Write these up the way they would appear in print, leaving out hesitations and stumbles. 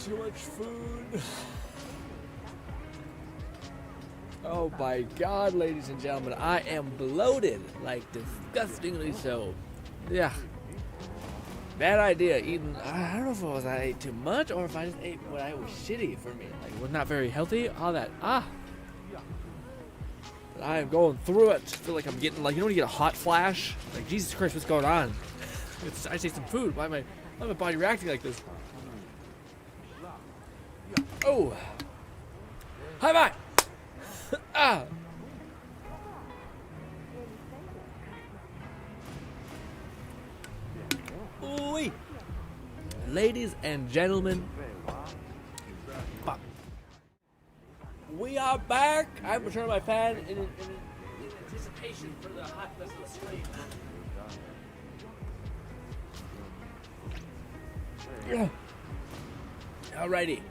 Too much food. Oh my god, ladies and gentlemen, I am bloated, like disgustingly so. Yeah. Bad idea eating. I don't know if it was I ate too much or if I just ate what I was shitty for me. Like, was not very healthy. All that. But I am going through it. I feel like I'm getting, like, you know when you get a hot flash? Like, Jesus Christ, what's going on? I just ate some food. Why am my body reacting like this? Oh! High five! Ah! Ooh-wee! Ladies and gentlemen, we are back! I'm turning my fan in anticipation for the hotness of the stream. Alrighty.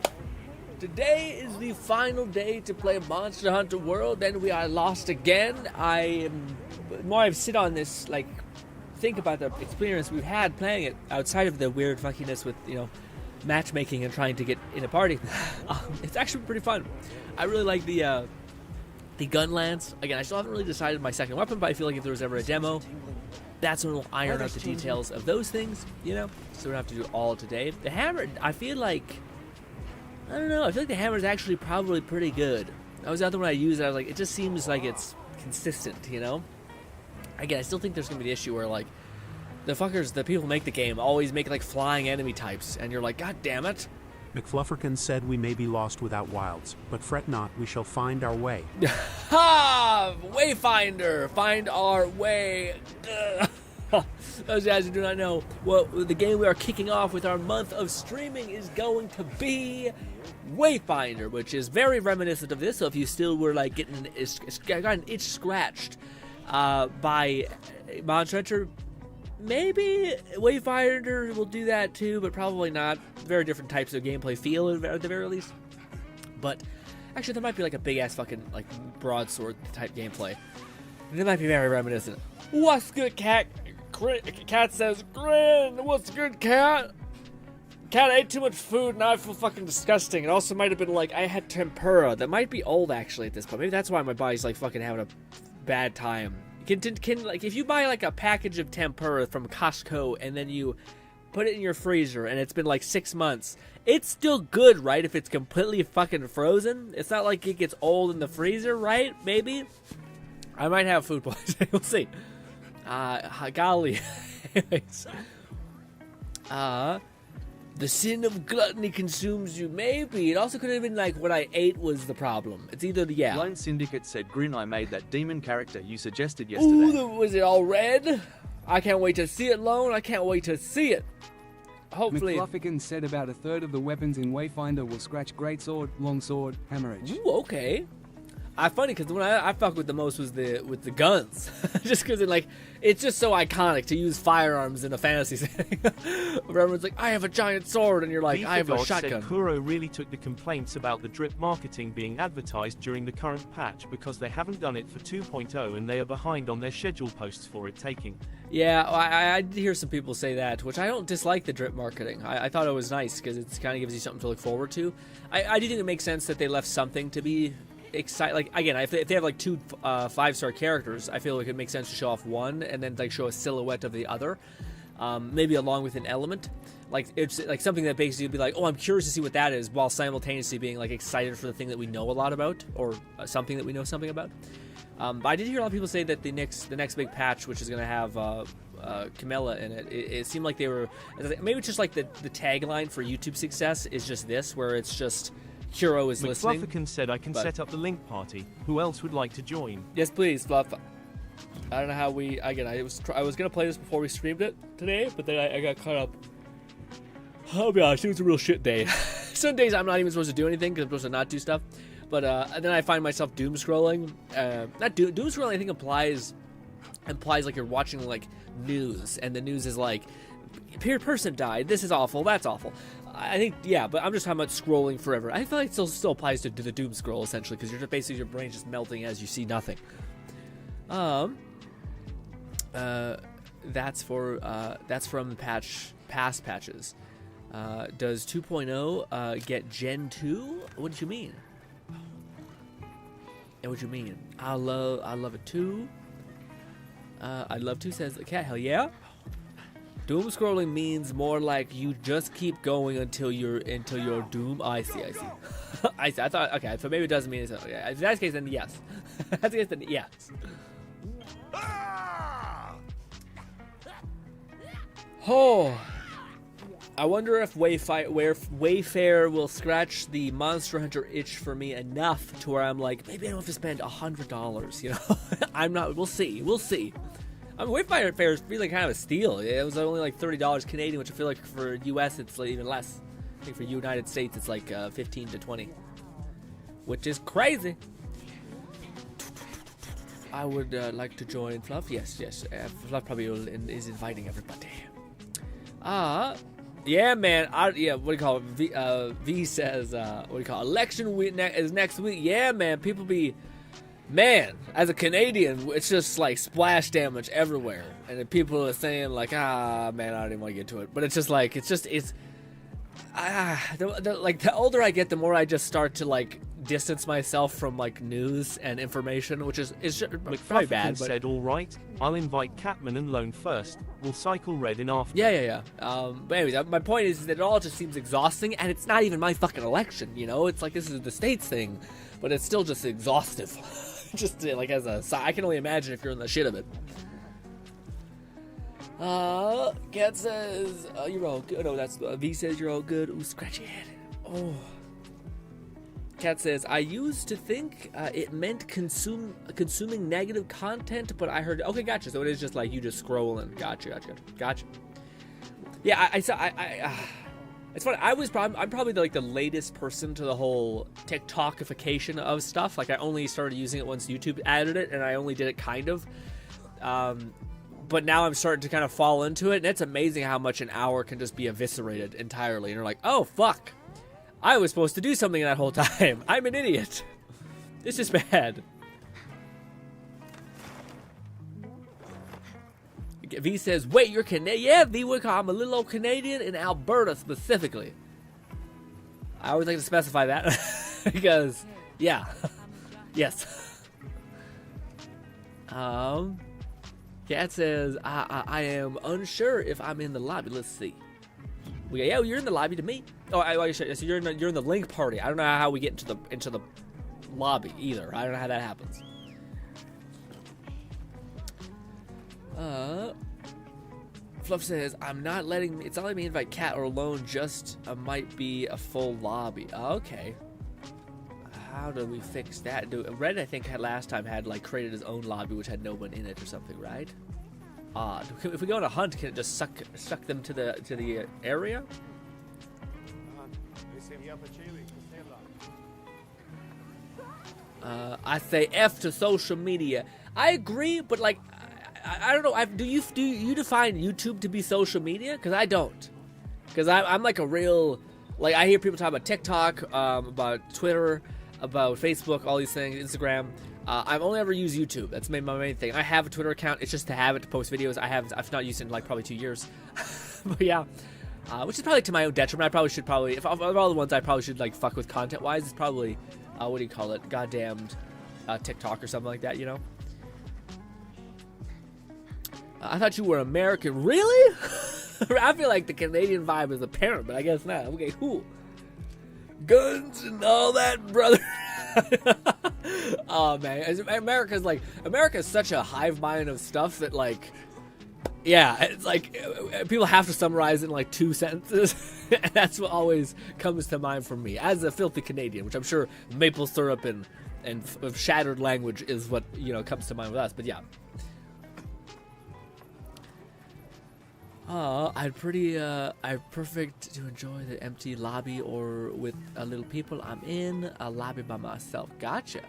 Today is the final day to play Monster Hunter World, then we are lost again. The more I sit on this, like, think about the experience we've had playing it outside of the weird fuckiness with, you know, matchmaking and trying to get in a party. It's actually pretty fun. I really like the gun lance. Again, I still haven't really decided my second weapon, but I feel like if there was ever a demo, that's when we'll iron out the details of those things, you know? So we don't have to do it all today. The hammer, I feel like the hammer is actually probably pretty good. That was the other one I used, and I was like, it just seems like it's consistent, you know? Again, I still think there's gonna be the issue where, like, the people who make the game always make, like, flying enemy types, and you're like, God damn it. McFlufferkin said we may be lost without wilds, but fret not, we shall find our way. Ha! Wayfinder! Find our way! Those guys who do not know, well, the game we are kicking off with our month of streaming is going to be Wayfinder, which is very reminiscent of this. So if you still were like got an itch scratched by Monster Hunter, maybe Wayfinder will do that too, but probably not. Very different types of gameplay feel at the very least. But actually, there might be like a big ass fucking like broadsword type gameplay. It might be very reminiscent. What's good, cat? Cat says, Grin! What's good, cat? Cat ate too much food, now I feel fucking disgusting. It also might have been like, I had tempura. That might be old, actually, at this point. Maybe that's why my body's, like, fucking having a bad time. Like, if you buy, like, a package of tempura from Costco, and then you put it in your freezer, and it's been, like, 6 months, it's still good, right, if it's completely fucking frozen? It's not like it gets old in the freezer, right? Maybe? I might have food poisoning. We'll see. Golly. Anyways. The sin of gluttony consumes you. Maybe. It also could have been like what I ate was the problem. It's either the, yeah. Lone Syndicate said, Grin, I made that demon character you suggested yesterday. Ooh, was it all red? I can't wait to see it, Lone. I can't wait to see it. Hopefully. McFlufferkin said about a third of the weapons in Wayfinder will scratch greatsword, longsword, hammer edge. Ooh, okay. Funny because the one I fucked with the most was with the guns, just because it's just so iconic to use firearms in a fantasy setting. Everyone's like, I have a giant sword, and you're like, I have a shotgun. Said Kuro really took the complaints about the drip marketing being advertised during the current patch because they haven't done it for 2.0 and they are behind on their schedule posts for it taking. Yeah, I did hear some people say that, which I don't dislike the drip marketing. I thought it was nice because it kind of gives you something to look forward to. I do think it makes sense that they left something to be excited. Like, again, if they have like two 5-star characters, I feel like it makes sense to show off one and then like show a silhouette of the other. maybe along with an element. Like, it's like something that basically would be like, oh, I'm curious to see what that is, while simultaneously being like excited for the thing that we know a lot about, or something that we know something about. But I did hear a lot of people say that the next big patch, which is going to have Camilla in it, it seemed like they were, maybe it's just like the tagline for YouTube success is just this, where it's just Kuro is listening. McFlufferkin said I can set up the link party. Who else would like to join? Yes, please, Fluff. I don't know how I was gonna play this before we streamed it today, but then I got caught up. I'll be honest, it was a real shit day. Some days I'm not even supposed to do anything because I'm supposed to not do stuff. But then I find myself doom scrolling. Not doom scrolling. I think implies like you're watching like news, and the news is like, person died. This is awful. That's awful. I think, yeah, but I'm just talking about scrolling forever. I feel like it still applies to the doom scroll essentially, because you're just basically your brain's just melting as you see nothing. That's from the past patches. Does 2.0 get Gen 2? What did you mean? And what you mean? I love it too. I'd love to, says the cat. Hell yeah. Doom scrolling means more like you just keep going until you're doom. I see. I thought, okay, so maybe it doesn't mean anything. Okay, in that case, then yes. That's the case, then yes. Oh, I wonder if Wayfair will scratch the Monster Hunter itch for me enough to where I'm like, maybe I don't have to spend $100. You know, I'm not. We'll see. I mean, Wayfair is really kind of a steal. It was only like $30 Canadian, which I feel like for US it's like even less. I think for United States it's like 15 to 20, which is crazy. I would like to join Fluff. Yes. Fluff probably is inviting everybody. Yeah, man. What do you call it? V says, what do you call it? Election week is next week. Yeah, man. People be, man, as a Canadian, it's just like splash damage everywhere. And then people are saying like, man, I don't even want to get to it. But it's just like, the older I get, the more I just start to like distance myself from like news and information, which is probably bad. But said, all right, I'll invite Catman and Lone first. We'll cycle Red in after. Yeah. But anyways, my point is that it all just seems exhausting, and it's not even my fucking election. You know, it's like this is the state's thing, but it's still just exhaustive. Just like I can only imagine if you're in the shit of it. Cat says, you're all good. Oh, that's V says you're all good. Ooh, scratchy head. Oh. Cat says, I used to think it meant consuming negative content, but I heard, okay, gotcha. So it is just like you just scrolling. Gotcha. Yeah, it's funny. I'm probably like the latest person to the whole TikTokification of stuff. Like I only started using it once YouTube added it, and I only did it kind of. But now I'm starting to kind of fall into it, and it's amazing how much an hour can just be eviscerated entirely. And you're like, oh, fuck. I was supposed to do something that whole time. I'm an idiot. This is bad. V says, wait, you're Canadian? Yeah, V, I'm a little old Canadian in Alberta specifically. I always like to specify that. Because, yeah. Yes. Cat says, I am unsure if I'm in the lobby. Let's see. Yeah, you're in the lobby to me. Oh, so you're in the link party. I don't know how we get into the lobby either. I don't know how that happens. Fluff says, it's not letting me invite Cat or Lone, just might be a full lobby. Okay. How do we fix that? Red, I think, last time had like created his own lobby which had no one in it or something, right? Odd. If we go on a hunt, can it just suck them to the area? I say F to social media. I agree, but like, I don't know. Do you define YouTube to be social media? Because I don't. Because I'm like a real, like, I hear people talk about TikTok, about Twitter, about Facebook, all these things, Instagram. I've only ever used YouTube. That's my main thing. I have a Twitter account. It's just to have it to post videos. I've not used it in like probably 2 years. But yeah, which is probably to my own detriment. I probably should if of all the ones I probably should like fuck with content wise, it's probably what do you call it? Goddamned TikTok or something like that. You know. I thought you were American. Really? I feel like the Canadian vibe is apparent, but I guess not. Okay, cool. Guns and all that, brother. Oh man, America's such a hive mind of stuff that like, yeah, it's like people have to summarize it in like 2 sentences. And that's what always comes to mind for me as a filthy Canadian, which I'm sure maple syrup and shattered language is what comes to mind with us. But yeah. I'm perfect to enjoy the empty lobby or with a little people. I'm in a lobby by myself. Gotcha.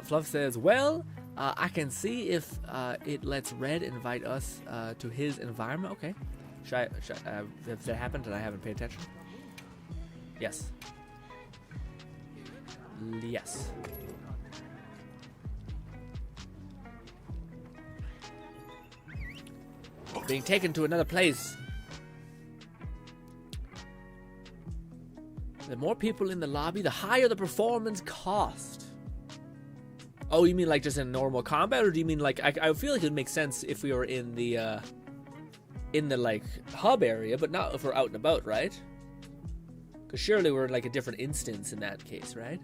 Fluff says, well, I can see if it lets Red invite us to his environment. Okay. Has that happened and I haven't paid attention? Yes. Yes. Being taken to another place. The more people in the lobby, the higher the performance cost. Oh, you mean like just in normal combat, or do you mean like I feel like it would make sense if we were in the like hub area, but not if we're out and about, right? Because surely we're in like a different instance in that case, right?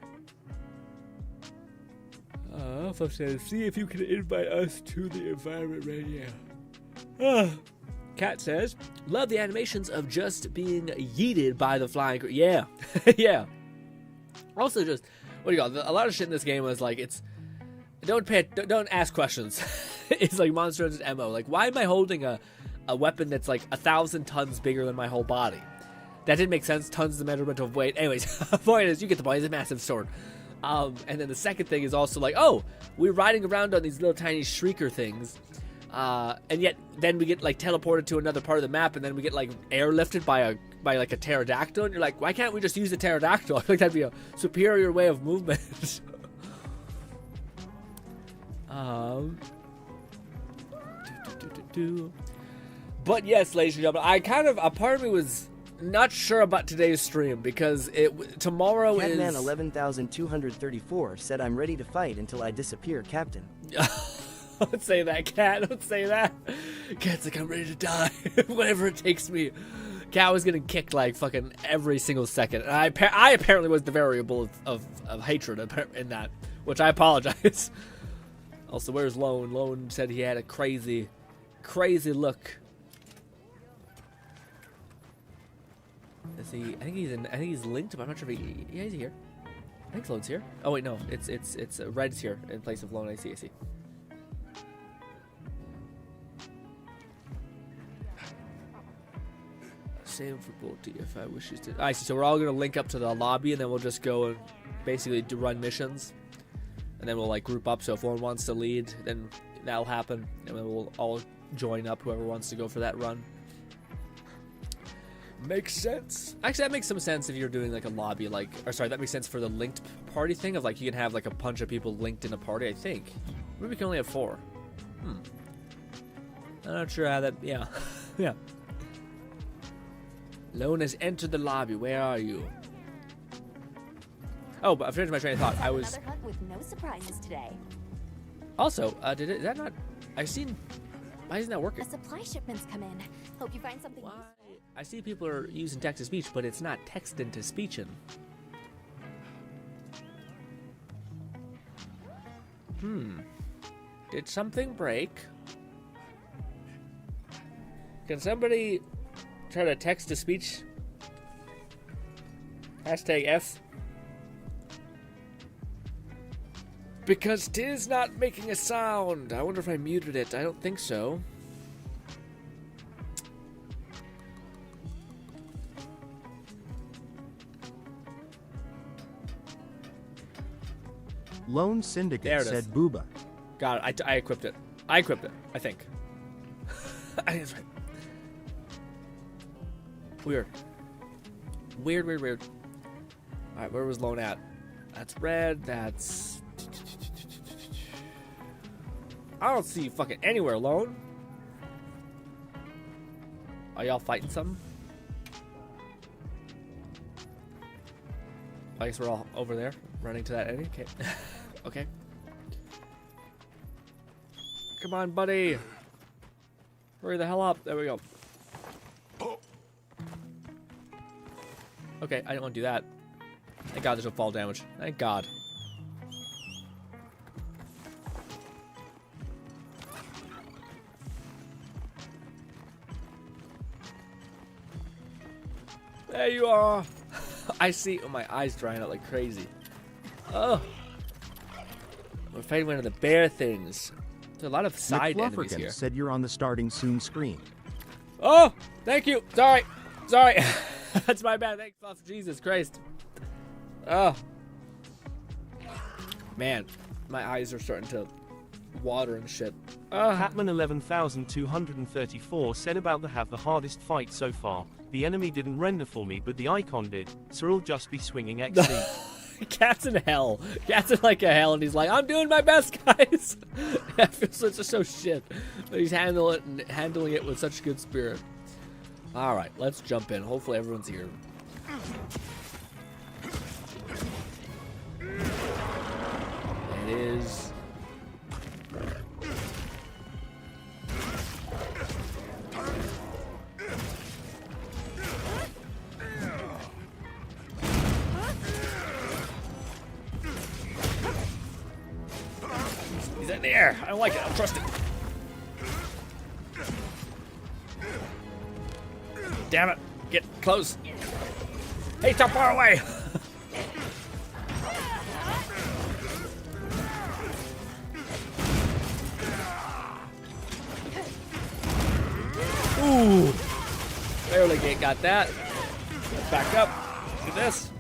Fluff says, see if you can invite us to the environment radio. Cat says, love the animations of just being yeeted by the flying. Yeah, yeah. Also, just what do you call it? A lot of shit in this game was like don't ask questions. It's like Monster Hunter's MO. Like, why am I holding a weapon that's like 1,000 tons bigger than my whole body? That didn't make sense. Tons is the measurement of weight. Anyways, the point is, you get the point. It's a massive sword. And then the second thing is also like, oh, we're riding around on these little tiny shrieker things. And yet then we get like teleported to another part of the map, and then we get like airlifted by like a pterodactyl, and you're like, why can't we just use the pterodactyl? I feel like that'd be a superior way of movement. But yes, ladies and gentlemen, a part of me was not sure about today's stream because tomorrow is Catman 11,234 said I'm ready to fight until I disappear, Captain. Don't say that, Cat. Don't say that. Cat's like, I'm ready to die. Whatever it takes me. Cat was getting kicked like fucking every single second. And I apparently was the variable of hatred in that, which I apologize. Also, where's Lone? Lone said he had a crazy look. Is he? I think he's linked, but I'm not sure if yeah, he's here. I think Lone's here. Oh wait, no, it's Red's here in place of Lone. I see. Same for both if I wishes to. I see. So we're all gonna link up to the lobby, and then we'll just go and basically run missions, and then we'll like group up. So if one wants to lead, then that'll happen, and then we'll all join up. Whoever wants to go for that run. Makes sense. Actually, that makes some sense if you're doing like a lobby, that makes sense for the linked party thing of like you can have like a bunch of people linked in a party. I think maybe we can only have 4. I'm not sure how that. Yeah, yeah. Lone has entered the lobby. Where are you? Oh, but I finished my train of thought. I was. Another hunt with no surprises today. Also, is that not? I've seen. Why isn't that working? A supply shipment's come in. Hope you find something useful. I see people are using text to speech, but it's not text into speechin'. Did something break? Can somebody try to text to speech? #S. Because 'tis not making a sound. I wonder if I muted it. I don't think so. Lone Syndicate said Booba. Got it. I equipped it. I think. I think that's right. Weird. Alright, where was Lone at? That's red. That's... I don't see you fucking anywhere, Lone. Are y'all fighting something? I guess we're all over there, running to that enemy. Okay. Okay. Come on, buddy. Hurry the hell up. There we go. Okay, I didn't want to do that. Thank God there's no fall damage. Thank God. There you are. I see. Oh, my eyes drying out like crazy. Oh. We're fighting one of the bear things. There's a lot of side enemies here. said you're on the starting soon screen. Oh, thank you. Sorry. Sorry. That's my bad. Thanks, Fluff. Jesus Christ. Oh. Man, my eyes are starting to water and shit. Hatman 11234 said about the have the hardest fight so far. The enemy didn't render for me, but the icon did. So I'll just be swinging XD. Cat's in hell. Cat's in like a hell, and he's like, I'm doing my best, guys. I feel such so shit. But he's handling it with such good spirit. All right, let's jump in. Hopefully everyone's here. It is. He's in the air. I don't like it. I don't trust it. Damn it. Get close. Hey, stop far away. Ooh. Barely got that. Let's back up. Do this.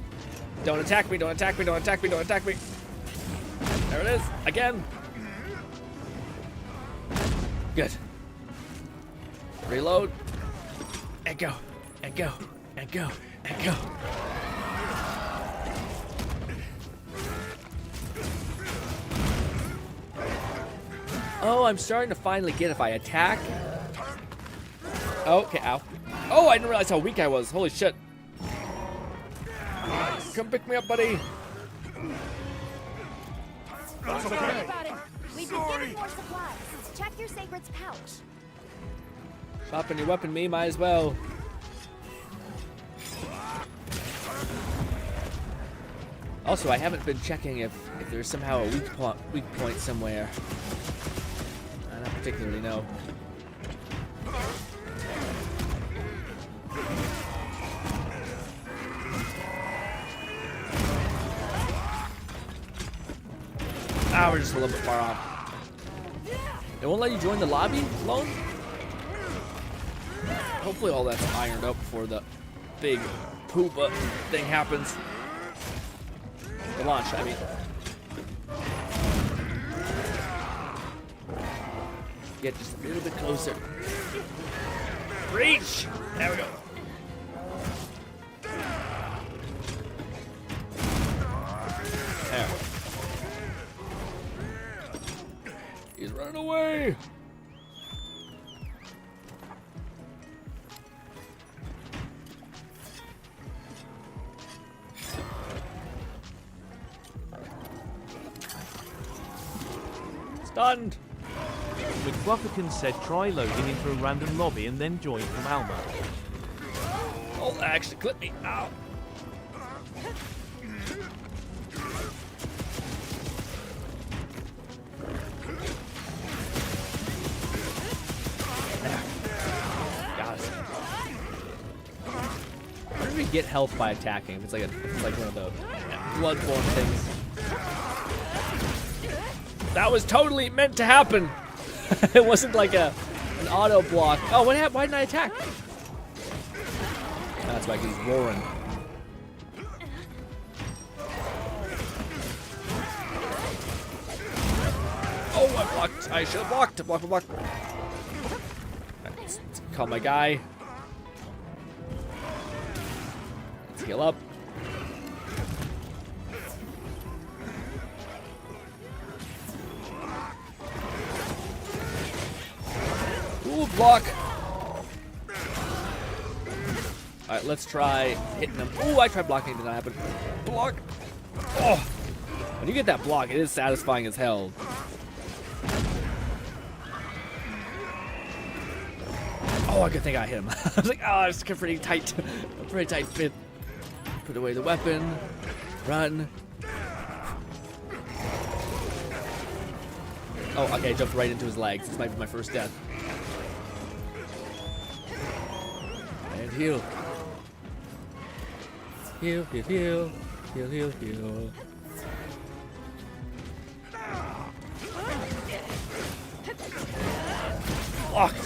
Don't attack me. Don't attack me. Don't attack me. Don't attack me. There it is. Again. Good. Reload. And go. And go. And go. And go. Oh, I'm starting to finally get if I attack. Oh, okay, ow. Oh, I didn't realize how weak I was. Holy shit. Come pick me up, buddy. Don't worry about it. We've been given more supplies. Check your Sacred's pouch. Shopping your weapon, me, might as well. Also, I haven't been checking if there's somehow a weak point somewhere. I don't particularly know. Ah, we're just a little bit far off. It won't let you join the lobby alone? Hopefully all that's ironed out before the big poopa thing happens. The launch, I mean. Get just a little bit closer. Reach! There we go. There. He's running away! Stunned! McFlufferkin said try loading into a random lobby and then join from Alma. Oh, that actually clipped me. Ow. Got it. Where do we get health by attacking? It's like one of the bloodborne things. That was totally meant to happen. It wasn't like an auto block. Oh, what happened? Why didn't I attack? That's why he's roaring. Oh, I blocked. I should have blocked. Block. Let's call my guy. Let's heal up. Ooh, block. Alright, let's try hitting him. Ooh, I tried blocking, it did not happen. Block. Oh, when you get that block, it is satisfying as hell. Oh, I good thing I hit him. I was like, oh, it's a pretty tight fit. Put away the weapon. Run. Oh, okay, I jumped right into his legs. This might be my first death. And heal. Heal, heal, heal. Heal, heal, heal. Locked.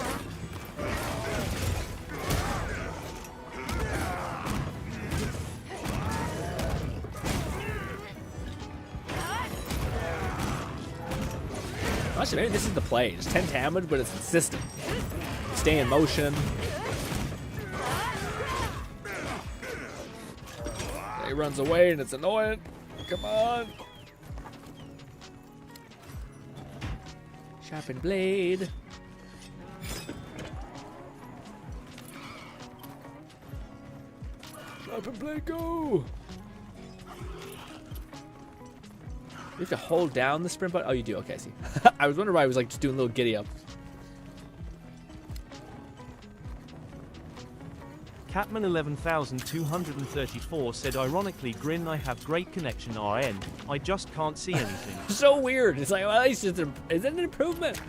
Actually, maybe this is the play. Just 10 damage, but it's consistent. Stay in motion. He runs away and it's annoying. Come on. Sharpened blade. Sharpened blade, go! You have to hold down the sprint button? Oh, you do. Okay, I see. I was wondering why I was like just doing a little giddy up. Catman 11,234 said, ironically, Grin, I have great connection RN. I just can't see anything. So weird. It's like, well, it's just is it an improvement?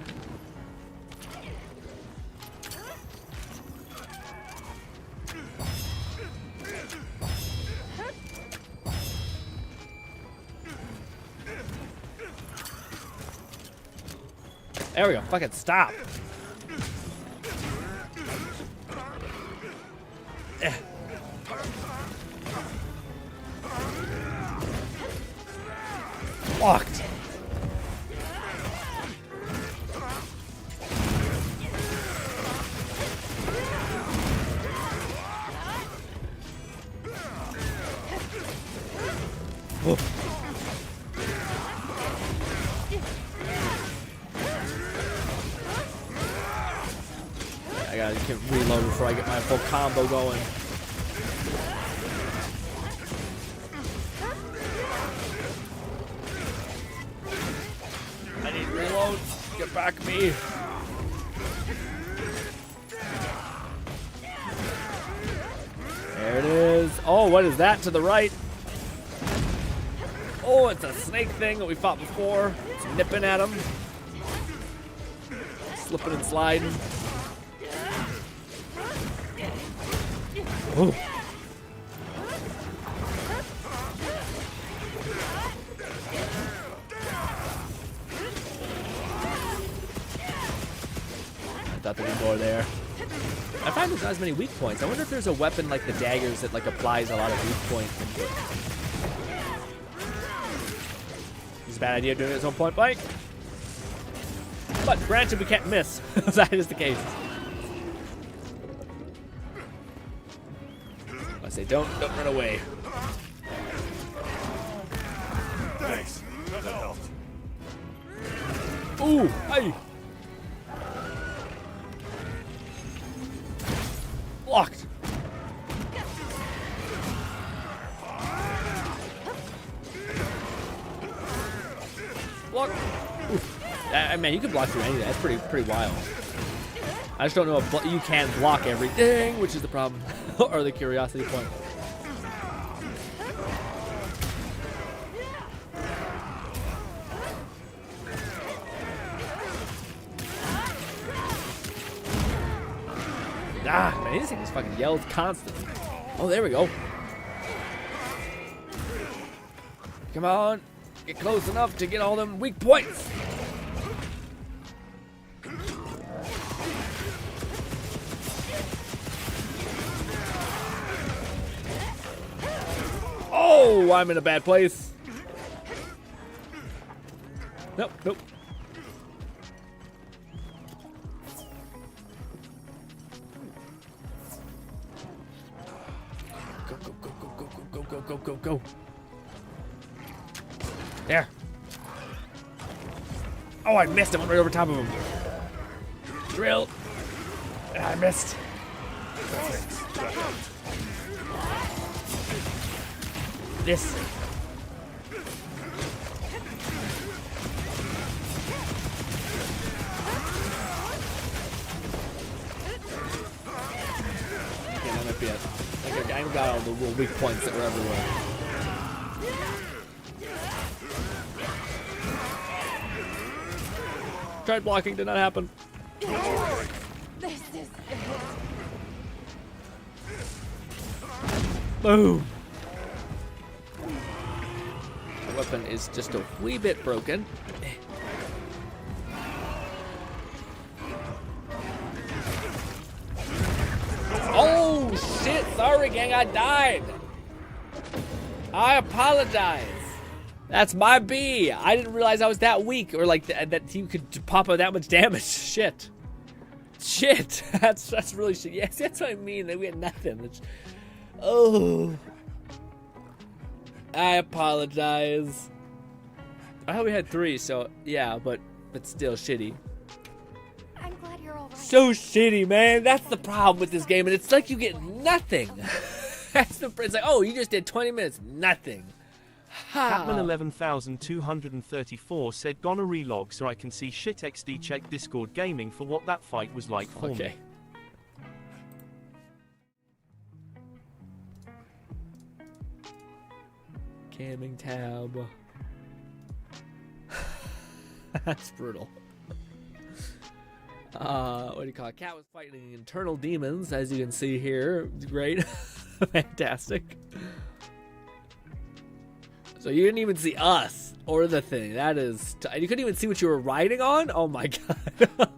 There we go. Fucking stop. Eh. Locked. Whoa. I gotta get reload before I get my full combo going. I need reload. Get back me. There it is. Oh, what is that to the right? Oh, it's a snake thing that we fought before. It's nipping at him. Slipping and sliding. Oh. I thought there'd be more there. I find there's not as many weak points. I wonder if there's a weapon like the daggers that like applies a lot of weak points into it. It's a bad idea doing it as one point blank. But granted, we can't miss. That is the case. I say don't run away. Thanks. That helped. Ooh, hey. Locked. Block. Man, you can block through anything. That's pretty wild. I just don't know if you can block everything, which is the problem, or the curiosity point. Ah, man, this thing just fucking yells constantly. Oh, there we go. Come on, get close enough to get all them weak points. Oh, I'm in a bad place. Nope, nope. Go, go, go, go, go, go, go, go, go, go. There. Oh, I missed. I went right over top of him. Drill. I missed. This. up yet. I ain't got all the little weak points that were everywhere. Tried blocking, did not happen. This is Boom. The weapon is just a wee bit broken. Oh shit! Sorry, gang, I died. I apologize. That's my B. I didn't realize I was that weak, or like that he could pop out that much damage. Shit. Shit. That's really shit. Yes, that's what I mean. That we had nothing. Oh. I apologize. I thought we had 3, so yeah, but still shitty. I'm glad you're all right. So shitty, man. That's the problem with this game, and it's like you get nothing. It's like, oh, you just did 20 minutes, nothing. Catman 11,234 said gonna relog so I can see shit XD. Check Discord Gaming for what that fight was like for me. Camming tab. That's brutal. What do you call it? Cat was fighting internal demons, as you can see here. Great. Fantastic. So you didn't even see us or the thing. That is... you couldn't even see what you were riding on? Oh my god.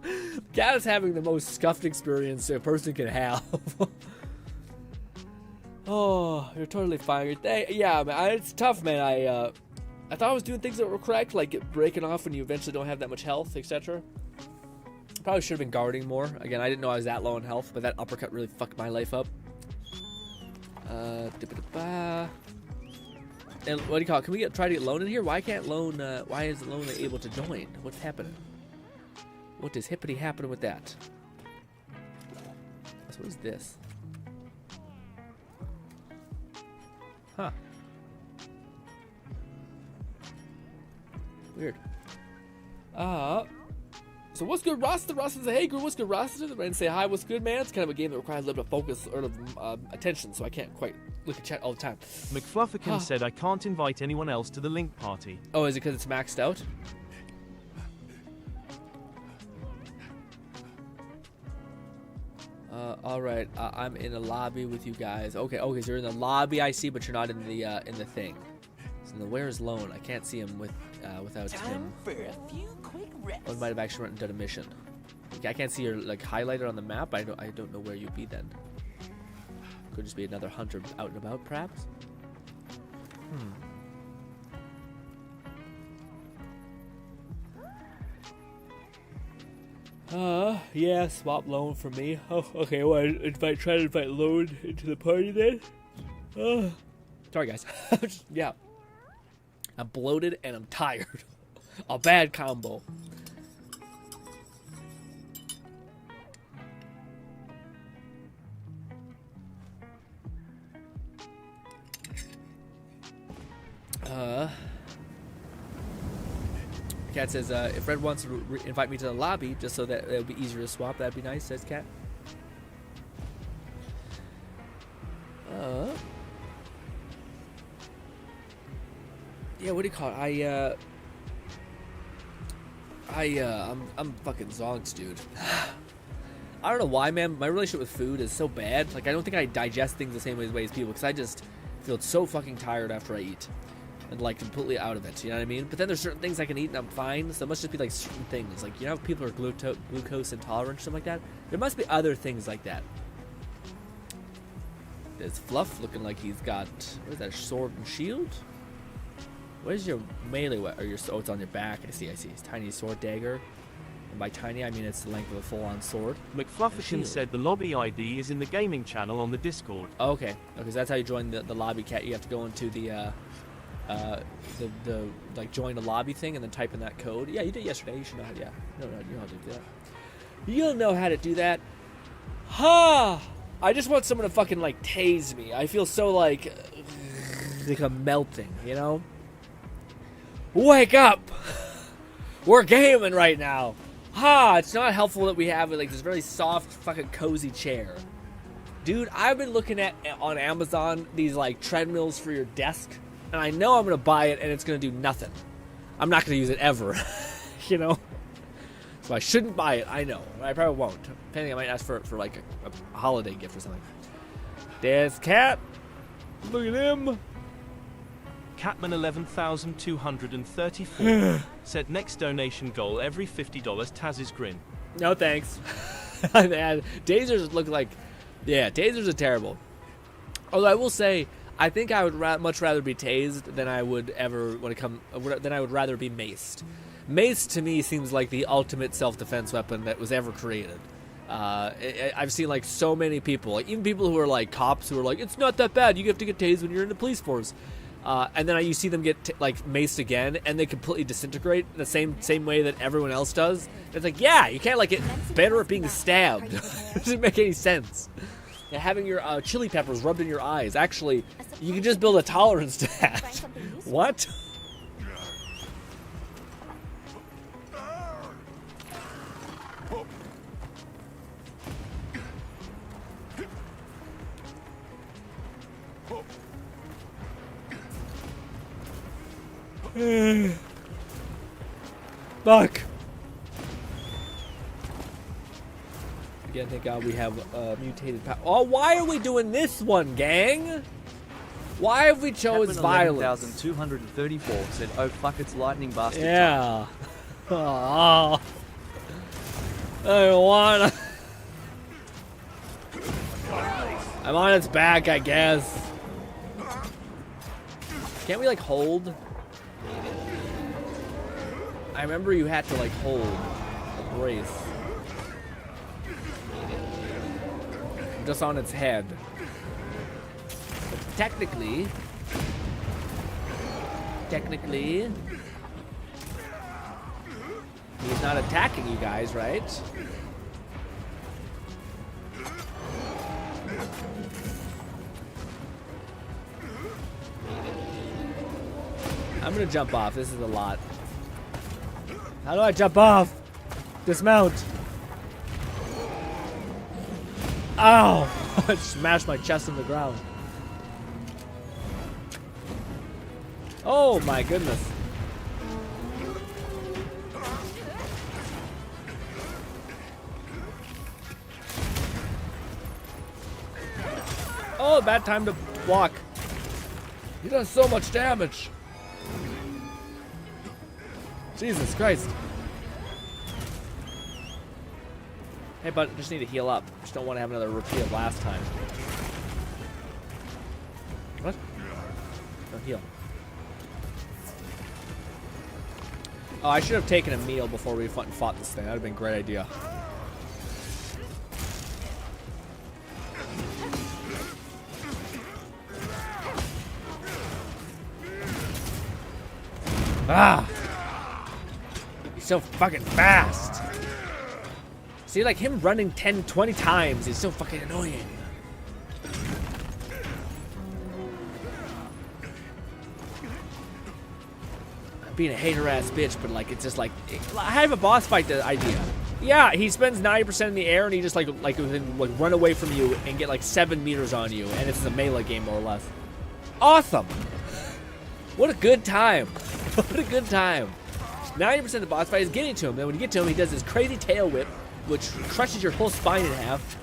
Cat is having the most scuffed experience a person can have. Oh, you're totally fine. Yeah, man, it's tough, man. I thought I was doing things that were correct, like breaking off when you eventually don't have that much health, etc. Probably should have been guarding more. Again, I didn't know I was that low in health, but that uppercut really fucked my life up. And what do you call it? Can we try to get Lone in here? Why can't Lone? Why isn't Lone able to join? What's happening? What is hippity happening with that? So what is this? Huh. Weird. So what's good, Rasta? Rasta says, hey, girl, what's good, Rasta? And say hi, what's good, man? It's kind of a game that requires a little bit of focus or attention, so I can't quite look at chat all the time. McFlufferkin said I can't invite anyone else to the link party. Oh, is it because it's maxed out? All right, I'm in a lobby with you guys. Okay, so you're in the lobby, I see, but you're not in the thing. So where's Lone? I can't see him without him. For a few quick reps. One might have actually done a mission. I can't see your like highlighted on the map. I don't know where you'd be then. Could just be another hunter out and about, perhaps. Yeah, swap Lone for me. Oh, okay, well, try to invite Lone into the party then? Sorry, guys. Yeah. I'm bloated and I'm tired. A bad combo. Cat says, if Red wants to invite me to the lobby, just so that it would be easier to swap, that'd be nice, says Cat. Yeah, what do you call it? I'm fucking zonked, dude. I don't know why, man. My relationship with food is so bad. Like, I don't think I digest things the same way as people, because I just feel so fucking tired after I eat. And, like, completely out of it, you know what I mean? But then there's certain things I can eat and I'm fine, so it must just be, like, certain things. Like, you know how people are glucose intolerant, something like that? There must be other things like that. There's Fluff looking like he's got, what is that, sword and shield? Where's your melee weapon? Or your, oh, it's on your back. I see. It's tiny sword dagger. And by tiny, I mean it's the length of a full-on sword. McFlufferkin said the lobby ID is in the gaming channel on the Discord. Oh, okay. Okay, so that's how you join the lobby, Cat. You have to go into the like join the lobby thing and then type in that code. Yeah, you did yesterday. You should know how. Yeah, no, you know how to do that. You'll know how to do that. Ha! I just want someone to fucking like tase me. I feel so like I'm melting. You know. Wake up! We're gaming right now. Ha! It's not helpful that we have like this very soft, fucking cozy chair. Dude, I've been looking at on Amazon these like treadmills for your desk, and I know I'm gonna buy it and it's gonna do nothing. I'm not gonna use it ever, you know. So I shouldn't buy it. I know. I probably won't. Depending, I might ask for like a holiday gift or something. There's Cat. Look at him. Catman 11,234 said next donation goal every $50 Taz's grin. No thanks. Tasers look like, yeah, tasers are terrible. Although I will say, I think I would much rather be tased than I would ever than I would rather be maced. Mace to me seems like the ultimate self-defense weapon that was ever created. I've seen like so many people, like even people who are like cops who are like, it's not that bad. You have to get tased when you're in the police force. And then you see them get like maced again, and they completely disintegrate the same way that everyone else does. It's like, yeah, you can't like get better at being stabbed. It doesn't make any sense. And having your chili peppers rubbed in your eyes, actually, you can just build a tolerance to that. What? Fuck. Again, thank God we have mutated power. Oh, why are we doing this one, gang? Why have we chose violence? 11,234 said, oh fuck, it's lightning bastard. Yeah. Oh. I don't wanna. I'm on its back, I guess. Can't we like hold? I remember you had to like hold a brace. Just on its head. But technically, he's not attacking you guys, right? I'm gonna jump off. This is a lot. How do I jump off? Dismount. Ow! I smashed my chest in the ground. Oh my goodness. Oh, bad time to block. He does so much damage. Jesus Christ. Hey, but just need to heal up. Just don't want to have another repeat of last time. What? No, heal. Oh, I should have taken a meal before we fought this thing. That would have been a great idea. Ah! He's so fucking fast. See, like him running 10, 20 times is so fucking annoying. I'm being a hater-ass bitch, but like it's just like I have a boss fight idea. Yeah, he spends 90% in the air and he just like run away from you and get like 7 meters on you, and it's a melee game more or less. Awesome! What a good time! What a good time! 90% of the boss fight is getting to him. Then when you get to him, he does this crazy tail whip, which crushes your whole spine in half.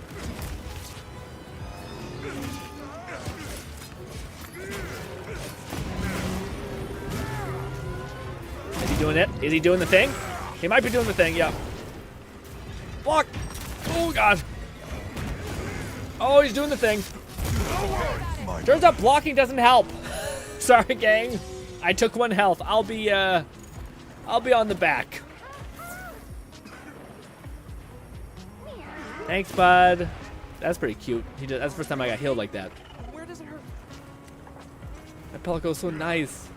Is he doing it? Is he doing the thing? He might be doing the thing, yeah. Block! Oh, God. Oh, he's doing the thing. Turns out blocking doesn't help. Sorry, gang. I took 1 health. I'll be on the back. Thanks, bud. That's pretty cute. That's the first time I got healed like that. Where does it hurt? That Pelico's so nice.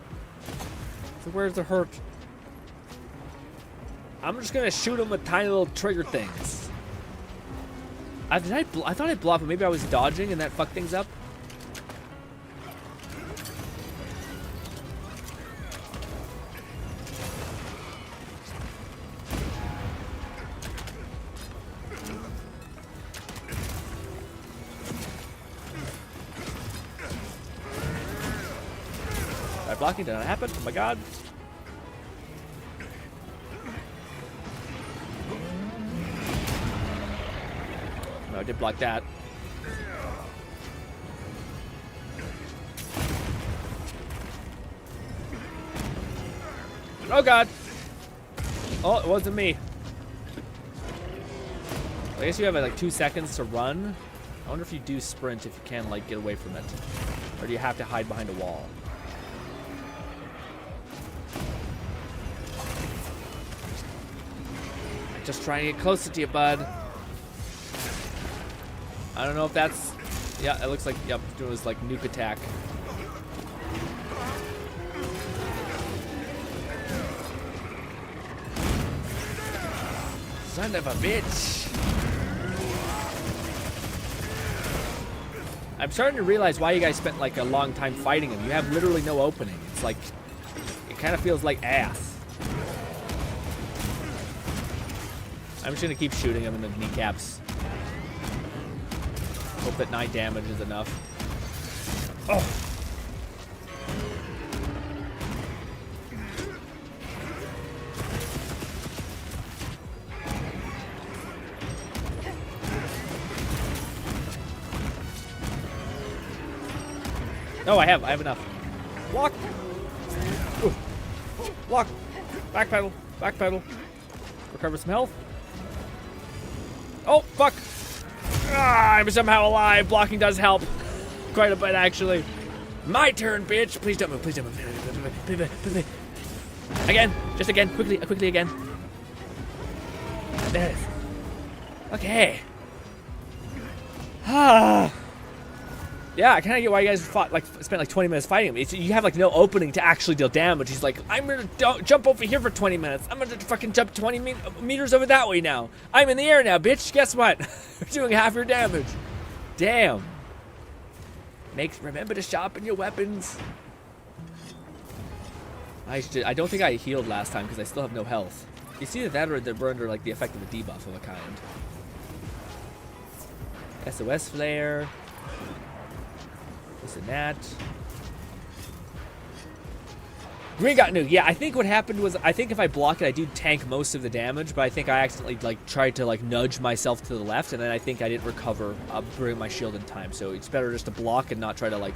So where does it hurt? I'm just gonna shoot him with tiny little trigger things. I thought I blocked, but maybe I was dodging and that fucked things up. blocking? Did that happen? Oh my god. No, I did block that. Oh god. Oh, it wasn't me. I guess you have like 2 seconds to run. I wonder if you do sprint, if you can like get away from it. Or do you have to hide behind a wall? Just trying to get closer to you, bud. I don't know if that's... Yeah, it looks like, yep, it was like nuke attack. Son of a bitch. I'm starting to realize why you guys spent like a long time fighting him. You have literally no opening. It's like, it kind of feels like ass. I'm just gonna keep shooting him in the kneecaps. Hope that 9 damage is enough. Oh! Oh, I have enough. Block! Ooh. Block! Backpedal! Backpedal! Recover some health. Oh, fuck! Ah, I'm somehow alive. Blocking does help. Quite a bit, actually. My turn, bitch! Please don't move, please don't move. Again! Just again. Quickly again. There it is. Okay. Ah. Yeah, I kind of get why you guys spent like 20 minutes fighting him. You have like no opening to actually deal damage. He's like, I'm gonna jump over here for 20 minutes. I'm gonna fucking jump 20 meters over that way now. I'm in the air now, bitch. Guess what? You're doing half your damage. Damn. Remember to sharpen your weapons. I don't think I healed last time because I still have no health. You see that or we're under like the effect of a debuff of a kind. SOS flare. This and that. Green got nuked. Yeah, I think what happened was, I think if I block it, I do tank most of the damage, but I think I accidentally like tried to like nudge myself to the left, and then I think I didn't recover, bring my shield in time. So it's better just to block and not try to like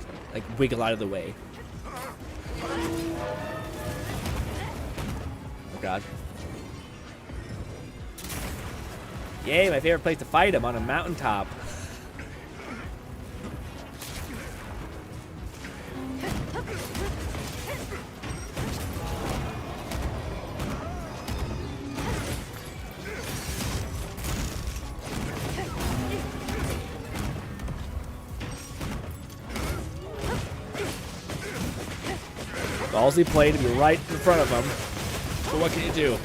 wiggle out of the way. Oh god. Yay, my favorite place to fight him, on a mountaintop. Ballsy play to be right in front of him. So what can you do?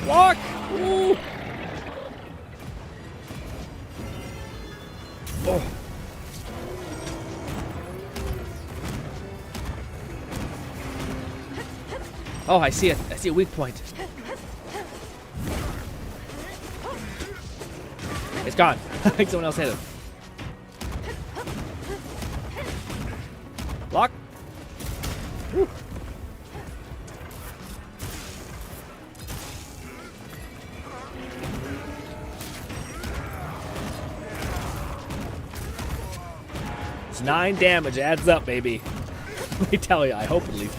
Block! Ooh. Oh. Oh, I see it. I see a weak point. It's gone. I think someone else hit him. Block. Woo. It's 9 damage. Adds up, baby. Let me tell you. I hope at least.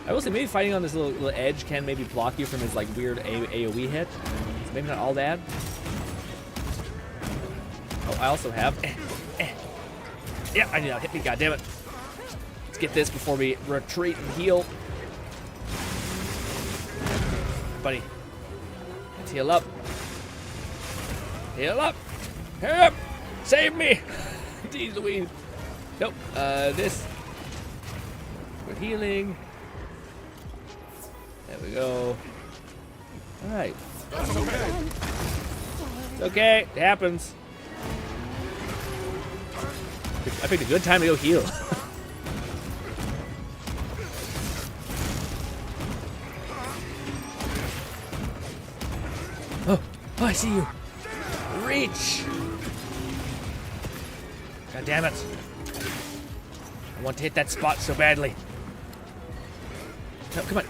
I will say maybe fighting on this little edge can maybe block you from his like weird AoE hit. It's maybe not all bad. Oh, I also have. Yeah, I knew that hit me, goddammit. Let's get this before we retreat and heal. Buddy. Let's heal up. Heal up! Heal up! Save me! Jeez Louise. Nope. This. We're healing. There we go. Alright. It's okay. It happens. I picked a good time to go heal. Oh, I see you. Reach. God damn it. I want to hit that spot so badly. No, come on.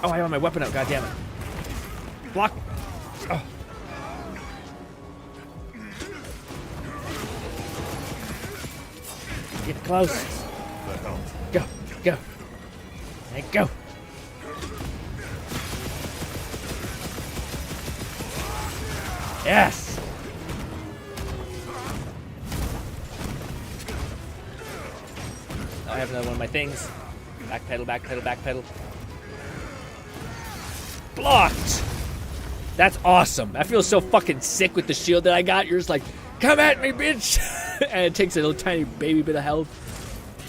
Oh, I have my weapon out. God damn it. Block. Oh. Get close. Go. Go. And go. Yes. I have another one of my things. Backpedal, backpedal, backpedal. Blocked! That's awesome. I feel so fucking sick with the shield that I got. You're just like, come at me, bitch! And it takes a little tiny baby bit of health.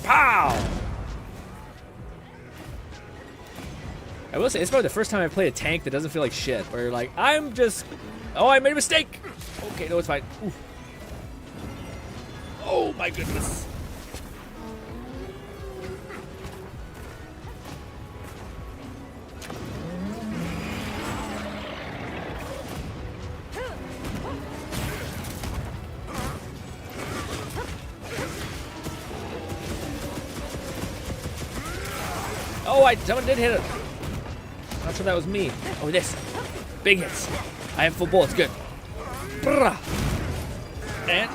Pow! I will say, it's probably the first time I play a tank that doesn't feel like shit. Where you're like, I'm just... Oh, I made a mistake! Okay, no, it's fine. Ooh. Oh, my goodness. Oh, someone did hit it. Not sure that was me. Oh, this. Big hits. I have full bullets. Good. And.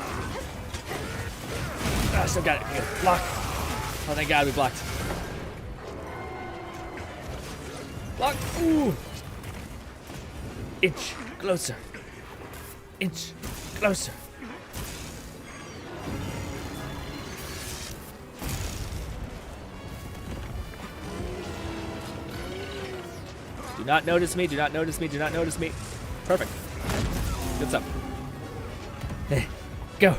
I still got it. Good. Block. Oh, thank God we blocked. Block. Ooh. Inch closer. Inch closer. Do not notice me, do not notice me, do not notice me. Perfect. Good stuff. Go.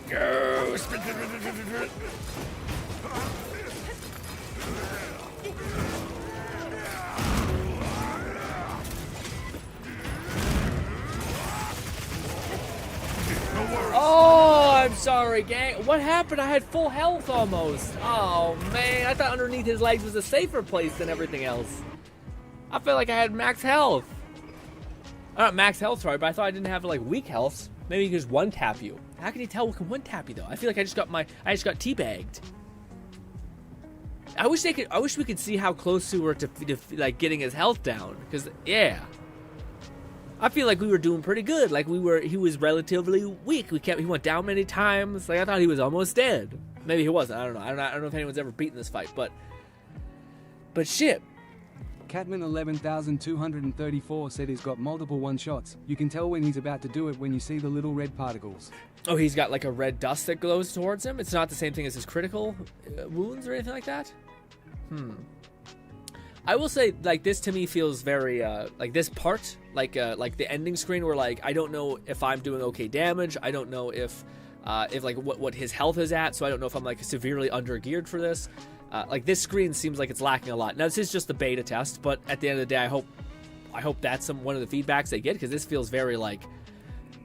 Go. Oh, I'm sorry, gang. What happened? I had full health almost. Oh, man. I thought underneath his legs was a safer place than everything else. I felt like I had max health. Not max health, sorry, but I thought I didn't have like weak health. Maybe he can just one tap you. How can he tell who can one tap you though? I feel like I just got teabagged. I wish we could see how close we were to like getting his health down. Cause yeah, I feel like we were doing pretty good. Like he was relatively weak. He went down many times. Like I thought he was almost dead. Maybe he wasn't. I don't know. I don't know if anyone's ever beaten this fight, but shit. Catman 11,234 said he's got multiple one-shots. You can tell when he's about to do it when you see the little red particles. Oh, he's got like a red dust that glows towards him? It's not the same thing as his critical wounds or anything like that? I will say, like, this to me feels very, like this part, like the ending screen where, like, I don't know if I'm doing okay damage. I don't know if like, what his health is at, so I don't know if I'm, like, severely under-geared for this. Like this screen seems like it's lacking a lot. Now this is just the beta test, but at the end of the day, I hope that's one of the feedbacks they get, because this feels very like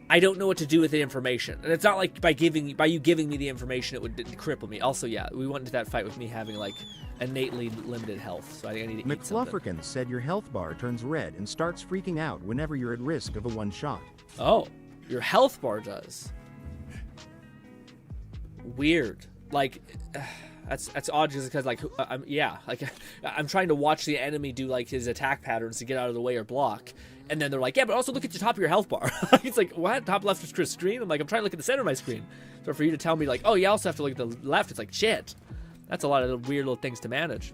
I don't know what to do with the information, and it's not like by you giving me the information it would cripple me. Also, yeah, we went into that fight with me having like innately limited health, so I think I need to eat something. McFlufferkin said your health bar turns red and starts freaking out whenever you're at risk of a one shot. Oh, your health bar does. Weird. Like. That's odd because like I'm trying to watch the enemy do like his attack patterns to get out of the way or block, and then they're like, yeah, but also look at the top of your health bar. It's like, what? Top left of screen? I'm like, I'm trying to look at the center of my screen. So for you to tell me like, oh, you also have to look at the left, it's like, shit. That's a lot of weird little things to manage.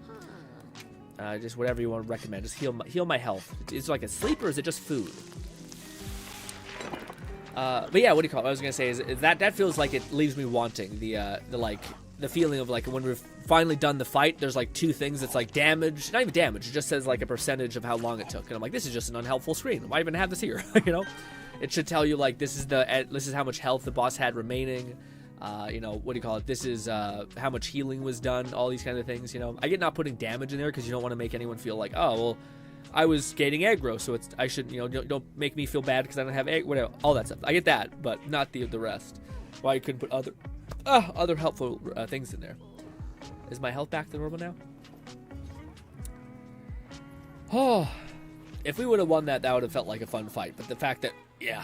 Just whatever you want to recommend. Just heal my health. Is it like a sleep or is it just food? But yeah, what do you call it? What I was gonna say is that feels like it leaves me wanting the feeling of like when we've finally done the fight, there's like two things that's like damage, not even damage, it just says like a percentage of how long it took, and I'm like, this is just an unhelpful screen. Why even have this here? You know, it should tell you like this is how much health the boss had remaining. You know, what do you call it? This is how much healing was done. All these kind of things. You know, I get not putting damage in there because you don't want to make anyone feel like, oh well, I was getting aggro, so I should, you know, don't make me feel bad because I don't have whatever, all that stuff. I get that, but not the rest. Why you couldn't put other helpful things in there. Is my health back to normal now? Oh, if we would have won that would have felt like a fun fight. But the fact that, yeah,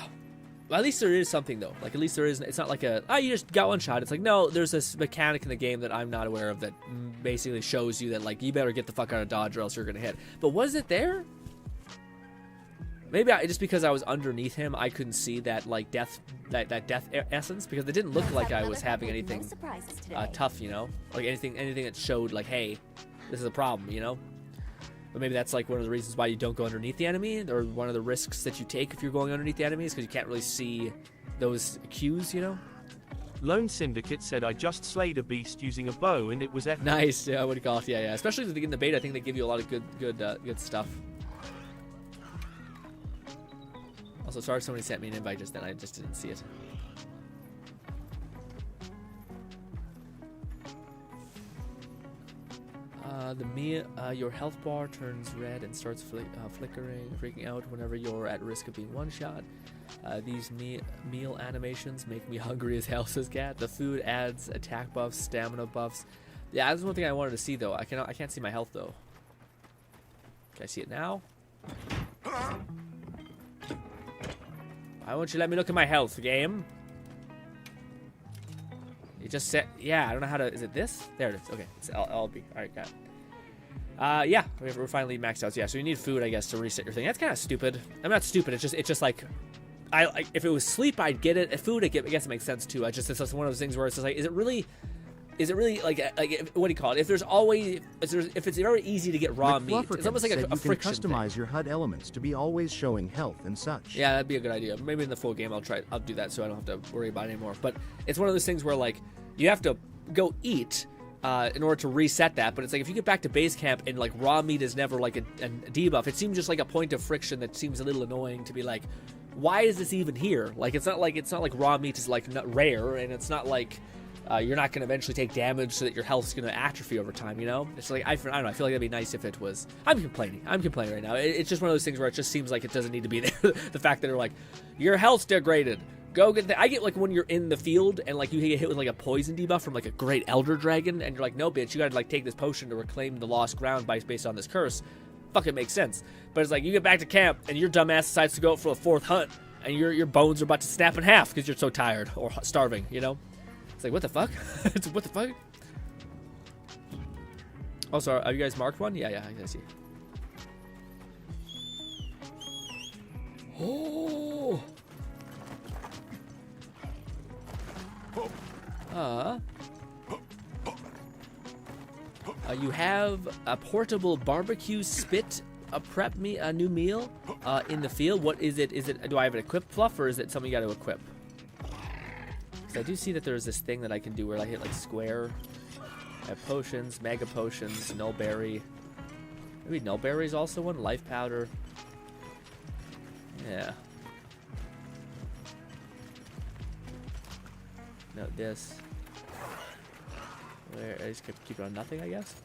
Well, at least there is something though. Like at least there is. It's not like a you just got one shot. It's like no, there's this mechanic in the game that I'm not aware of that basically shows you that like you better get the fuck out of dodge or else you're gonna hit. But was it there? Maybe just because I was underneath him, I couldn't see that like death essence because it didn't look like I was having anything tough, you know, like anything that showed like, hey, this is a problem, you know. But maybe that's like one of the reasons why you don't go underneath the enemy, or one of the risks that you take if you're going underneath the enemies, because you can't really see those cues, you know. Lone Syndicate said I just slayed a beast using a bow and it was epic. Nice, yeah, what do you call it? Yeah. Especially in the beta, I think they give you a lot of good stuff. Also, sorry somebody sent me an invite just then. I just didn't see it. Your health bar turns red and starts flickering, freaking out whenever you're at risk of being one-shot. These meal animations make me hungry as hell, says Cat. The food adds attack buffs, stamina buffs. Yeah, that's one thing I wanted to see though. I can't see my health though. Can I see it now? Why won't you let me look at my health, game? You just said, yeah, I don't know how to, is it this? There it is, okay, it's LB, alright, got it. Yeah, we're finally maxed out, so yeah, so you need food, I guess, to reset your thing. That's kind of stupid. I'm not stupid, it's just like, if it was sleep, I'd get it. If food, I guess it makes sense too. It's just one of those things where it's just like, is it really like what do you call it? If it's very easy to get raw meat, it's almost like a friction thing. You can customize your HUD elements to be always showing health and such. Yeah, that'd be a good idea. Maybe in the full game I'll do that so I don't have to worry about it anymore. But it's one of those things where like you have to go eat in order to reset that. But it's like if you get back to base camp and like raw meat is never like a debuff, it seems just like a point of friction that seems a little annoying to be like, why is this even here? Like it's not like raw meat is like not rare, and it's not like you're not going to eventually take damage so that your health's going to atrophy over time, you know? It's like, I don't know, I feel like that'd be nice if it was... I'm complaining right now. It's just one of those things where it just seems like it doesn't need to be there. The fact that they're like, your health's degraded. Go get I get like when you're in the field and like you get hit with like a poison debuff from like a great elder dragon and you're like, no bitch, you gotta like take this potion to reclaim the lost ground based on this curse. Fuck, it makes sense. But it's like you get back to camp and your dumbass decides to go out for a fourth hunt and your bones are about to snap in half because you're so tired or starving, you know? It's like, what the fuck? What the fuck? Also, have you guys marked one? Yeah, I see. Oh! You have a portable barbecue spit, a new meal in the field. What is it? Do I have it equipped, Fluff, or is it something you got to equip? I do see that there's this thing that I can do where I hit like square. I have potions, mega potions, nullberry. Maybe nullberry is also one. Life powder. Yeah. No, this. Where I just keep it on nothing, I guess.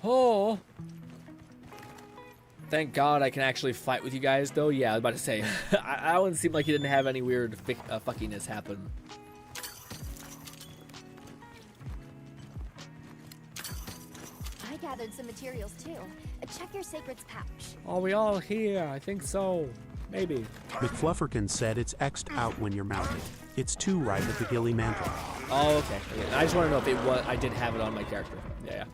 Oh. Thank God I can actually fight with you guys, though. Yeah, I was about to say. I wouldn't seem like you didn't have any weird fuckiness happen. I gathered some materials, too. Check your sacred's pouch. Are we all here? I think so. Maybe. McFlufferkin said it's X'd out when you're mounted. It's 2 right at the ghillie mantle. Oh, okay. I just want to know if it was. I did have it on my character. Yeah.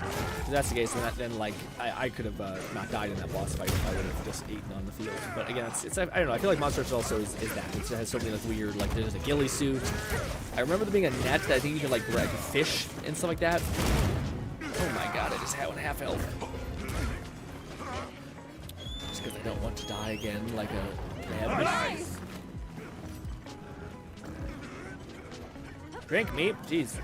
If that's the case, then like I could have not died in that boss fight if I would have just eaten on the field. But again, it's I don't know. I feel like Monster Hunter also is that. It has so many like weird, like there's a ghillie suit. I remember there being a net that I think you can like grab fish and stuff like that. Oh my God! I just had 1/2 health. Just because I don't want to die again, like a crab. Drink me, jeez.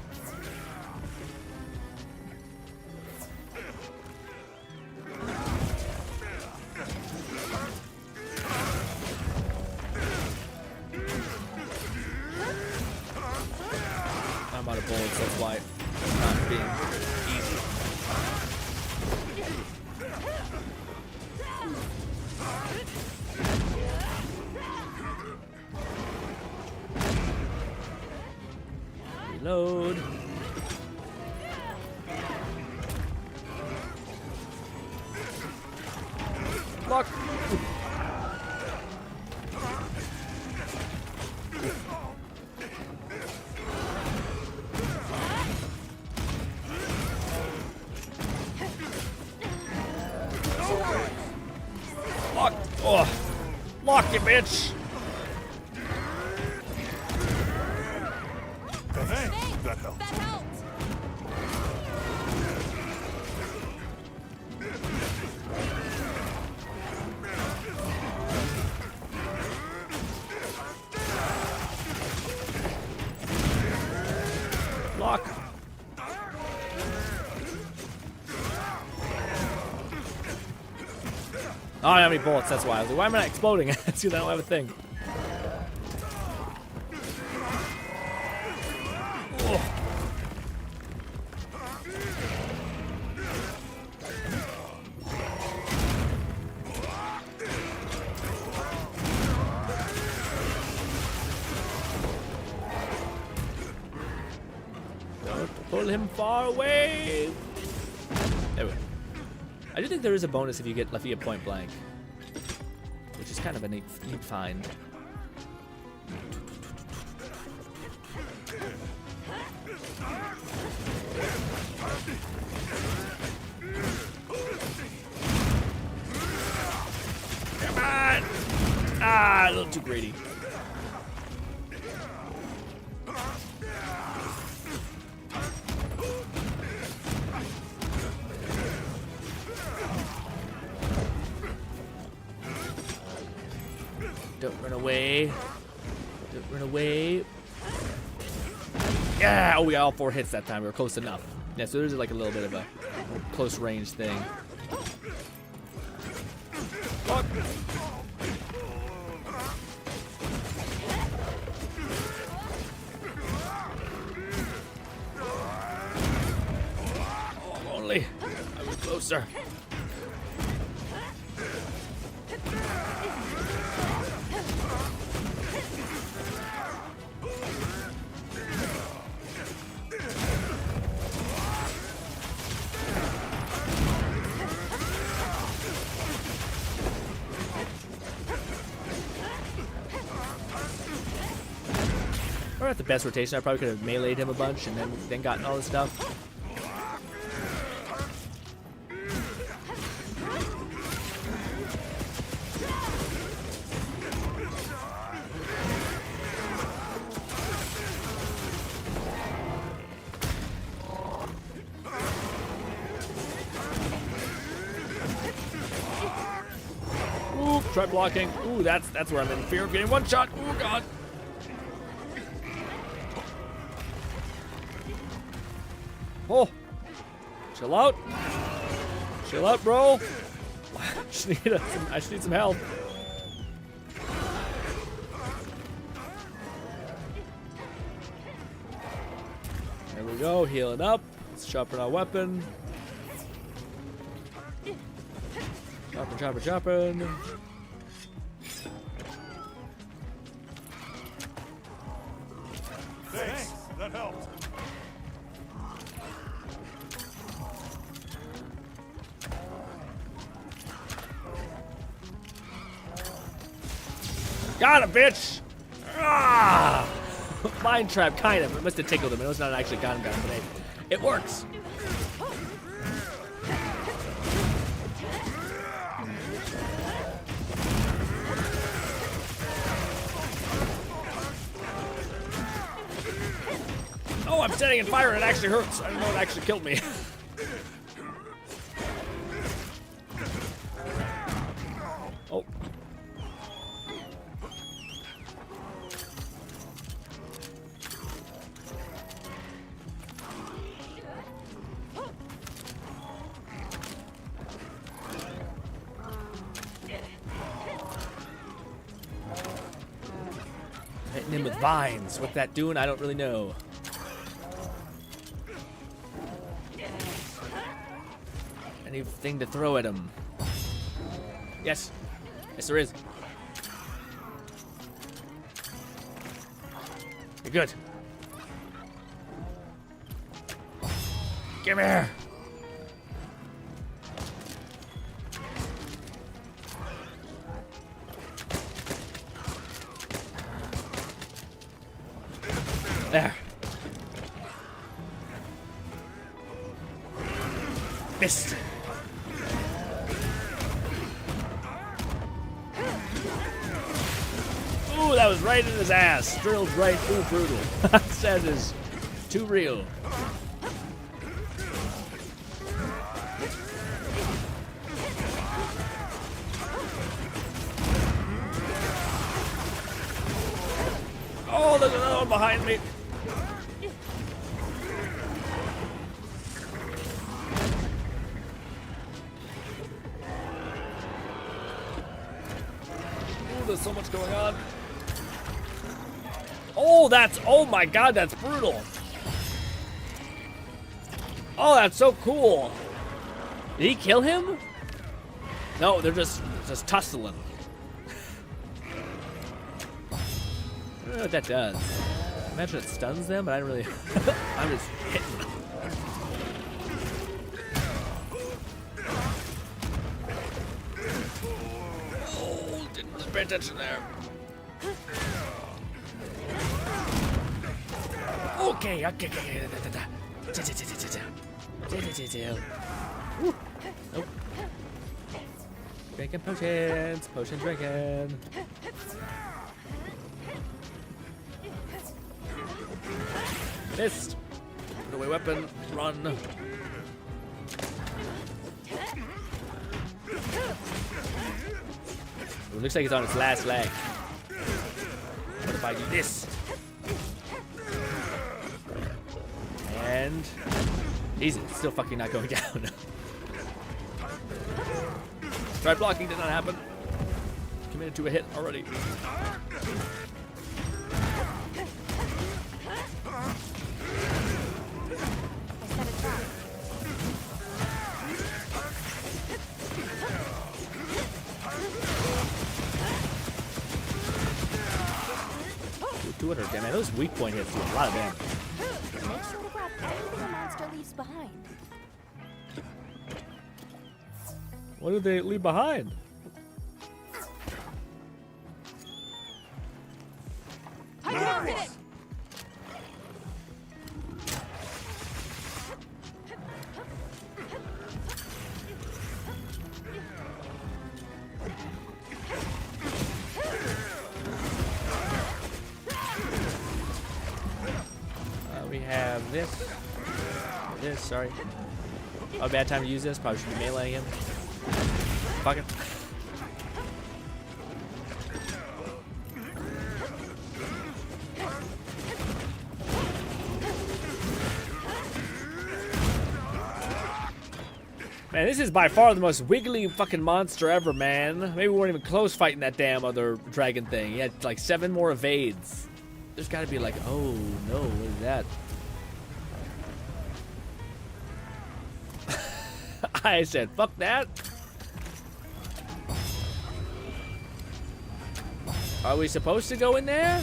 I'm out of bullets, that's why it's not being easy. Reload. Block. Lock. Oh. Lock you, bitch. Thanks. That helps. That helped. Lock. Oh, I don't have any bullets, that's why. I was like, why am I not exploding? That's because I don't have a thing. Oh. Don't pull him far away. There we go. I do think there is a bonus if you get Lafayette point blank, which is kind of a neat find. Come on! Ah, a little too greedy. Don't run away. Don't run away. Yeah! Oh, we got all 4 hits that time. We were close enough. Yeah, so there's like a little bit of a close range thing. Fuck. Oh, only. I was closer. We're not the best rotation. I probably could have meleeed him a bunch and then gotten all this stuff. Ooh, try blocking. Ooh, that's where I'm in fear of getting one shot. Ooh, God. Oh, chill out. Chill out, bro. I just need some help. There we go, healing up. Let's sharpen our weapon. Chopping. Thanks. That helped. Got him, bitch! Ah! Mind trap, kind of. It must have tickled him. It was not actually got him, but hey, it works. Oh, I'm setting in fire and it actually hurts. I didn't know it actually killed me. Oh. Hitting him with vines. What that doing, I don't really know. Anything to throw at him? Yes. Yes, there is. You're good. Come here. There. Missed. that was right in his ass. Drilled right through brutal. That is too real. Oh, there's another one behind me. Ooh, there's so much going on. Oh my god, that's brutal. Oh, that's so cool. Did he kill him? No, they're just tussling. I don't know what that does. I imagine it stuns them, but I don't really. I'm just hitting them. Oh, didn't really pay attention there. Okay. Woo. Nope. Drinking potions. Potion drinking. Missed. Put away weapon. Run. It looks like it's on its last leg. What if I do this? And easy. It's still fucking not going down. Try blocking, did not happen. Committed to a hit already. Damn man, those weak point hits do a lot of damage. Make sure to grab everything the monster leaves behind. What did they leave behind? We have this, sorry. Oh, bad time to use this. Probably should be meleeing him. Fuck it. Man, this is by far the most wiggly fucking monster ever, man. Maybe we weren't even close fighting that damn other dragon thing. He had like 7 more evades. There's gotta be like, oh no, what is that? I said, fuck that. Are we supposed to go in there?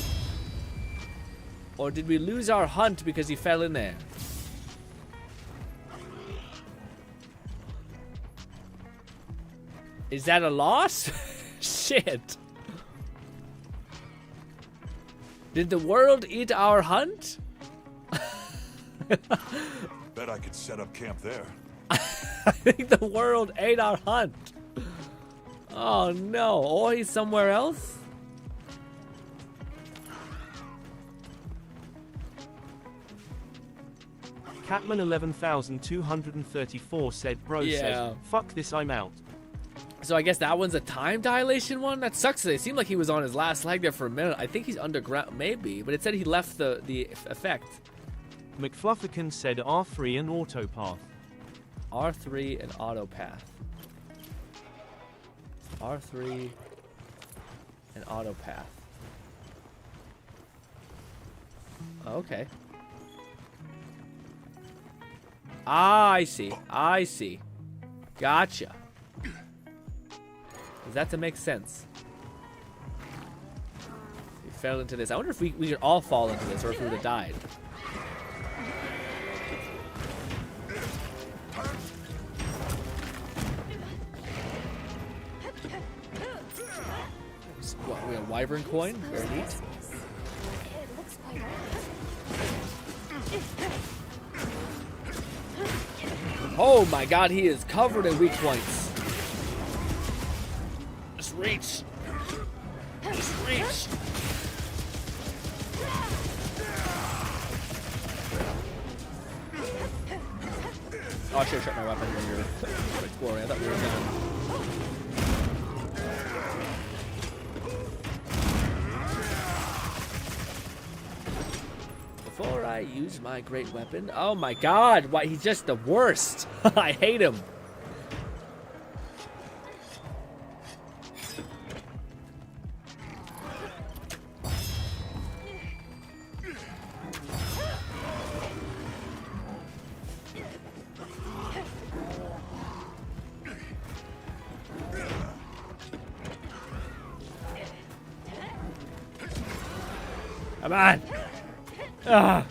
Or did we lose our hunt because he fell in there? Is that a loss? Shit. Did the world eat our hunt? Bet I could set up camp there. I think the world ate our hunt. Oh no. Or he's somewhere else? Catman 11,234 said, bro says, fuck this, I'm out. So I guess that one's a time dilation one? That sucks. It seemed like he was on his last leg there for a minute. I think he's underground, maybe, but it said he left the effect. McFluffican said R3 and autopath. R3 and autopath. R3 and autopath. Okay. Ah, I see. I see. Gotcha. Is that to make sense? We fell into this. I wonder if we could all fall into this or if we would have died. What, we have a wyvern coin? Very neat. Oh my god, he is covered in weak points. Just reach. Reach. Oh, I should have shut my weapon when we were exploring. I thought we were done. Before I use my great weapon, oh my god, why he's just the worst. I hate him. Come on. Ah.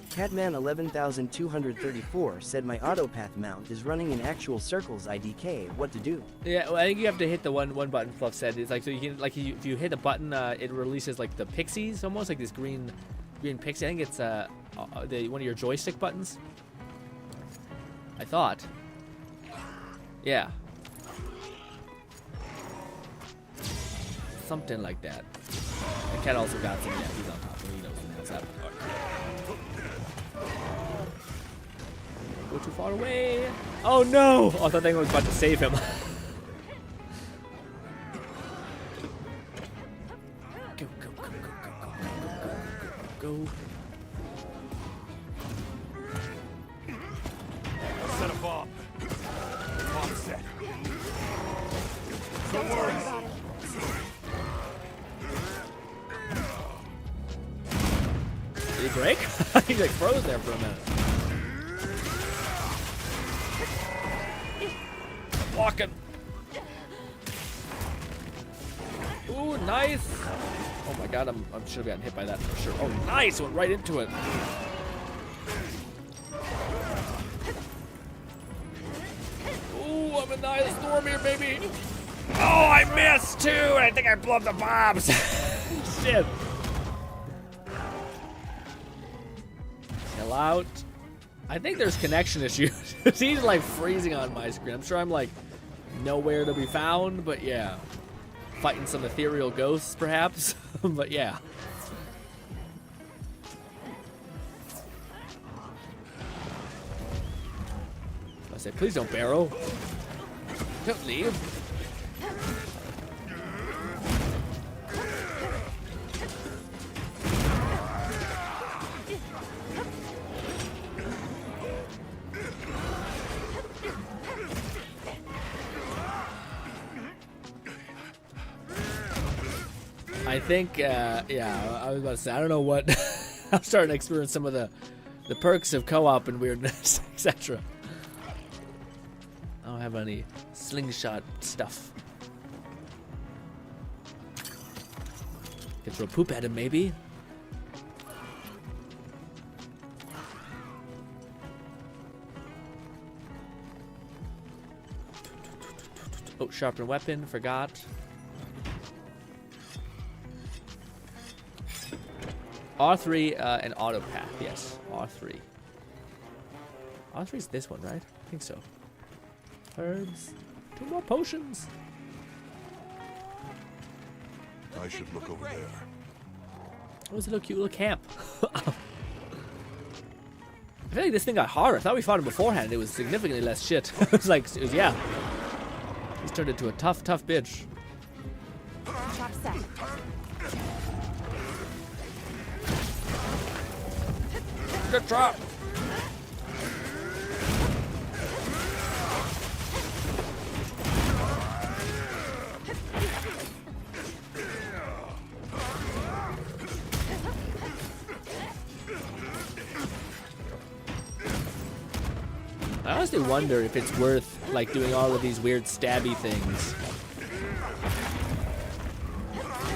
Catman 11,234 said my autopath mount is running in actual circles. IDK. What to do? Yeah, well, I think you have to hit the one button Fluff said. It's like so you can like if you hit the button, it releases like the pixies, almost like this green pixie. I think it's one of your joystick buttons. I thought. Yeah. Something like that. The cat also got some. Yeah, he's on top. So he knows what's happening. Go too far away. Oh no! Oh, I thought that thing was about to save him. Go, go, go, go, go, go, go, go, go. Set a bomb. Bomb set. Don't worry about it. Did he break? He like froze there for a minute. Walking. Ooh, nice. Oh my god, I should have gotten hit by that for sure. Oh, nice. Went right into it. Ooh, I'm in the eye of the storm here, baby. Oh, I missed too. I think I blew up the bombs. Shit. Chill out. I think there's connection issues. He's like freezing on my screen. I'm sure I'm like nowhere to be found, but yeah. Fighting some ethereal ghosts, perhaps. But yeah. I say, please don't barrel. Don't leave. I think, yeah, I was about to say, I don't know what. I'm starting to experience some of the perks of co-op and weirdness, etc. I don't have any slingshot stuff. Could throw poop at him, maybe. Oh, sharpen weapon, forgot. R3 and auto path, yes. R3. R3 is this one, right? I think so. Herbs. 2 more potions. I should look over there. Oh, it's a little cute little camp. I feel like this thing got harder. I thought we fought him beforehand. It was significantly less shit. It was like, yeah. He's turned into a tough bitch. Trap set. Good trap. I honestly wonder if it's worth like doing all of these weird stabby things.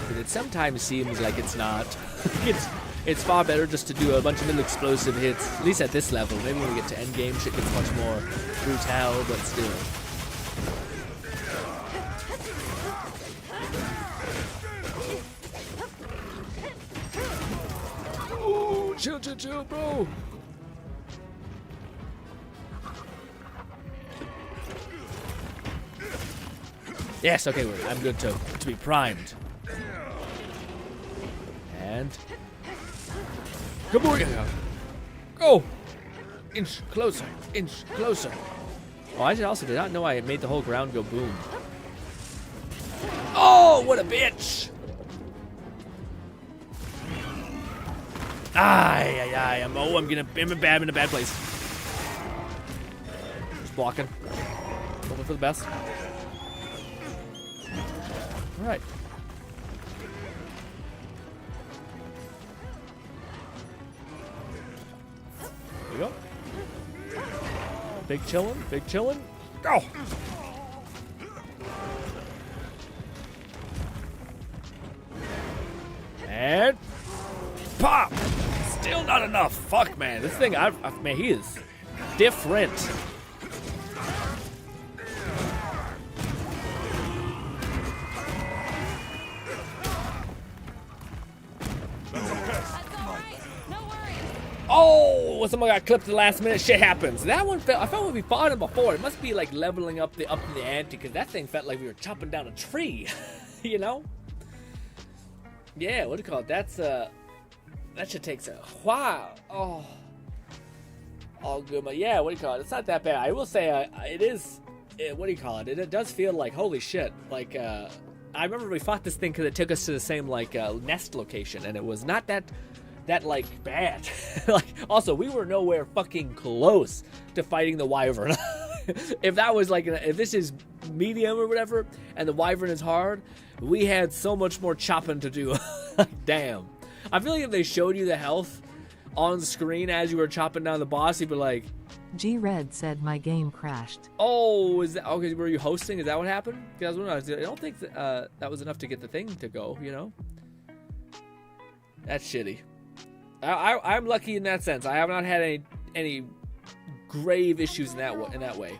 But it sometimes seems like it's not. It's far better just to do a bunch of little explosive hits, at least at this level. Maybe when we get to endgame, shit gets much more brutal, but still. Ooh, chill, bro. Yes, okay, I'm good to be primed. And kabooyah! Go! Inch closer, inch closer. Oh, I also did not know I made the whole ground go boom. Oh, what a bitch! I'm in a bad place. Just blocking. Hoping for the best. Alright. There we go. Big chillin', big chillin'. Go! And pop! Still not enough. Fuck, man. This thing, man, he is different. Oh, someone got clipped at the last minute. Shit happens. That one felt. I felt when we fought him before. It must be like leveling up the ante, because that thing felt like we were chopping down a tree. You know? Yeah. What do you call it? That shit takes a while. Oh. All good. But yeah. What do you call it? It's not that bad. I will say it is. What do you call it? It does feel like holy shit. Like I remember we fought this thing because it took us to the same like nest location, and it was not that like bad. Like also we were nowhere fucking close to fighting the wyvern. If that was like if this is medium or whatever and the wyvern is hard, we had so much more chopping to do. Like damn. I feel like if they showed you the health on screen as you were chopping down the boss, you'd be like, G-Red said my game crashed. oh, is that okay? Were you hosting? Is that what happened? Because I don't think that was enough to get the thing to go, you know. That's shitty. I'm lucky in that sense. I have not had any grave issues in that way.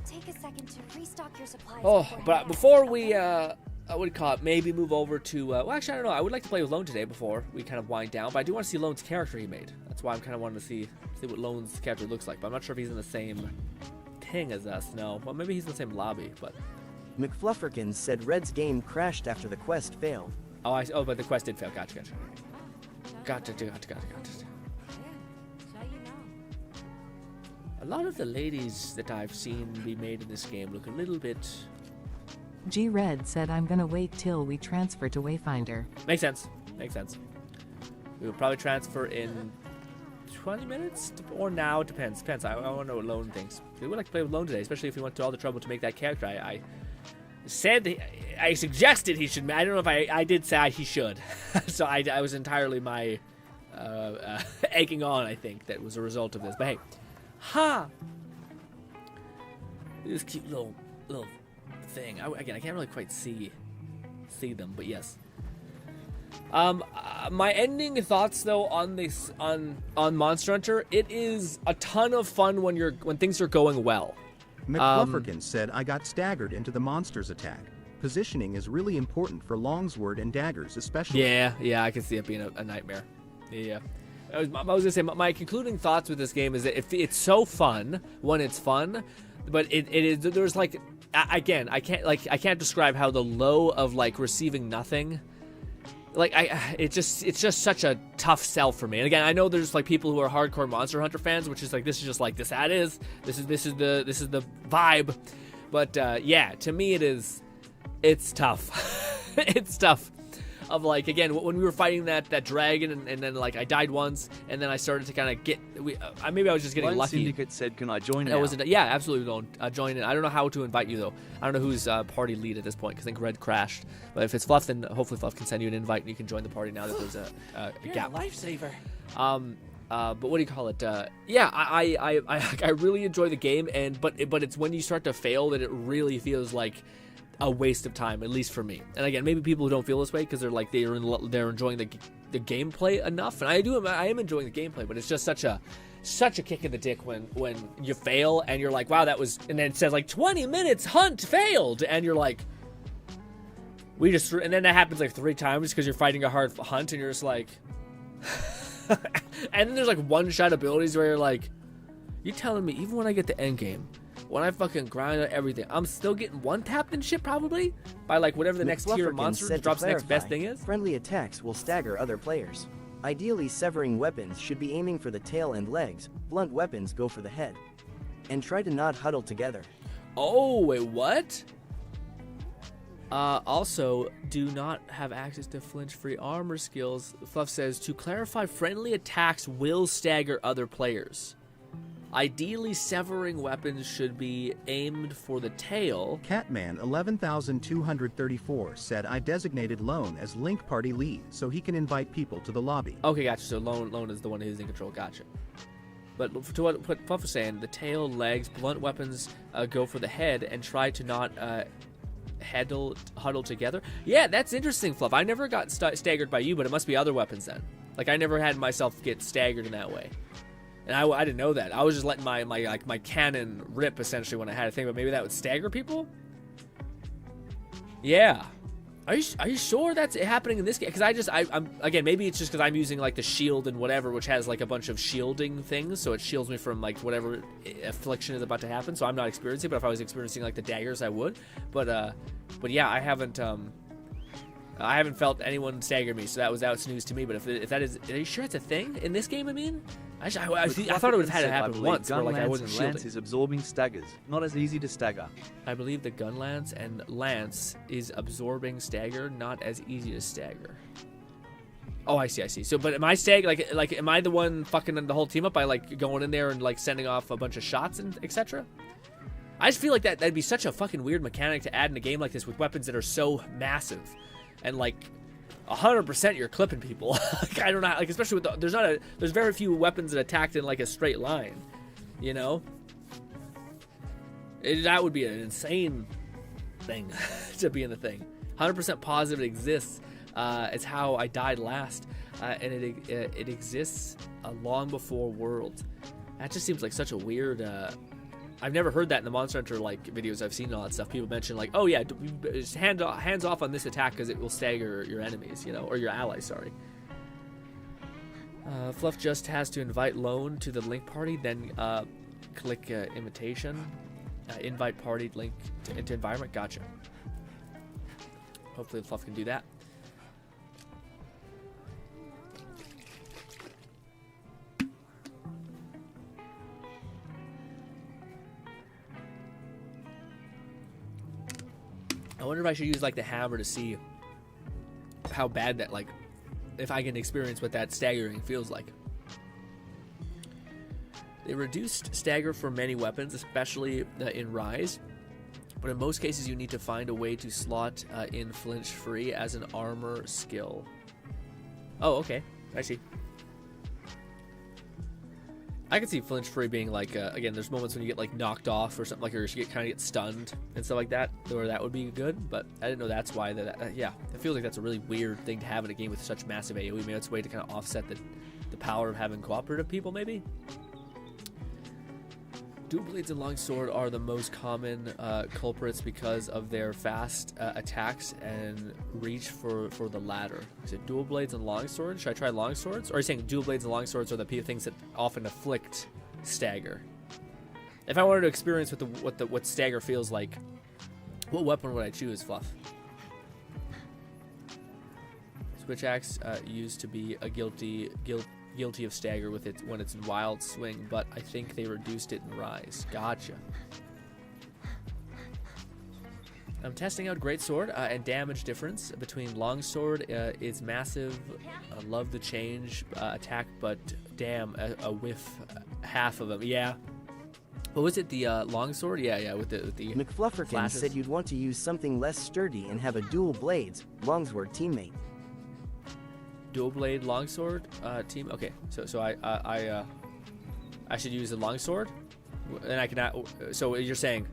Take a second to restock your supplies. Oh, but before we what do you call it? Maybe move over to well, actually I don't know. I would like to play with Lone today before we kind of wind down. But I do want to see Lone's character he made. That's why I'm kind of wanting to see what Lone's character looks like. But I'm not sure if he's in the same thing as us. No, well maybe he's in the same lobby. But McFlufferkins said Red's game crashed after the quest failed. oh, but the quest did fail. Gotcha. Gotcha. A lot of the ladies that I've seen be made in this game look a little bit... G-Red said I'm gonna wait till we transfer to Wayfinder. Makes sense. We will probably transfer in 20 minutes? Or now, depends. I want to know what Lone thinks. We would like to play with Lone today, especially if we went to all the trouble to make that character. I suggested he should... I don't know if I did say he should. So I was entirely my egging on, I think, that was a result of this. But hey, this cute little thing. Again, I can't really quite see them, but yes. My ending thoughts though on this on Monster Hunter, it is a ton of fun when things are going well. McFlufferkins said I got staggered into the monster's attack. Positioning is really important for longsword and daggers, especially. Yeah, I can see it being a nightmare. Yeah. I was gonna say my concluding thoughts with this game is that it's so fun when it's fun, but it is there's like again I can't describe how the low of like receiving nothing, like it's just such a tough sell for me. And again, I know there's like people who are hardcore Monster Hunter fans, which is like this is just like this is the vibe, but yeah, to me it's tough. It's tough. Of like again when we were fighting that dragon and then like I died once and then I started to kind of get maybe I was just getting lucky. Syndicate said, "Can I join it?" Yeah, absolutely. Don't join it. I don't know how to invite you though. I don't know who's party lead at this point because I think Red crashed. But if it's Fluff, then hopefully Fluff can send you an invite and you can join the party now that there's a gap. You're a lifesaver. But what do you call it? Yeah, I really enjoy the game but it's when you start to fail that it really feels like a waste of time, at least for me. And again, maybe people who don't feel this way because they're like they're enjoying the gameplay enough, and I am enjoying the gameplay, but it's just such a kick in the dick when you fail and you're like, wow, that was, and then it says like 20 minutes hunt failed, and you're like, and then that happens like 3 times because you're fighting a hard hunt and you're just like, and then there's like one-shot abilities where you're like, You telling me even when I get the end game, when I fucking grind out everything, I'm still getting one tapped and shit probably by like whatever the next tier of McFlufferkin monster said to drops the next best clarify, thing is? Friendly attacks will stagger other players. Ideally, severing weapons should be aiming for the tail and legs, blunt weapons go for the head. And try to not huddle together. Oh, wait, what? Also, do not have access to flinch-free armor skills. Fluff says, to clarify, friendly attacks will stagger other players. Ideally, severing weapons should be aimed for the tail. Catman 11,234 said I designated Lone as Link Party lead so he can invite people to the lobby. Okay, gotcha. So Lone is the one who's in control. Gotcha. But to what Fluff was saying, the tail, legs, blunt weapons go for the head and try to not huddle together. Yeah, that's interesting, Fluff. I never got staggered by you, but it must be other weapons then. Like, I never had myself get staggered in that way. And I didn't know that. I was just letting my cannon rip, essentially, when I had a thing. But maybe that would stagger people? Yeah. Are you sure that's happening in this game? Because I'm again, maybe it's just because I'm using like the shield and whatever, which has like a bunch of shielding things, so it shields me from like whatever affliction is about to happen. So I'm not experiencing it, but if I was experiencing like the daggers, I would. But yeah, I haven't felt anyone stagger me, so that was news to me. But if that is, are you sure it's a thing in this game? I mean, I thought it would have had to happen once, where like I wasn't shielding. Lance is absorbing staggers, not as easy to stagger. I believe the gun lance and lance is absorbing stagger, not as easy to stagger. Oh, I see. So, but am I like am I the one fucking the whole team up by like going in there and like sending off a bunch of shots and etc.? I just feel like that'd be such a fucking weird mechanic to add in a game like this with weapons that are so massive. And like 100% you're clipping people. Like, I don't know, like especially with there's very few weapons that attacked in like a straight line, you know. That would be an insane thing to be in the thing. 100% positive it exists. It's how I died last, and it exists long before World. That just seems like such a weird. I've never heard that in the Monster Hunter like videos I've seen and all that stuff. People mention like, oh yeah, just hands off on this attack because it will stagger your enemies, you know, or your allies. Sorry. Fluff just has to invite Lone to the Link party, then click invitation, invite party link into environment. Gotcha. Hopefully Fluff can do that. I wonder if I should use like the hammer to see how bad that, like, if I can experience what that staggering feels like. They reduced stagger for many weapons, especially in Rise, but in most cases you need to find a way to slot in flinch free as an armor skill. Oh, okay, I see. I can see flinch free being like, again, there's moments when you get like knocked off or something, like, or you kind of get stunned and stuff like that, where that would be good, but I didn't know that's why yeah, it feels like that's a really weird thing to have in a game with such massive AoE. Maybe it's a way to kind of offset the power of having cooperative people, maybe? Dual blades and longsword are the most common culprits because of their fast attacks and reach for the latter. Is it dual blades and longsword? Should I try longswords? Or are you saying dual blades and longswords are the things that often afflict stagger? If I wanted to experience what stagger feels like, what weapon would I choose, Fluff? Switch axe used to be a guilty of stagger with it when it's in wild swing, but I think they reduced it in Rise. Gotcha. I'm testing out greatsword and damage difference between longsword is massive. I love the change attack, but damn, a whiff half of them. Yeah. What was it? The longsword? Yeah. With the McFlufferkin flashes. said you'd want to use something less sturdy and have a dual blades longsword teammate. Dual blade longsword team. Okay, so I should use the longsword, and I cannot. So you're saying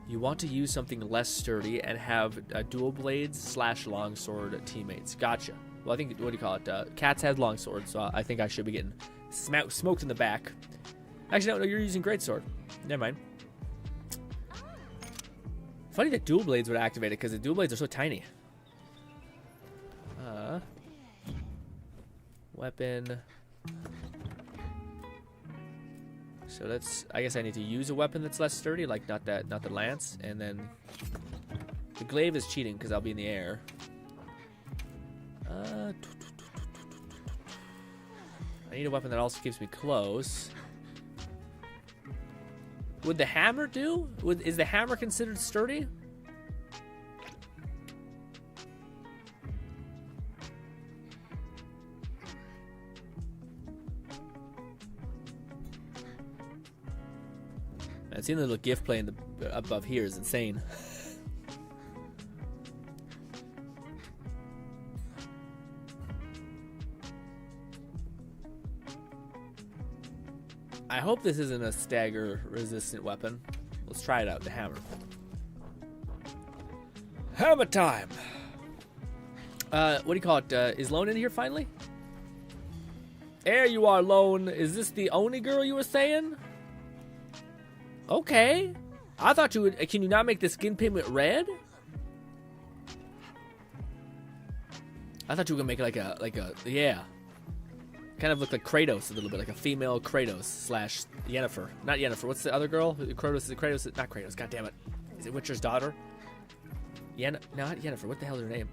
you want to use something less sturdy and have dual blades / longsword teammates. Gotcha. Well, I think, what do you call it? Cats have longsword, so I think I should be getting smoked in the back. Actually, no, you're using greatsword. Never mind. Funny that dual blades would activate it because the dual blades are so tiny. Weapon. So let's. I guess I need to use a weapon that's less sturdy, like not the lance, and then the glaive is cheating because I'll be in the air. I need a weapon that also keeps me close. Would the hammer do? Is the hammer considered sturdy? Man, seeing the little gift play in the above here is insane. I hope this isn't a stagger resistant weapon. Let's try it out, the hammer. Hammer time! What do you call it? Is Lone in here finally? There you are, Lone. Is this the Oni girl you were saying? Okay. I thought you would. Can you not make the skin pigment red? I thought you were gonna make it like a yeah. Kind of look like Kratos a little bit, like a female Kratos slash Yennefer. Not Yennefer. What's the other girl? Kratos is not Kratos. God damn it. Is it Witcher's daughter? Not Yennefer. What the hell is her name?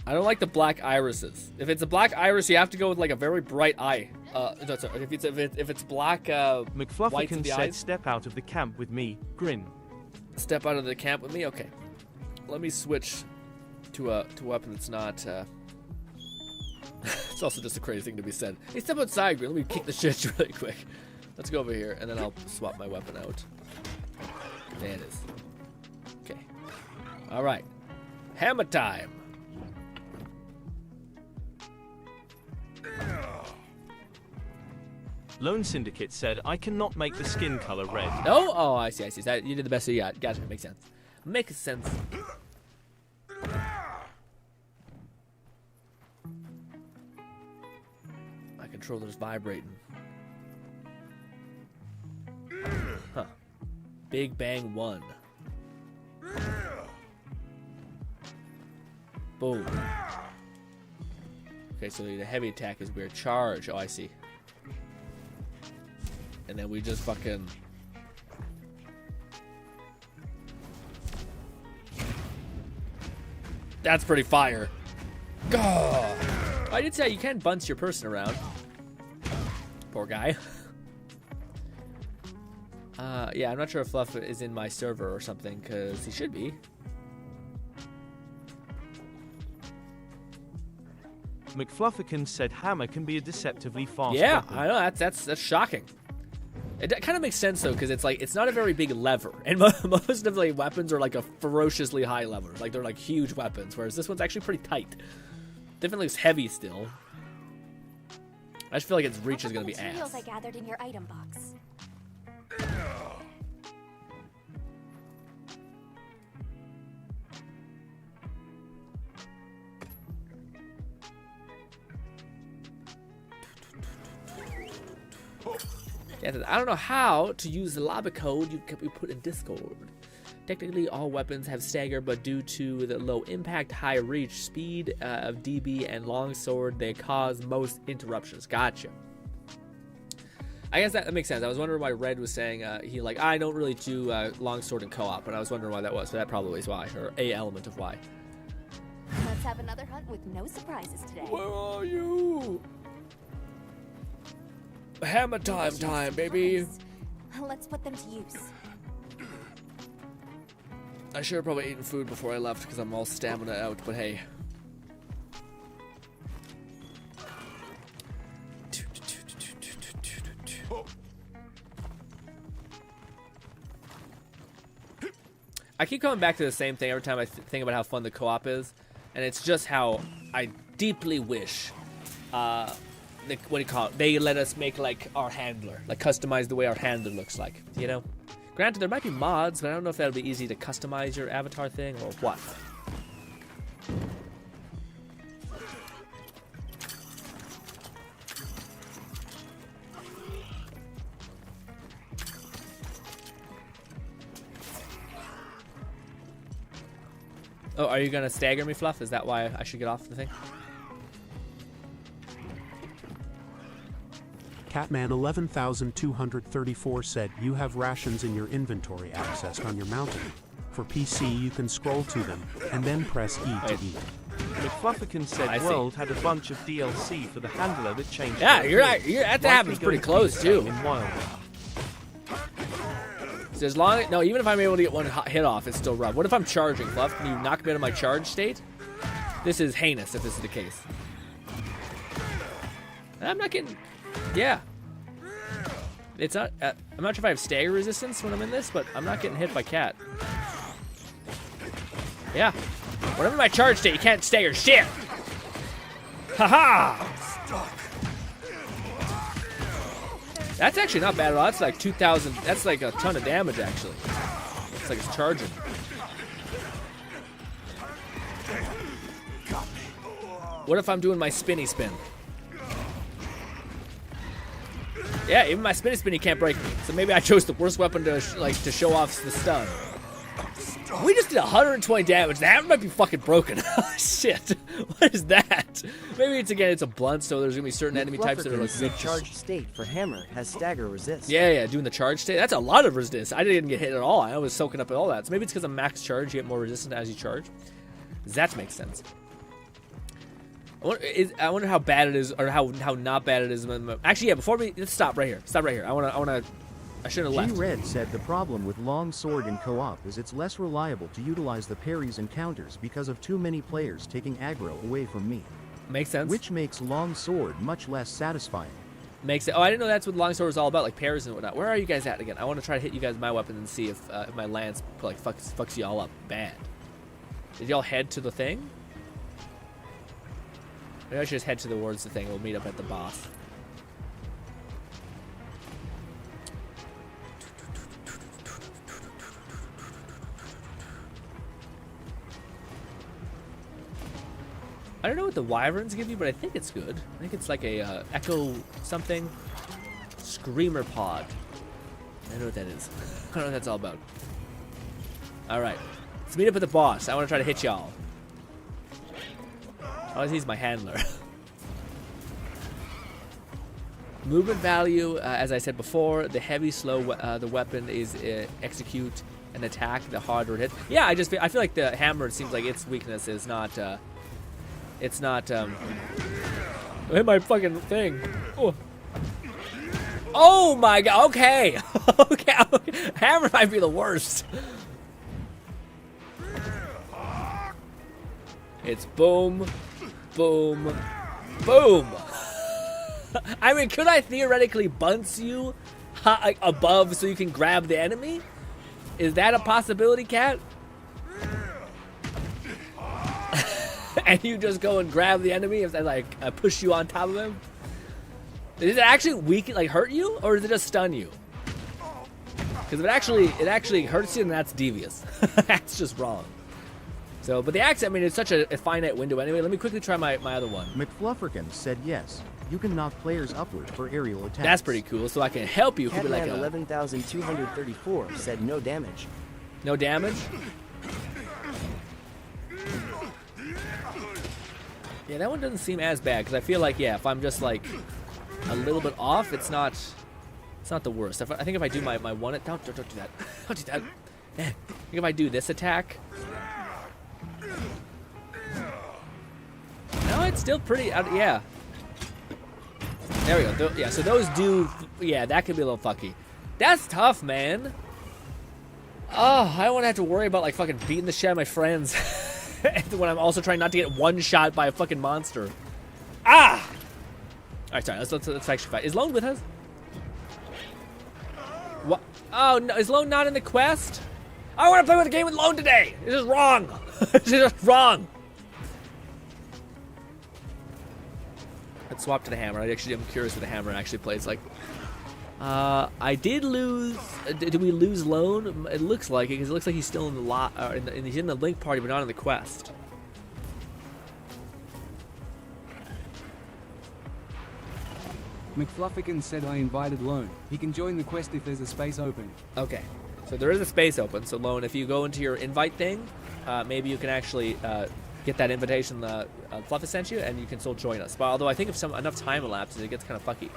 I don't like the black irises. If it's a black iris, you have to go with like a very bright eye. If it's black, McFlufferkin said, "Step out of the camp with me, Grin." Step out of the camp with me. Okay. Let me switch to a weapon that's not. It's also just a crazy thing to be said. Hey, step outside, Grin. Let me kick the shit really quick. Let's go over here, and then I'll swap my weapon out. There it is. Okay. All right. Hammer time. Lone Syndicate said, "I cannot make the skin color red." No? Oh, I see. That, you did the best you got. Gotcha. Makes sense. Makes sense. My controller's vibrating. Huh. Big Bang 1. Boom. Okay, so the heavy attack is weird. Charge. Oh, I see. And then we just fucking... That's pretty fire. God. I did say you can bunce your person around. Poor guy. Yeah, I'm not sure if Fluff is in my server or something, because he should be. McFlufferkin said, "Hammer can be a deceptively fast Yeah, weapon." I know, that's shocking. It kind of makes sense though, because it's not a very big lever, and most of the weapons are like a ferociously high lever, like they're like huge weapons, whereas this one's actually pretty tight. Definitely looks heavy still. I just feel like its reach is gonna be ass. Materials I gathered in your item box. Yeah, I don't know how to use the lobby code you put in Discord. Technically, all weapons have stagger, but due to the low impact, high reach, speed of DB, and longsword, they cause most interruptions. Gotcha. I guess that makes sense. I was wondering why Red was saying I don't really do longsword and co-op, but I was wondering why that was. So that probably is why, or a element of why. Let's have another hunt with no surprises today. Where are you? Hammer time, baby. Let's put them to use. I should have probably eaten food before I left because I'm all stamina out, but hey. I keep coming back to the same thing every time I think about how fun the co-op is, and it's just how I deeply wish what do you call it? They let us make like our handler, like customize the way our handler looks like, you know? Granted, there might be mods, but I don't know if that'll be easy to customize your avatar thing or what. Oh, are you gonna stagger me, Fluff? Is that why I should get off the thing? Catman 11234 said, you have rations in your inventory accessed on your mountain. For PC, you can scroll to them, and then press E to eat. McFlufferkin said I see. World had a bunch of DLC for the handler that changed. Yeah, their you're appeal. right. That Likely happens pretty going to be close, the same too. In Wild. So as long no, even if I'm able to get one hit off, it's still rough. What if I'm charging, Fluff? Can you knock me out of my charge state? This is heinous if this is the case. I'm not getting... Yeah. It's not... I'm not sure if I have stagger resistance when I'm in this, but I'm not getting hit by Cat. Yeah. When I'm in my charge state, you can't stagger shit! Haha! That's actually not bad at all. That's like 2,000... That's like a ton of damage, actually. It's like it's charging. What if I'm doing my spinny spin? Yeah, even my spinny spin, you can't break me. So maybe I chose the worst weapon to to show off the stun. We just did 120 damage. That might be fucking broken. Shit. What is that? Maybe it's a blunt, so there's gonna be certain enemy types that are like The charged state for hammer has stagger resist. Yeah, doing the charge state. That's a lot of resistance. I didn't get hit at all. I was soaking up all that. So maybe it's because I'm max charge, you get more resistance as you charge. That makes sense. I wonder how bad it is, or how not bad it is. Actually, yeah. Before let's stop right here. Stop right here. I shouldn't have left. G-Red said the problem with long sword in co-op is it's less reliable to utilize the parries and counters because of too many players taking aggro away from me. Makes sense. Which makes long sword much less satisfying. Makes it. Oh, I didn't know that's what longsword was all about, like parries and whatnot. Where are you guys at again? I want to try to hit you guys with my weapon and see if my lance like fucks y'all up bad. Did y'all head to the thing? Maybe I should just head towards the thing. We'll meet up at the boss. I don't know what the wyverns give you, but I think it's good. I think it's like a echo something. Screamer pod. I don't know what that is. I don't know what that's all about. Alright. Let's meet up with the boss. I want to try to hit y'all. Oh, he's my handler. Movement value, as I said before, the heavy, slow, the weapon is execute and attack, the harder it hits. Yeah, I feel like the hammer, it seems like its weakness is not, hit my fucking thing. Oh my god, okay. Okay. Hammer might be the worst. It's boom, boom, boom. I mean, could I theoretically bounce you above so you can grab the enemy? Is that a possibility, Cat? And you just go and grab the enemy if they push you on top of them? Does it actually like hurt you, or does it just stun you? Because if it actually hurts you, then that's devious. That's just wrong. So, but the axe, I mean, it's such a finite window anyway. Let me quickly try my other one. McFlufferkin said yes. You can knock players upward for aerial attacks. That's pretty cool. So I can help you. Catman like 11,234 said no damage. No damage? Yeah, that one doesn't seem as bad because I feel like, yeah, if I'm just like a little bit off, it's not the worst. I think if I do my one, don't do that. Don't do that. I think if I do this attack. No, it's still pretty. Yeah. There we go. Yeah, so those do. Yeah, that could be a little fucky. That's tough, man. Oh, I don't want to have to worry about like fucking beating the shit out of my friends when I'm also trying not to get one shot by a fucking monster. Ah! All right, sorry. Let's actually fight. Is Lone with us? What? Oh no, is Lone not in the quest? I want to play with the game with Lone today. This is wrong. This is just wrong. Let's swap to the hammer. I'm curious what the hammer actually plays like. I did lose. Did we lose Lone? It looks like it because it looks like he's still in the he's in the Link party, but not in the quest. McFlufferkin said I invited Lone. He can join the quest if there's a space open. Okay, so there is a space open. So Lone, if you go into your invite thing, maybe you can actually get that invitation Fluff has sent you, and you can still join us. But although I think if enough time elapses, it gets kind of fucky.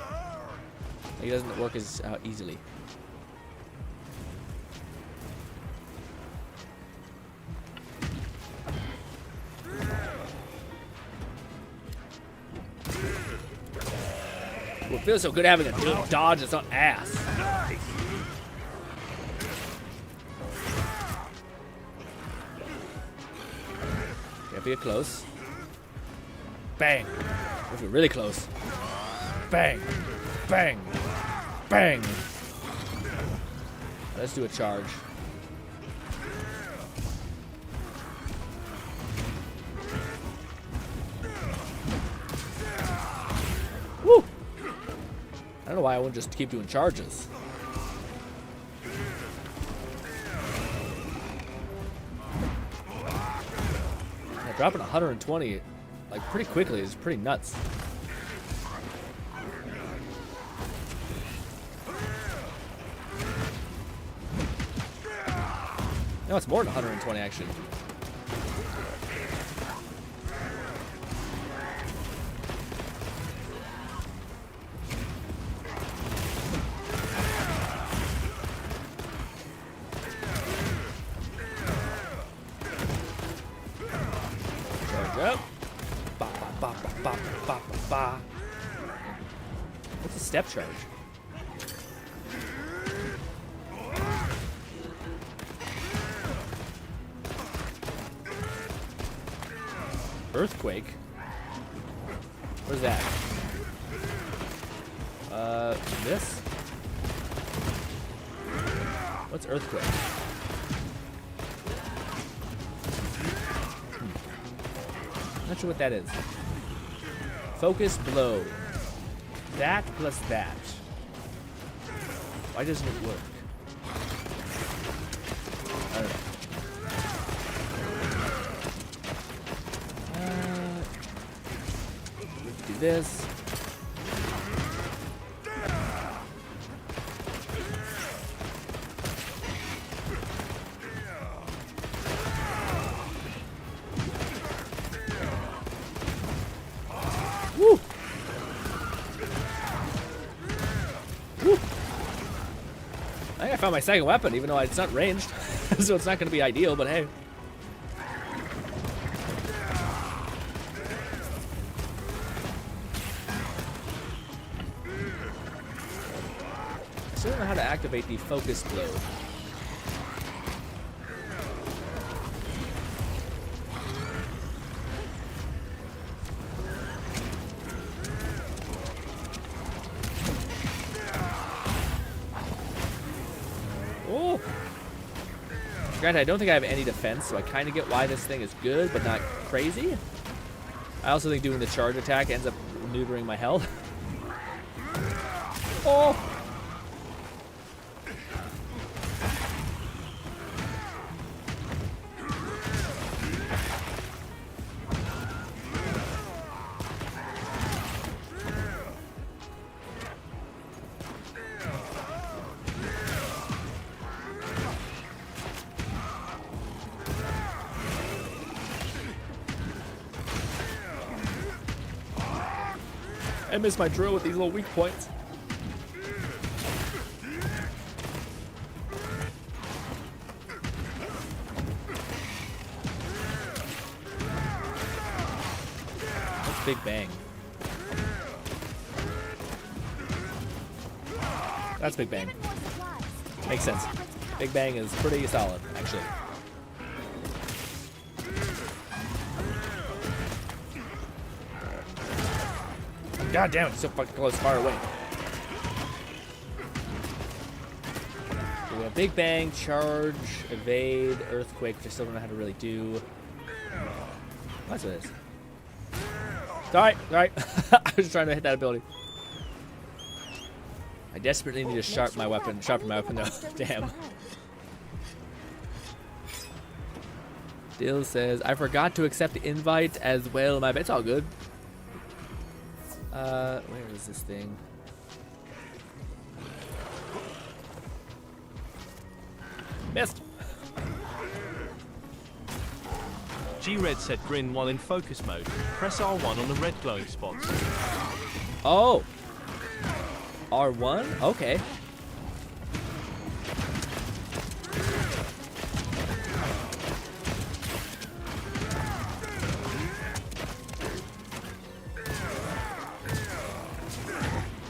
He doesn't work as easily. Well, it feels so good having a dodge that's not ass. If we get close. Bang. If we're really close. Bang. Bang. Bang. Let's do a charge. Woo! I don't know why I wouldn't just keep doing charges. Yeah, dropping 120 like pretty quickly is pretty nuts. No, it's more than 120 actually. Charge up. Ba, ba, ba, ba, ba, ba, ba, ba. What's a step charge? Earthquake? Where's that? This? What's earthquake? Not sure what that is. Focus blow. That plus that. Why doesn't it work? I don't know. Do this. Woo! Woo! I think I found my second weapon, even though it's not ranged, so it's not going to be ideal, but hey. I still don't know how to activate the focus blow. Oh! Granted, I don't think I have any defense, so I kind of get why this thing is good, but not crazy. I also think doing the charge attack ends up neutering my health. Oh! I miss my drill with these little weak points. That's Big Bang. That's Big Bang. Makes sense. Big Bang is pretty solid, actually. God damn it, it's so fucking close, far away. So we have Big Bang, Charge, Evade, Earthquake, which I still don't know how to really do. That's what it is. Sorry. I was just trying to hit that ability. I desperately need to sharpen my weapon though. Damn. Dill says, I forgot to accept the invite as well. My bad. It's all good. Where is this thing? Missed. G-Red said grin while in focus mode. Press R1 on the red glowing spots. Oh. R1? Okay.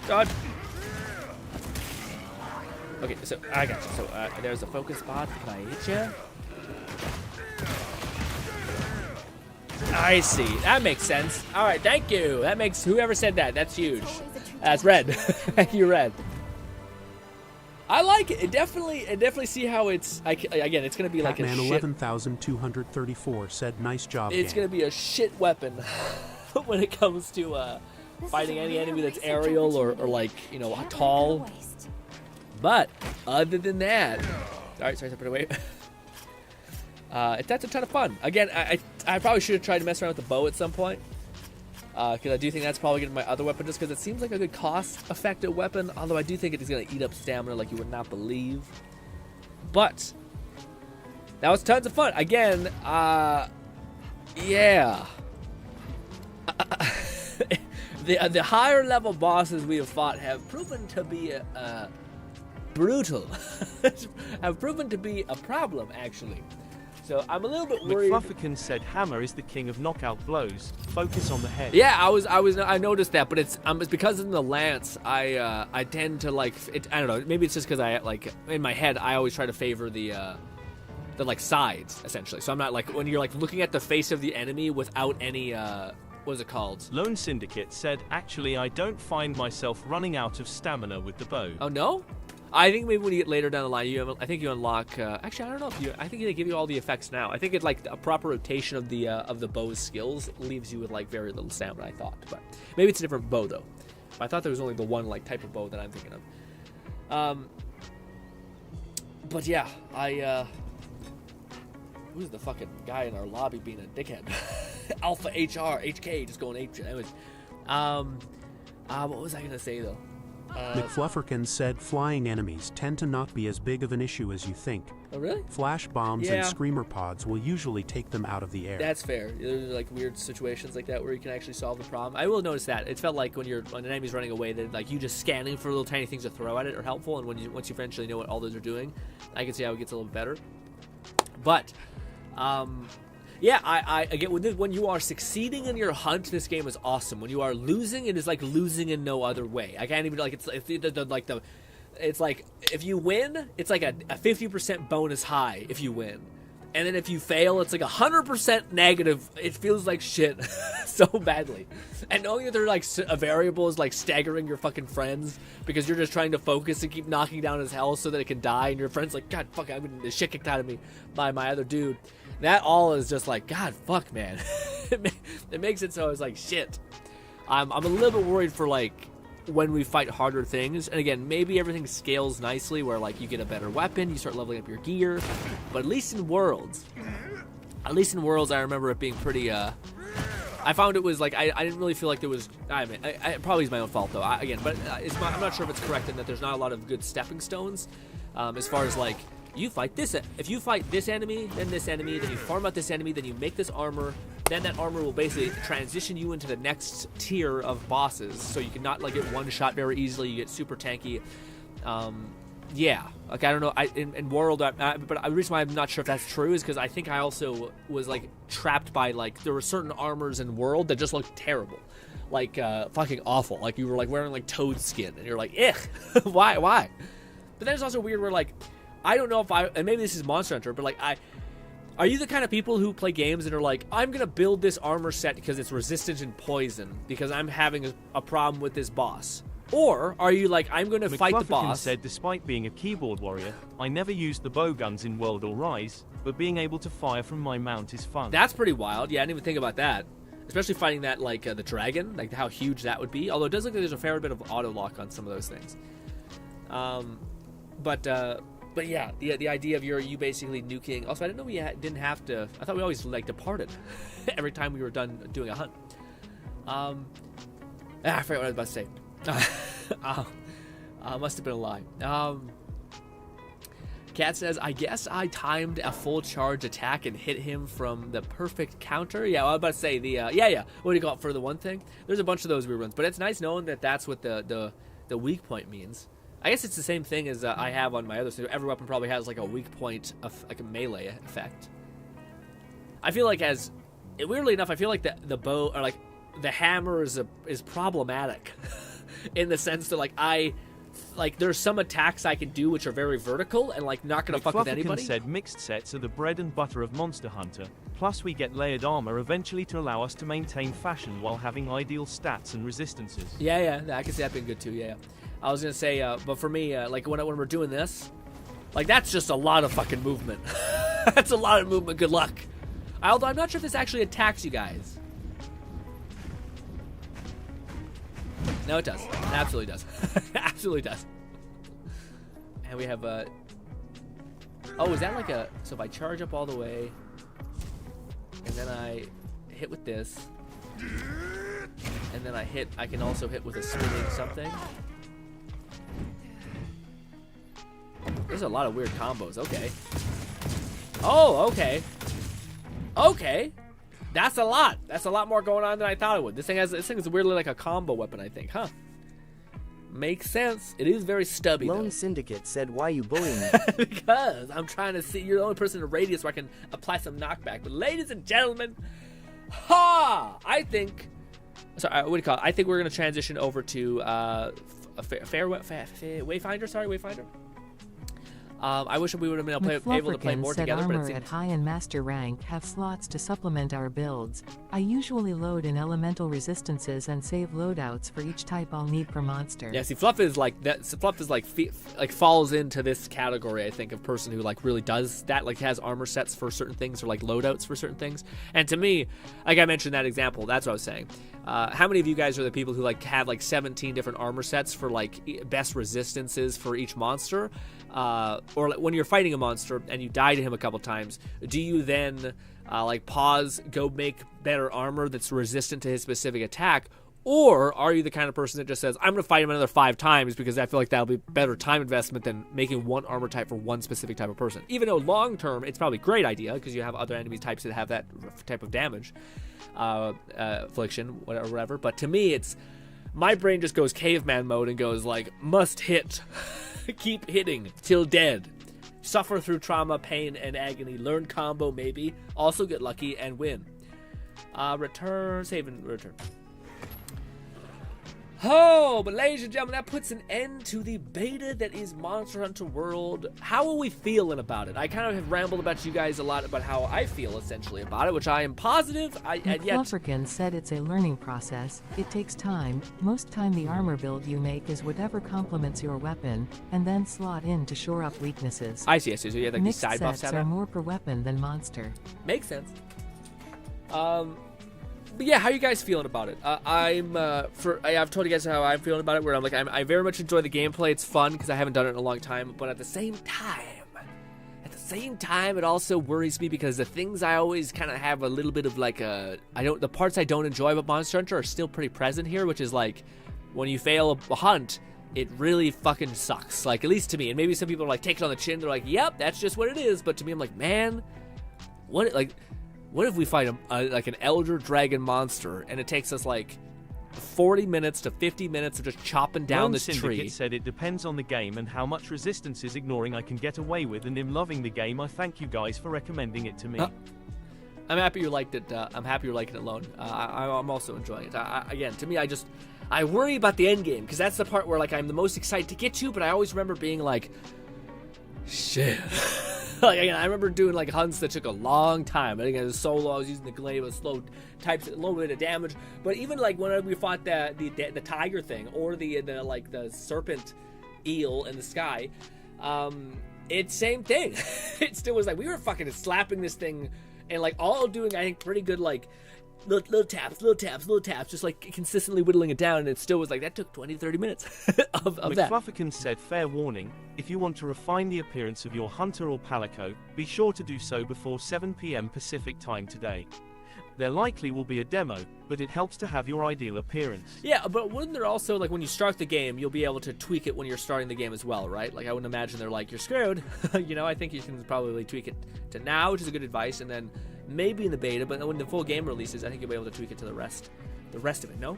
Dodge. Okay, so I got you. So there's a focus spot. Can I hit you? I see. That makes sense. All right, thank you. That makes whoever said that. That's huge. That's Red. Thank you, Red. I like it. It definitely see how it's. Again, it's gonna be like a shit. 11,234 said, "Nice job." It's gang." gonna be a shit weapon when it comes to fighting any enemy that's aerial or like tall. But other than that, sorry, put it away. That's a ton of fun. Again, I probably should have tried to mess around with the bow at some point. Because I do think that's probably going to be my other weapon, just because it seems like a good cost-effective weapon. Although I do think it is going to eat up stamina like you would not believe. But that was tons of fun. Again, yeah. The higher level bosses we have fought have proven to be brutal. Have proven to be a problem, actually. So I'm a little bit worried. McFlufferkin said hammer is the king of knockout blows. Focus on the head. Yeah, I noticed that, but it's because in the lance I tend to like it. I don't know. Maybe it's just because I like in my head I always try to favor the like sides essentially. So I'm not like when you're like looking at the face of the enemy without any what is it called? Lone Syndicate said, actually, I don't find myself running out of stamina with the bow. Oh no? I think maybe when you get later down the line, I think you unlock. Actually, I don't know if I think they give you all the effects now. I think it's like a proper rotation of the bow's skills leaves you with like very little stamina. I thought, but maybe it's a different bow though. I thought there was only the one like type of bow that I'm thinking of. But yeah, who's the fucking guy in our lobby being a dickhead? Alpha HR HK just going H. Anyways, what was I gonna say though? McFlufferkin said, "Flying enemies tend to not be as big of an issue as you think. Oh, really? Flash bombs and screamer pods will usually take them out of the air." That's fair. There's like weird situations like that where you can actually solve the problem. I will notice that. It felt like when an enemy's running away, that like you just scanning for little tiny things to throw at it are helpful, and once you eventually know what all those are doing, I can see how it gets a little better. But, yeah, I again, when you are succeeding in your hunt, this game is awesome. When you are losing, it is like losing in no other way. I can't even, like, it's like, if you win, it's like a 50% bonus high if you win. And then if you fail, it's like 100% negative. It feels like shit so badly. And knowing that they're like a variable is like staggering your fucking friends because you're just trying to focus and keep knocking down his health so that it can die. And your friend's like, God, fuck, I'm getting the shit kicked out of me by my other dude. That all is just like, God, fuck, man. It makes it so it's like, shit. I'm a little bit worried for like when we fight harder things. And again, maybe everything scales nicely where like you get a better weapon, you start leveling up your gear. But at least in Worlds, I remember it being pretty, I found it was like, I didn't really feel like there was, I mean, it probably is my own fault though, I'm not sure if it's correct in that there's not a lot of good stepping stones, as far as like, you fight this, if you fight this enemy, then you farm out this enemy, then you make this armor, then that armor will basically transition you into the next tier of bosses, so you can not like get one shot very easily, you get super tanky. Yeah, like I don't know, in World, but the reason why I'm not sure if that's true is because I think I also was like trapped by like, there were certain armors in World that just looked terrible. Like fucking awful, like you were like wearing like toad skin, and you're like, ugh, why? But then it's also weird where like, I don't know if and maybe this is Monster Hunter, but like are you the kind of people who play games and are like, I'm gonna build this armor set because it's resistant in poison because I'm having a problem with this boss? Or are you like, I'm gonna fight the boss? Said, despite being a keyboard warrior, I never used the bow guns in World or Rise, but being able to fire from my mount is fun. That's pretty wild. Yeah, I didn't even think about that. Especially fighting that like the dragon, like how huge that would be. Although it does look like there's a fair bit of auto lock on some of those things. But yeah, the idea of you basically nuking. Also, I didn't know we didn't have to. I thought we always like departed every time we were done doing a hunt. I forgot what I was about to say. Must have been a lie. Cat says, I guess I timed a full charge attack and hit him from the perfect counter. Yeah, I was about to say the yeah. What do you call it for the one thing? There's a bunch of those weird ones, but it's nice knowing that that's what the the weak point means. I guess it's the same thing as I have on my other thing. Every weapon probably has like a weak point of like a melee effect. I feel like weirdly enough, I feel like the bow or like the hammer is problematic in the sense that like there's some attacks I can do which are very vertical and like not gonna fuck with anybody. said mixed sets are the bread and butter of Monster Hunter. Plus we get layered armor eventually to allow us to maintain fashion while having ideal stats and resistances. Yeah, I can see that being good too. Yeah. I was gonna say, but for me, like when we're doing this, like that's just a lot of fucking movement. That's a lot of movement. Good luck. Although I'm not sure if this actually attacks you guys. No, it does. It absolutely does. Absolutely does. And we have oh, is that like a... So if I charge up all the way, and then I hit with this, and then I can also hit with a spinning something. There's a lot of weird combos. Okay. Oh, okay. Okay. That's a lot. That's a lot more going on than I thought it would. This thing is weirdly like a combo weapon, I think, huh? Makes sense. It is very stubby. Lone though. Syndicate said, "Why you bullying me?" Because I'm trying to see. You're the only person in a radius where I can apply some knockback. But ladies and gentlemen, I think. Sorry, what do you call it? I think we're gonna transition over to Wayfinder. Sorry, Wayfinder. I wish we would have been able to play more said together, but it armor seems... at high and master rank have slots to supplement our builds. I usually load in elemental resistances and save loadouts for each type I'll need per monster. Yeah, see, Fluff is like that. Fluff is like falls into this category, I think, of person who like really does that, like has armor sets for certain things or like loadouts for certain things. And to me, like I mentioned that example, that's what I was saying. How many of you guys are the people who like have like 17 different armor sets for like best resistances for each monster? Or like when you're fighting a monster and you die to him a couple times, do you then like pause, go make better armor that's resistant to his specific attack? Or are you the kind of person that just says, I'm going to fight him another 5 times because I feel like that'll be better time investment than making one armor type for one specific type of person? Even though long term, it's probably a great idea because you have other enemy types that have that type of damage, affliction, whatever. But to me, my brain just goes caveman mode and goes like, must hit. Keep hitting till dead. Suffer through trauma, pain, and agony. Learn combo, maybe. Also get lucky and win. Return, save and return. Oh, but ladies and gentlemen, that puts an end to the beta that is Monster Hunter World. How are we feeling about it? I kind of have rambled about you guys a lot about how I feel essentially about it, which I am positive. McFlufferkin said it's a learning process. It takes time. Most time the armor build you make is whatever complements your weapon, and then slot in to shore up weaknesses. I see. So you have like these side buffs sets are more per weapon than monster. Makes sense. But yeah, how are you guys feeling about it? I've told you guys how I'm feeling about it, where I'm like, I very much enjoy the gameplay. It's fun because I haven't done it in a long time. But at the same time, it also worries me because the things I always kind of have a little bit of like the parts I don't enjoy about Monster Hunter are still pretty present here, which is like when you fail a hunt, it really fucking sucks. Like, at least to me. And maybe some people are like, take it on the chin. They're like, yep, that's just what it is. But to me, I'm like, man, what if we fight like an elder dragon monster and it takes us like 40 minutes to 50 minutes of just chopping down this tree? Said it depends on the game and how much resistance is ignoring I can get away with, and in loving the game, I thank you guys for recommending it to me. I'm happy you liked it. I'm happy you're liking it alone. I'm also enjoying it. Again, to me, I worry about the end game because that's the part where like I'm the most excited to get to, but I always remember being like, shit. Like, again, I remember doing like hunts that took a long time. I think it was solo. I was using the glaive, a slow types, a little bit of damage. But even like when we fought the tiger thing or the serpent eel in the sky, it's same thing. It still was like we were fucking slapping this thing and like all doing I think pretty good like little taps, just like consistently whittling it down, and it still was like that took 20-30 minutes of that. McFlufferkin said, fair warning, if you want to refine the appearance of your hunter or palico, be sure to do so before 7 PM Pacific time today. There likely will be a demo, but it helps to have your ideal appearance. Yeah, but wouldn't there also, like when you start the game, you'll be able to tweak it when you're starting the game as well, right? Like I wouldn't imagine they're like, you're screwed. You know, I think you can probably tweak it to now, which is a good advice, and then maybe in the beta, but when the full game releases, I think you'll be able to tweak it to the rest of it, no?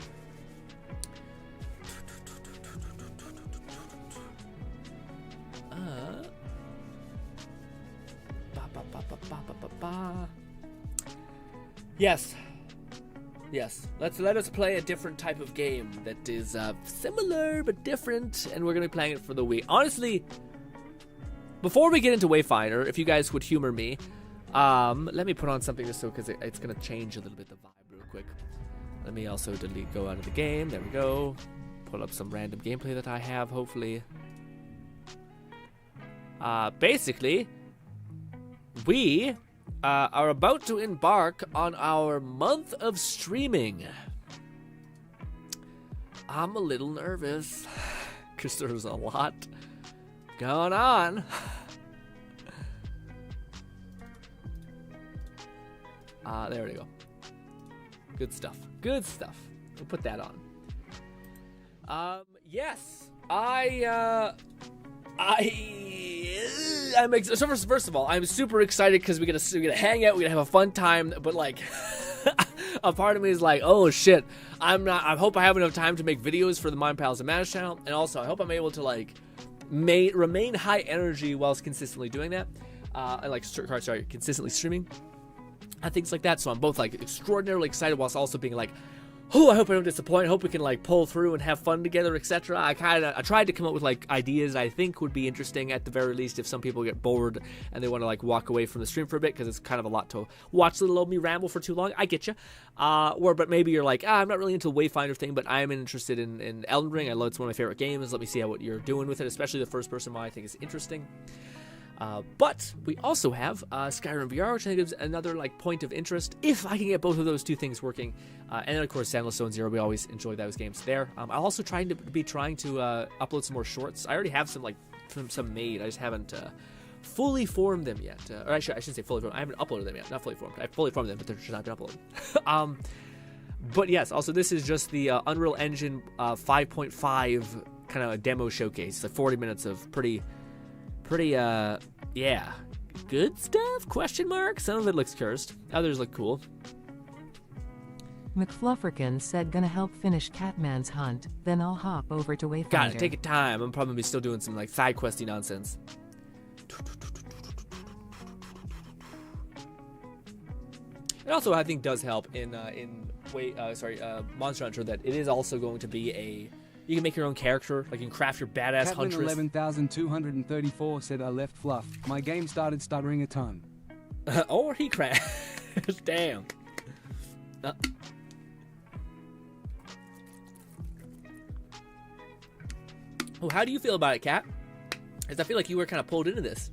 Yes. Yes. Let us play a different type of game that is similar but different, and we're gonna be playing it for the Wii. Honestly, before we get into Wayfinder, if you guys would humor me, let me put on something just so because it's gonna change a little bit the vibe real quick. Let me also go out of the game. There we go. Pull up some random gameplay that I have, hopefully. Basically, we are about to embark on our month of streaming. I'm a little nervous because there's a lot going on. There we go. Good stuff. Good stuff. We'll put that on. Yes, I'm so first of all, I'm super excited because we're gonna hang out, we're gonna have a fun time. But like, a part of me is like, oh shit, I hope I have enough time to make videos for the Mind Pals and Mash channel, and also I hope I'm able to like remain high energy whilst consistently doing that, and like consistently streaming and things like that. So I'm both like extraordinarily excited whilst also being like, oh, I hope I don't disappoint. I hope we can like pull through and have fun together, etc. I tried to come up with like ideas I think would be interesting at the very least if some people get bored and they want to like walk away from the stream for a bit because it's kind of a lot to watch little old me ramble for too long. I get you. But maybe you're like, I'm not really into the Wayfinder thing, but I am interested in Elden Ring. I know it's one of my favorite games. Let me see what you're doing with it, especially the first person one I think is interesting. But we also have Skyrim VR, which I think is another like point of interest if I can get both of those two things working. And then of course Sandless Zone Zero, we always enjoy those games there. I'm also trying to upload some more shorts. I already have some made. I just haven't fully formed them yet. Or I shouldn't say fully formed. I haven't uploaded them yet. Not fully formed. I've fully formed them, but they're just not been uploaded. But yes, also this is just the Unreal Engine 5.5 kind of a demo showcase. It's like 40 minutes of pretty yeah, good stuff, question mark. Some of it looks cursed, others look cool. McFlufferkin said gonna help finish Catman's hunt, then I'll hop over to Wayfinder. Gotta take your time. I'm probably still doing some like side questy nonsense. It also I think does help in Monster Hunter that it is also going to be you can make your own character, like you can craft your badass Catman huntress. 11,234 said I left Fluff. My game started stuttering a ton. Or he crashed. Damn. Oh, how do you feel about it, Kat? Because I feel like you were kind of pulled into this.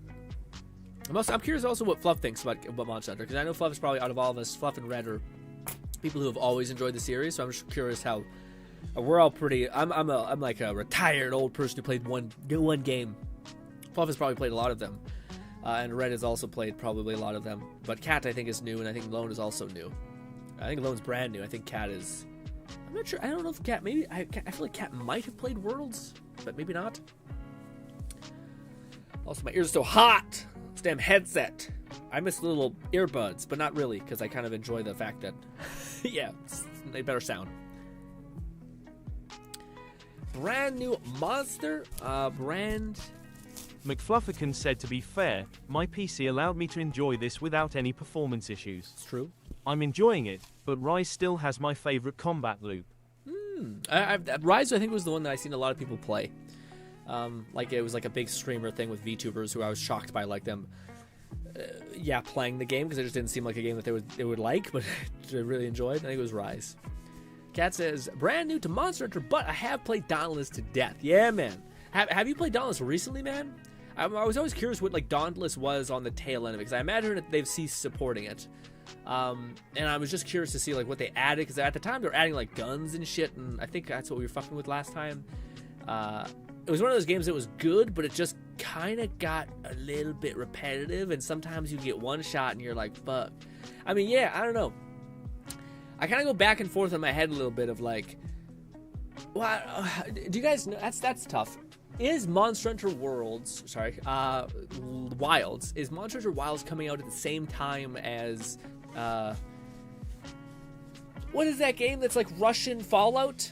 I'm curious also what Fluff thinks about Monster Hunter, because I know Fluff is probably out of all of us, Fluff and Red are people who have always enjoyed the series, so I'm just curious how. We're all pretty. I'm like a retired old person who played one game. Fluff has probably played a lot of them, and Red has also played probably a lot of them. But Kat I think is new, and I think Lone is also new. I think Lone's brand new. I think Kat is. I'm not sure. I don't know if Kat. Maybe I feel like Kat might have played Worlds, but maybe not. Also, my ears are so hot. This damn headset. I miss the little earbuds, but not really, because I kind of enjoy the fact that, yeah, they better sound. Brand new monster, brand. McFlufferkin said to be fair, my PC allowed me to enjoy this without any performance issues. It's true. I'm enjoying it, but Rise still has my favorite combat loop. Rise, I think, was the one that I seen a lot of people play. Like it was like a big streamer thing with VTubers who I was shocked by, like them, playing the game because it just didn't seem like a game that they would like, but they really enjoyed. I think it was Rise. Kat says, brand new to Monster Hunter, but I have played Dauntless to death. Yeah, man. Have you played Dauntless recently, man? I was always curious what like Dauntless was on the tail end of it, because I imagine that they've ceased supporting it. And I was just curious to see like what they added, because at the time they were adding like guns and shit, and I think that's what we were fucking with last time. It was one of those games that was good, but it just kind of got a little bit repetitive, and sometimes you get one shot and you're like, fuck. I mean, yeah, I don't know. I kind of go back and forth in my head a little bit of like, well, do you guys know, that's tough. Is Monster Hunter Wilds is Monster Hunter Wilds coming out at the same time as what is that game that's like Russian Fallout?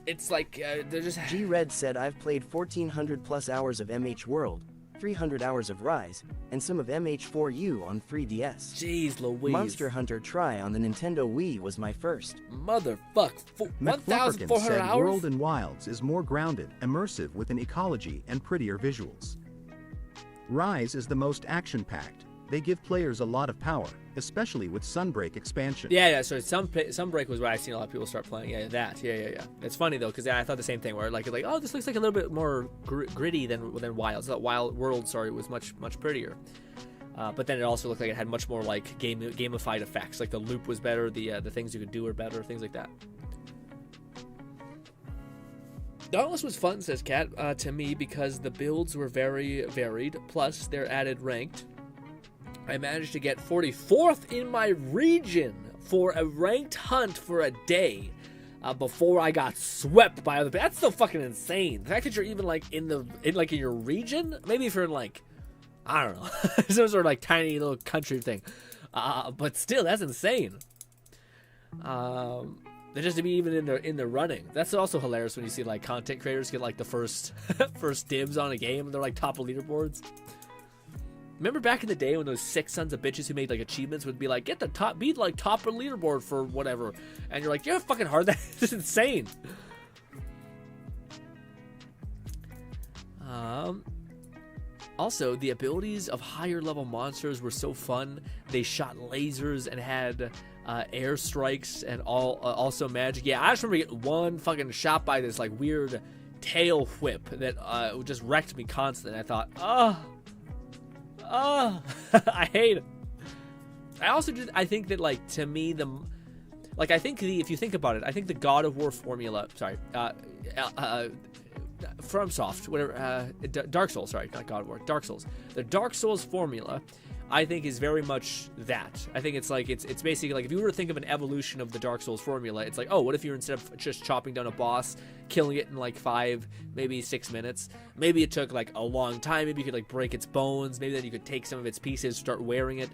It's like they're just. G-Red said I've played 1,400 plus hours of MH World. 300 hours of Rise, and some of MH4U on 3DS. Jeez Louise. Monster Hunter Tri on the Nintendo Wii was my first. Motherfuck. 1,400 said hours? World and Wilds is more grounded, immersive with an ecology and prettier visuals. Rise is the most action-packed. They give players a lot of power, especially with Sunbreak expansion. Yeah, so Sunbreak was what I've seen a lot of people start playing. Yeah. It's funny though, because I thought the same thing, where like, oh, this looks like a little bit more gritty than Wilds. That Wild World, was much prettier. But then it also looked like it had much more like gamified effects. Like the loop was better, the things you could do were better, things like that. Dauntless was fun, says Kat, to me, because the builds were very varied. Plus, they're added ranked. I managed to get 44th in my region for a ranked hunt for a day before I got swept by other people. That's so fucking insane. The fact that you're even like in your region, maybe if you're in like, I don't know, some sort of like tiny little country thing, but still, that's insane. Just to be even in the running. That's also hilarious when you see like content creators get like the first dibs on a game and they're like top of leaderboards. Remember back in the day when those sick sons of bitches who made like achievements would be like, be like top of leaderboard for whatever, and you're like, you're fucking hard. That is insane. Also, the abilities of higher level monsters were so fun. They shot lasers and had air strikes and also magic. Yeah, I just remember getting one fucking shot by this like weird tail whip that just wrecked me constantly. I thought, I hate it. I think that like, to me, if you think about it, I think the God of War formula, FromSoft, whatever, Dark Souls, sorry, not God of War, Dark Souls. The Dark Souls formula, I think, is very much that. I think it's like, it's basically like, if you were to think of an evolution of the Dark Souls formula, it's like, oh, what if you're, instead of just chopping down a boss, killing it in like 5, maybe 6 minutes, maybe it took like a long time, maybe you could like break its bones, maybe then you could take some of its pieces, start wearing it,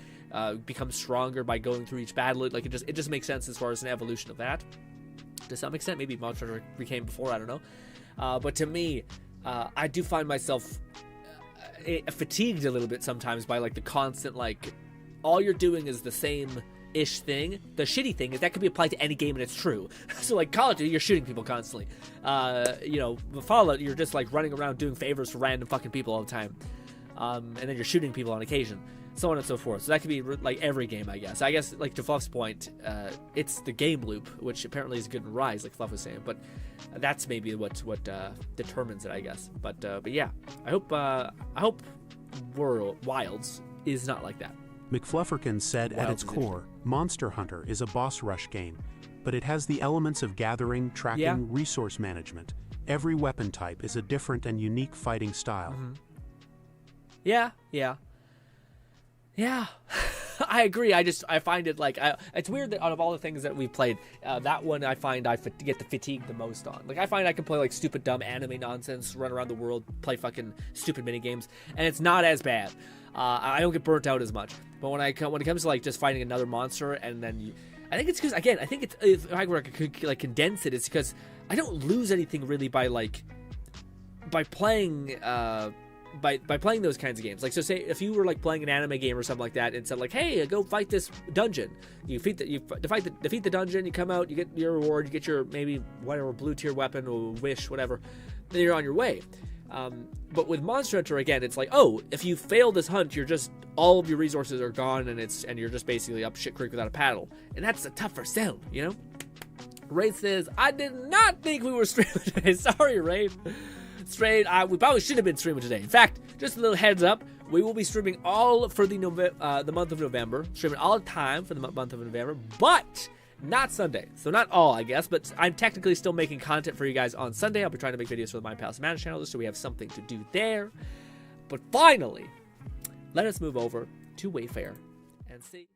become stronger by going through each battle. Like, it just makes sense as far as an evolution of that. To some extent, maybe Monster Hunter became before, I don't know. But to me, I do find myself fatigued a little bit sometimes by like the constant, like, all you're doing is the same-ish thing. The shitty thing is that could be applied to any game, and it's true. So like Call of Duty, you're shooting people constantly. Fallout, you're just like running around doing favors for random fucking people all the time. And then you're shooting people on occasion. So on and so forth. So that could be like every game, I guess. I guess, like, to Fluff's point, it's the game loop, which apparently is good in Rise, like Fluff was saying. But that's maybe what determines it, I guess. But yeah, I hope Wilds is not like that. McFlufferkin said, at its core, Monster Hunter is a boss rush game, but it has the elements of gathering, tracking, resource management. Every weapon type is a different and unique fighting style. Mm-hmm. Yeah, I agree. I find it like, it's weird that out of all the things that we've played, that one I find I get the fatigue the most on. Like, I find I can play like stupid, dumb anime nonsense, run around the world, play fucking stupid mini games, and it's not as bad. I don't get burnt out as much. But when it comes to like just fighting another monster, and then I think it's because, again, I think it's, if I could like condense it, it's because I don't lose anything really by playing. By playing those kinds of games. Like, so say if you were like playing an anime game or something like that, and said like, hey, go fight this dungeon, you defeat the dungeon, you come out, you get your reward, you get your maybe whatever blue tier weapon or wish, whatever, then you're on your way. But with Monster Hunter, again, it's like, oh, if you fail this hunt, you're just, all of your resources are gone, and you're just basically up shit creek without a paddle, and that's a tougher sell, you know. Ray says, I did not think we were streaming today. Sorry, Ray. We probably should have been streaming today. In fact, just a little heads up, we will be streaming all for the month of November, streaming all the time for the month of November, but not Sunday. So not all, I guess, but I'm technically still making content for you guys on Sunday. I'll be trying to make videos for the My Palace Manage channel, so we have something to do there. But finally, let us move over to Wayfair and see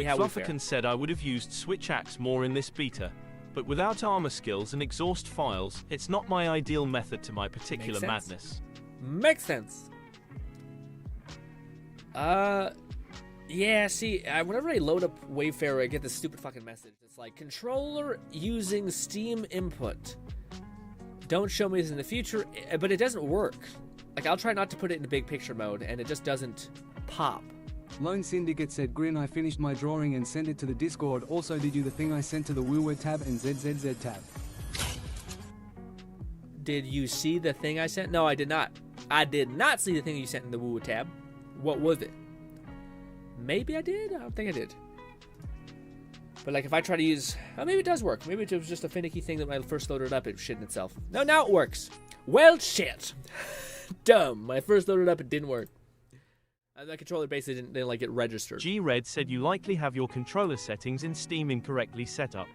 how we fare. McFlufferkin said I would have used Switch Axe more in this beta, but without armor skills and exhaust files, it's not my ideal method to my particular madness. Makes sense. Yeah, see, whenever I load up Wayfair, I get this stupid fucking message. It's like, controller using Steam input. Don't show me this in the future, but it doesn't work. Like, I'll try not to put it in the big picture mode, and it just doesn't pop. Lone Syndicate said, Grin, I finished my drawing and sent it to the Discord. Also, did you the thing I sent to the WooWord tab and ZZZ tab? Did you see the thing I sent? No, I did not. I did not see the thing you sent in the Woo tab. What was it? Maybe I did? I don't think I did. But like if I try to use... Oh, maybe it does work. Maybe it was just a finicky thing that when I first loaded it up, it shit in itself. No, now it works. Well, shit. Dumb. When I first loaded it up, it didn't work. The controller basically didn't like get registered. G-Red said you likely have your controller settings in Steam incorrectly set up.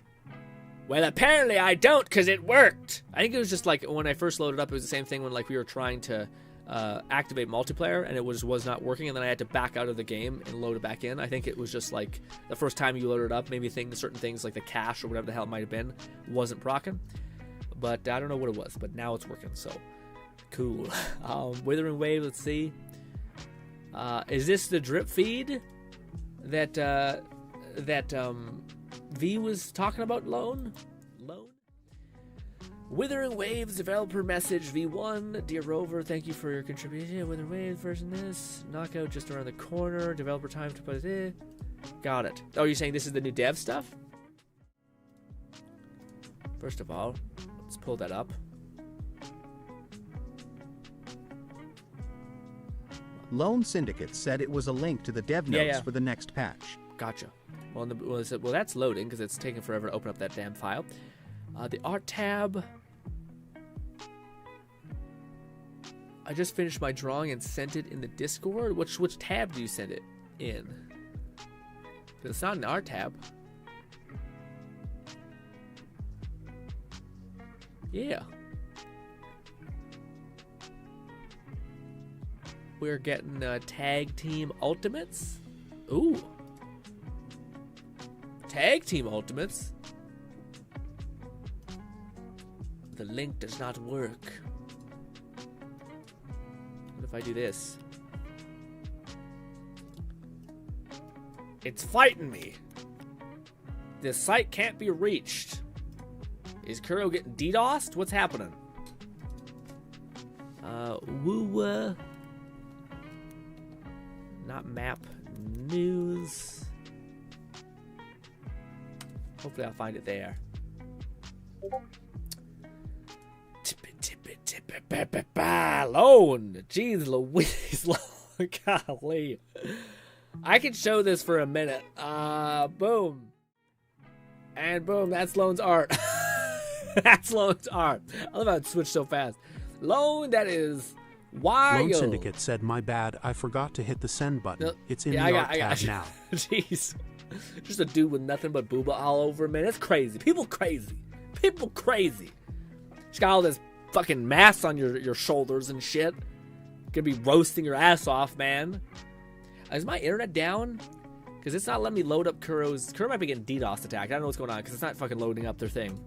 Well, apparently I don't, because it worked. I think it was just like when I first loaded up, it was the same thing when like we were trying to activate multiplayer and it was not working, and then I had to back out of the game and load it back in. I think it was just like the first time you loaded it up, maybe certain things like the cache or whatever the hell it might have been wasn't proccing. But I don't know what it was, but now it's working, so cool. Withering Wave, let's see. Is this the drip feed that V was talking about, Lone? Withering Waves developer message V1. Dear Rover, thank you for your contribution. Withering Waves version this. Knockout just around the corner. Developer time to put it in. Got it. Oh, you're saying this is the new dev stuff? First of all, let's pull that up. Lone Syndicate said it was a link to the dev notes for the next patch. Gotcha. Well, that's loading because it's taking forever to open up that damn file. The art tab. I just finished my drawing and sent it in the Discord. Which tab do you send it in? Because it's not an art tab. Yeah. We're getting Tag Team Ultimates. Ooh. Tag Team Ultimates. The link does not work. What if I do this? It's fighting me. The site can't be reached. Is Kuro getting DDoSed? What's happening? Woo. Not map news. Hopefully I'll find it there. Lone. Jeez Louise. Golly. I could show this for a minute. Boom. And boom, that's Lone's art. That's Lone's art. I love how it switched so fast. Lone, that is wild. Lone Syndicate said, my bad, I forgot to hit the send button. It's in the art tab now. Jeez. Just a dude with nothing but booba all over him, man. That's crazy. People crazy. People crazy. Just got all this fucking mass on your shoulders and shit. Gonna be roasting your ass off, man. Is my internet down? Because it's not letting me load up Kuro's. Kuro might be getting DDoS attacked. I don't know what's going on because it's not fucking loading up their thing.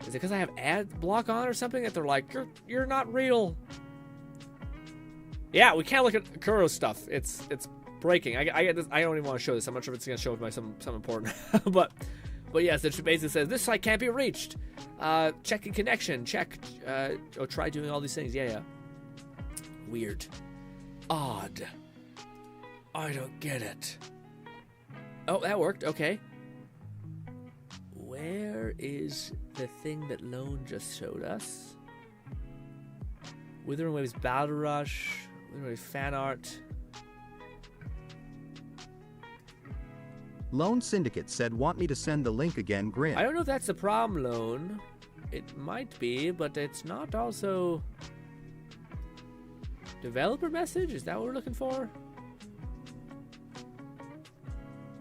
Is it because I have ad block on or something that they're like, you're not real? Yeah, we can't look at Kuro's stuff. It's breaking. I get this. I don't even want to show this. I'm not sure if it's gonna show by some important. but yes, it basically says this site can't be reached. Checking connection. Check. Try doing all these things. Yeah. Weird. Odd. I don't get it. Oh, that worked. Okay. Where is the thing that Lone just showed us? Withering Waves Battle Rush. Withering Waves Fan Art. Lone Syndicate said, want me to send the link again, Grin. I don't know if that's the problem, Lone. It might be, but it's not also... Developer message? Is that what we're looking for?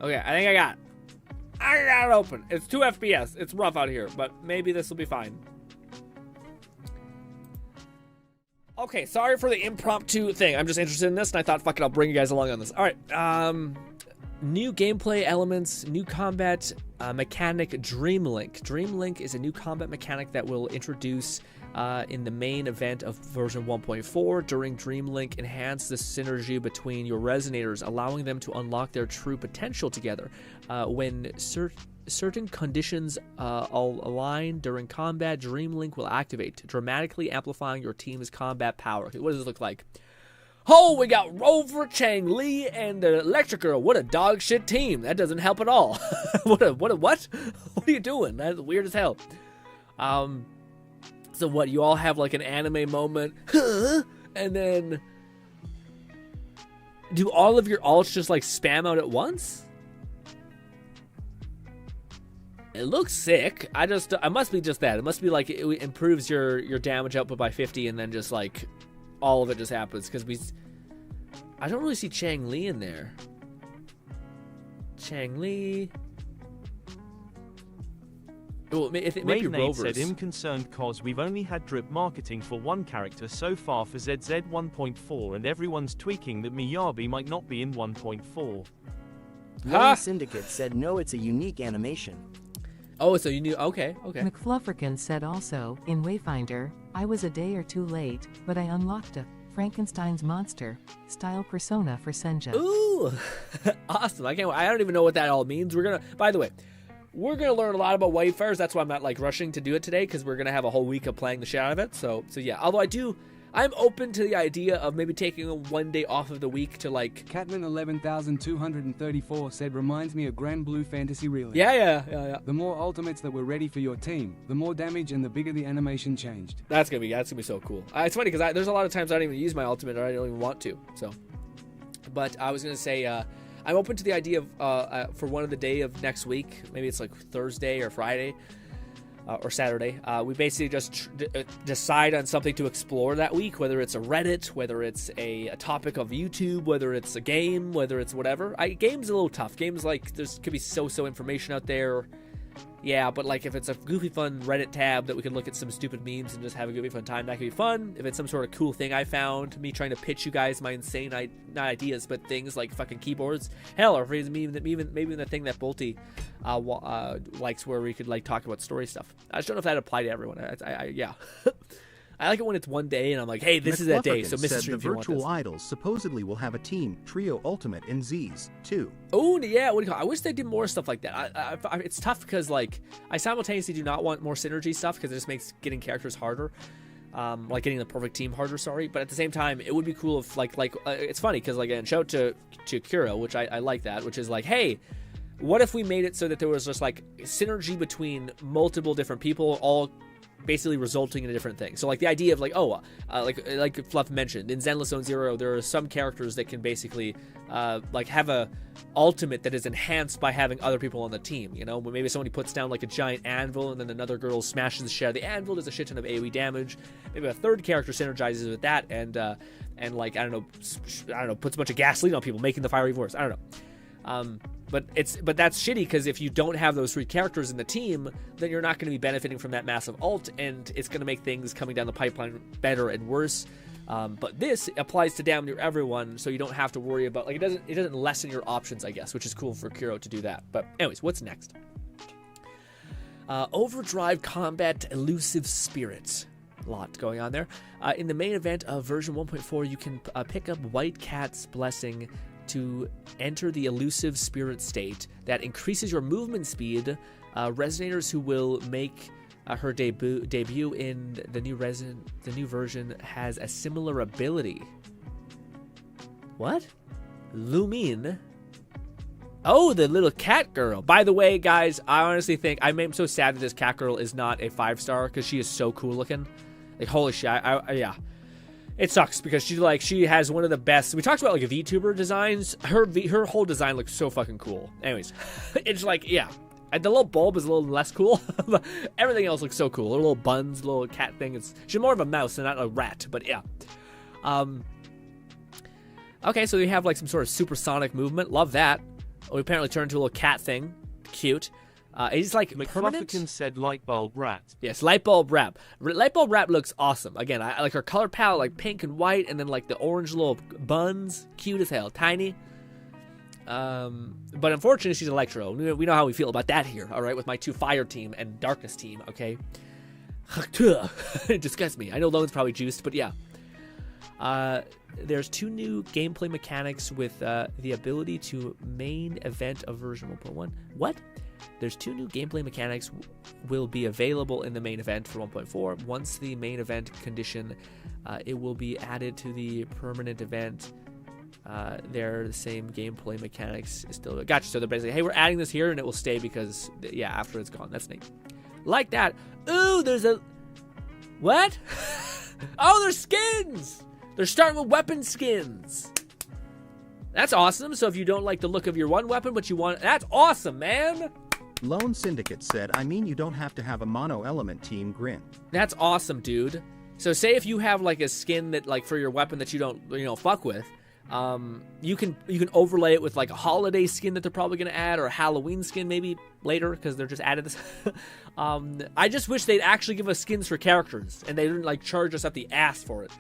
Okay, I think I got it open. It's 2 FPS. It's rough out here, but maybe this will be fine. Okay, sorry for the impromptu thing. I'm just interested in this, and I thought, fuck it, I'll bring you guys along on this. All right, new gameplay elements, new combat mechanic, Dreamlink. Dreamlink is a new combat mechanic that will introduce in the main event of version 1.4. During Dreamlink, enhance the synergy between your resonators, allowing them to unlock their true potential together. When certain conditions all align during combat, Dream Link will activate, dramatically amplifying your team's combat power. Okay, what does this look like? Oh, we got Rover, Chang Li, and the Electric Girl. What a dog shit team. That doesn't help at all. What? What are you doing? That's weird as hell. So what, you all have like an anime moment, huh? And then do all of your ults just like spam out at once? It looks sick. I must be just that. It must be like it improves your damage output by 50 and then just like all of it just happens, because I don't really see Chang Li in there. Chang Li. Well, it may be Raynade Rovers. said I'm concerned cause we've only had drip marketing for one character so far for ZZ 1.4 and everyone's tweaking that Miyabi might not be in 1.4. Lone Syndicate said no, it's a unique animation. Oh, so you knew. Okay. McFlufferkin said also, in Wayfinder, I was a day or two late, but I unlocked a Frankenstein's monster style persona for Senja. Ooh, awesome! I don't even know what that all means. By the way, we're gonna learn a lot about Wayfarers. That's why I'm not like rushing to do it today, because we're gonna have a whole week of playing the shit out of it. So yeah. Although I'm open to the idea of maybe taking one day off of the week to like. Catman 11,234 said reminds me of Grand Blue Fantasy Relay. Yeah. The more ultimates that were ready for your team, the more damage and the bigger the animation changed. That's gonna be so cool. It's funny because there's a lot of times I don't even use my ultimate, or I don't even want to. So, but I was gonna say I'm open to the idea of for one of the day of next week. Maybe it's like Thursday or Friday. Or Saturday, we basically just decide on something to explore that week, whether it's a Reddit, whether it's a topic of YouTube, whether it's a game, whether it's whatever. Game's a little tough. Games, like, could be so information out there. Yeah, but like if it's a goofy fun Reddit tab that we can look at some stupid memes and just have a goofy fun time, that could be fun. If it's some sort of cool thing I found, me trying to pitch you guys my insane, not ideas, but things like fucking keyboards. Hell, or maybe the thing that Bolty likes, where we could like talk about story stuff. I just don't know if that applied to everyone. Yeah. I like it when it's one day and I'm like, hey, this is that day. So Mrs. Said the virtual idols supposedly will have a team trio ultimate in Z's too. Oh yeah, what do you call it? I wish they did more stuff like that. It's tough because like I simultaneously do not want more synergy stuff, because it just makes getting characters harder. Like getting the perfect team harder. Sorry, but at the same time, it would be cool if it's funny because like, again, shout out to Kuro, which I like that, which is like, hey, what if we made it so that there was just like synergy between multiple different people, all basically resulting in a different thing. So like the idea of like, like Fluff mentioned, in Zenless Zone Zero, there are some characters that can basically like have a ultimate that is enhanced by having other people on the team. You know, when maybe somebody puts down like a giant anvil and then another girl smashes the shit out of the anvil, does a shit ton of AoE damage. Maybe a third character synergizes with that and like I don't know, puts a bunch of gasoline on people, making the fire even worse. I don't know. But that's shitty, because if you don't have those three characters in the team, then you're not going to be benefiting from that massive ult, and it's going to make things coming down the pipeline better and worse. But this applies to damn near everyone, so you don't have to worry about, like, it doesn't lessen your options, I guess, which is cool for Kuro to do that. But anyways, what's next? Overdrive Combat Elusive Spirit. A lot going on there. In the main event of version 1.4, you can pick up White Cat's Blessing to enter the elusive spirit state that increases your movement speed. Resonators who will make her debut in the new version has a similar ability. What? Lumine? Oh, the little cat girl. By the way, guys, I honestly think I'm so sad that this cat girl is not a 5-star, because she is so cool looking. Like, holy shit! Yeah. It sucks because she has one of the best. We talked about like VTuber designs. Her whole design looks so fucking cool. Anyways, it's like, yeah, the little bulb is a little less cool. But everything else looks so cool. Her little buns, little cat thing. She's more of a mouse and not a rat. But yeah. Okay, so we have like some sort of supersonic movement. Love that. We apparently turned into a little cat thing. Cute. He's like permanent. McFlufferkin said Lightbulb Rat. Yes, Lightbulb Rat. Lightbulb Rat looks awesome. Again, I like her color palette, like pink and white, and then like the orange little buns, cute as hell, tiny. But unfortunately, she's Electro. We know how we feel about that here. All right, with my 2 Fire team and Darkness team. Okay, it disgusts me. I know Lone's probably juiced, but yeah. There's 2 new gameplay mechanics with the ability to main event of version 1.1. What? There's 2 new gameplay mechanics will be available in the main event for 1.4. Once the main event condition, it will be added to the permanent event. They're the same gameplay mechanics is still. Gotcha. So they're basically, hey, we're adding this here and it will stay because, yeah, after it's gone. That's neat. Like that. Ooh, there's a. What? Oh, there's skins. They're starting with weapon skins. That's awesome. So if you don't like the look of your one weapon, but you want, that's awesome, man. Lone Syndicate said, I mean, you don't have to have a mono element team, GRINN. That's awesome, dude. So say if you have like a skin that like for your weapon that you don't, fuck with, you can overlay it with like a holiday skin that they're probably going to add, or a Halloween skin maybe later because they're just added this. I just wish they'd actually give us skins for characters and they didn't like charge us up the ass for it.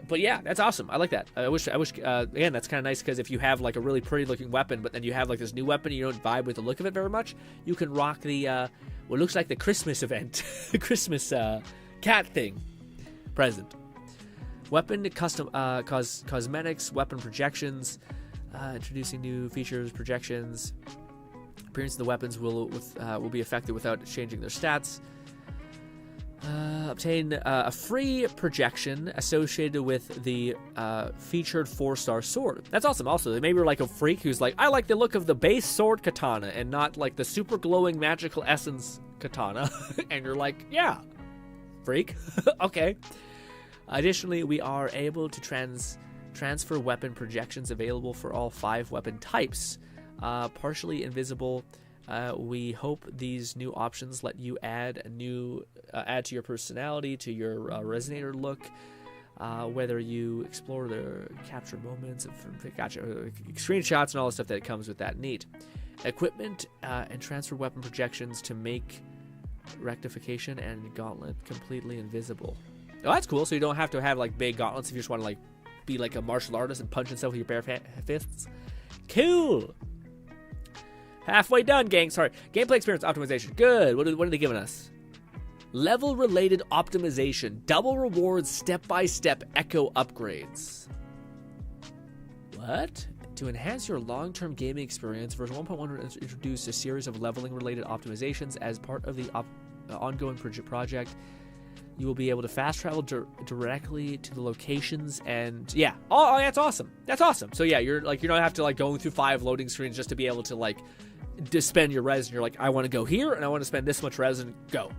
But yeah, that's awesome. I like that. I wish again, that's kind of nice because if you have like a really pretty looking weapon, but then you have like this new weapon and you don't vibe with the look of it very much, you can rock the what looks like the Christmas event, the Christmas cat thing present. Weapon custom cosmetics, weapon projections, introducing new features, projections. Appearance of the weapons will be affected without changing their stats. Obtain a free projection associated with the featured 4-star sword. That's awesome. Also, maybe you're like a freak who's like, I like the look of the base sword katana and not like the super glowing magical essence katana. And you're like, yeah, freak. Okay. Additionally, we are able to transfer weapon projections available for all 5 weapon types. Partially invisible. We hope these new options let you add to your personality, to your resonator look, whether you explore the capture moments, screenshots, and all the stuff that comes with that. Neat. Equipment and transfer weapon projections to make rectification and gauntlet completely invisible. Oh, that's cool. So you don't have to have like big gauntlets if you just want to like be like a martial artist and punch yourself with your bare fists. Cool. Halfway done, gang. Sorry. Gameplay experience optimization. Good. What are they giving us? Level-related optimization. Double rewards, step-by-step echo upgrades. What? To enhance your long-term gaming experience, version 1.1 introduced a series of leveling-related optimizations as part of the ongoing project. You will be able to fast travel directly to the locations, and yeah. Oh, that's awesome. That's awesome. So yeah, you're not have to like going through 5 loading screens just to be able to like spend your res. And you're like, I want to go here and I want to spend this much res and go.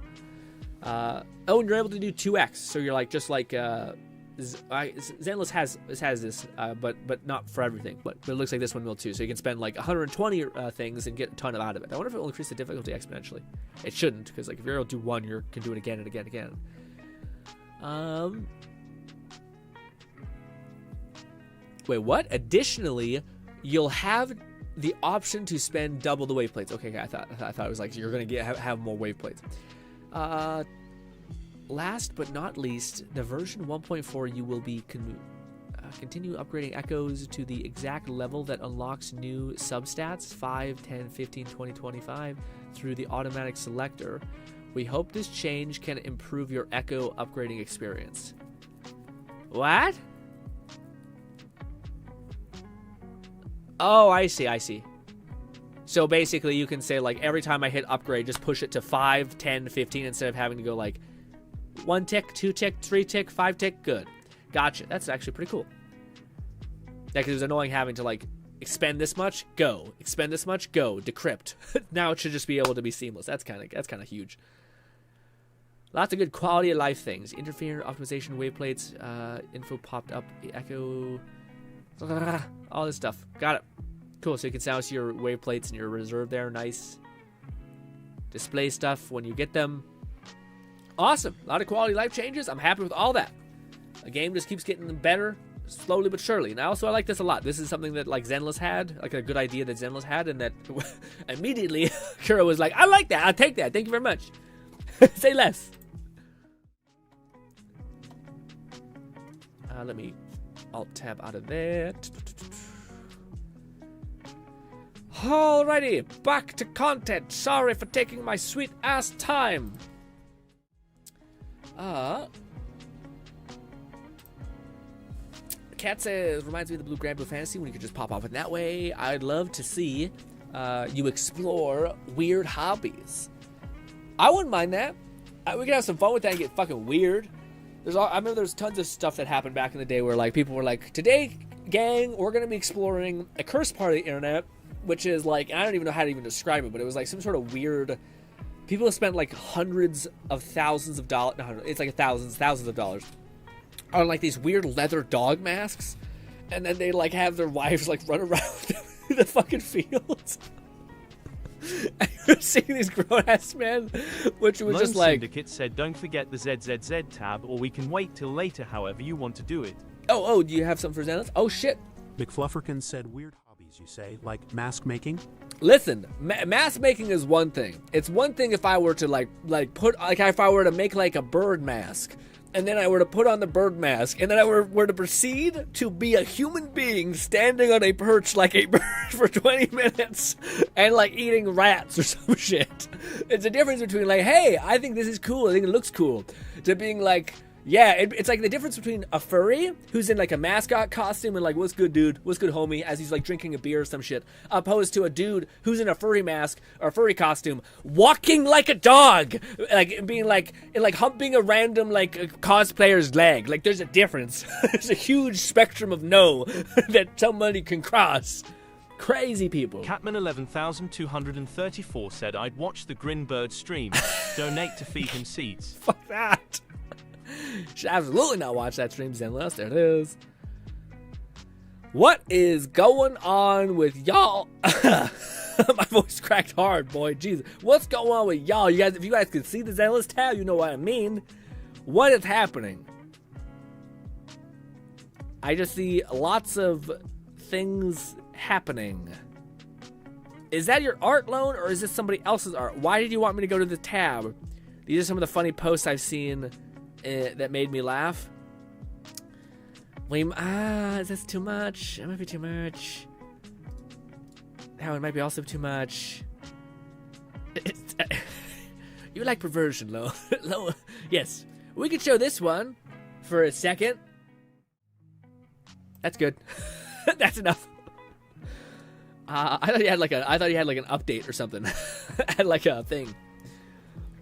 Oh, and you're able to do 2x. So you're like just like Zenless has this, but not for everything. But it looks like this one will too. So you can spend like 120 things and get a ton out of it. I wonder if it will increase the difficulty exponentially. It shouldn't, because like if you're able to do 1, you can do it again and again and again. Wait, what? Additionally, you'll have the option to spend double the wave plates. Okay, I thought it was like you're gonna have more wave plates. Last but not least, the version 1.4 you will be continue upgrading echoes to the exact level that unlocks new substats 5, 10, 15, 20, 25 through the automatic selector. We hope this change can improve your echo upgrading experience. What? Oh, I see. So basically you can say like every time I hit upgrade, just push it to 5, 10, 15 instead of having to go like 1 tick, 2 tick, 3 tick, 5 tick. Good. Gotcha. That's actually pretty cool. Yeah, because it was annoying having to like expend this much, go. Expend this much, go. Decrypt. Now it should just be able to be seamless. That's kind of huge. Lots of good quality of life things. Interference, optimization, wave plates, info popped up, echo, all this stuff. Got it. Cool, so you can sound your wave plates and your reserve there. Nice. Display stuff when you get them. Awesome. A lot of quality life changes. I'm happy with all that. The game just keeps getting better, slowly but surely. And I like this a lot. This is something that like Zenless had, like a good idea that Zenless had, and that immediately Kuro was like, I like that. I'll take that. Thank you very much. Say less. Let me alt-tab out of there. Alrighty, back to content. Sorry for taking my sweet-ass time. Cat says, reminds me of the Blue Grand Blue Fantasy when you could just pop off in that way. I'd love to see you explore weird hobbies. I wouldn't mind that. We could have some fun with that and get fucking weird. I remember there's tons of stuff that happened back in the day where like people were like, today, gang, we're going to be exploring a cursed part of the internet, which is like, I don't even know how to even describe it, but it was like some sort of weird... People have spent like hundreds of thousands of dollars, no, it's like thousands of dollars on like these weird leather dog masks, and then they like have their wives like run around the fucking fields. And you're seeing these grown-ass men, which was Lone just like... Syndicate said don't forget the ZZZ tab, or we can wait till later however you want to do it. Oh, do you have something for Zenless? Oh, shit. McFlufferkin said weird hobbies, you say, like mask making? Listen, mask making is one thing. It's one thing if I were to if I were to make like a bird mask, and then I were to put on the bird mask, and then I were to proceed to be a human being standing on a perch like a bird for 20 minutes and like eating rats or some shit. It's a difference between like, hey, I think this is cool, I think it looks cool, to being like, yeah, it's like the difference between a furry who's in like a mascot costume and like, what's good, dude? What's good, homie? As he's like drinking a beer or some shit, opposed to a dude who's in a furry mask or a furry costume, walking like a dog, like being like humping a random like cosplayer's leg. Like, there's a difference. There's a huge spectrum of no that somebody can cross. Crazy people. Catman 11,234 said I'd watch the Grin Bird stream. Donate to feed him seeds. Fuck that. Should absolutely not watch that stream, Zenless. There it is. What is going on with y'all? My voice cracked hard, boy. Jesus. What's going on with y'all? You guys, if you guys could see the Zenless tab, you know what I mean. What is happening? I just see lots of things happening. Is that your art, Lone, or is this somebody else's art? Why did you want me to go to the tab? These are some of the funny posts I've seen that made me laugh. Is this too much? It might be too much. That one might be also too much. You like perversion, Lo. Yes. We could show this one for a second. That's good. That's enough. I thought he had like an update or something. Had like a thing.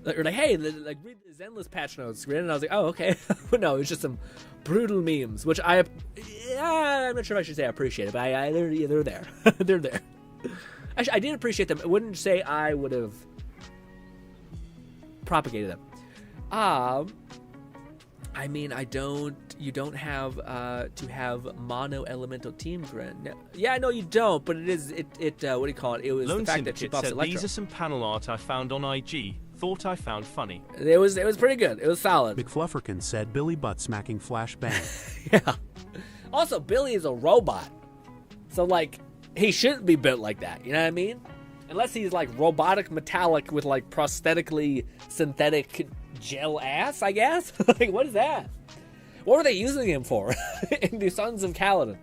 Or like, hey, read the Zenless patch notes, Grin, and I was like, oh, okay. No, it's just some brutal memes, which I'm not sure if I should say I appreciate it, but they're there. They're there. Actually, I did appreciate them. I wouldn't say I would have propagated them. I mean, you don't have to have mono elemental team, Grin. No, yeah, I know you don't, but what do you call it? It was Lone the fact that she Syndicate buffs said Electro. these are some panel art I found on IG. Thought I found funny. It was pretty good. It was solid. McFlufferkin said Billy butt smacking flash bang. Yeah. Also, Billy is a robot, so like he shouldn't be built like that. You know what I mean? Unless he's like robotic metallic with like prosthetically synthetic gel ass, I guess. Like, what is that? What were they using him for in the Sons of Kaladin?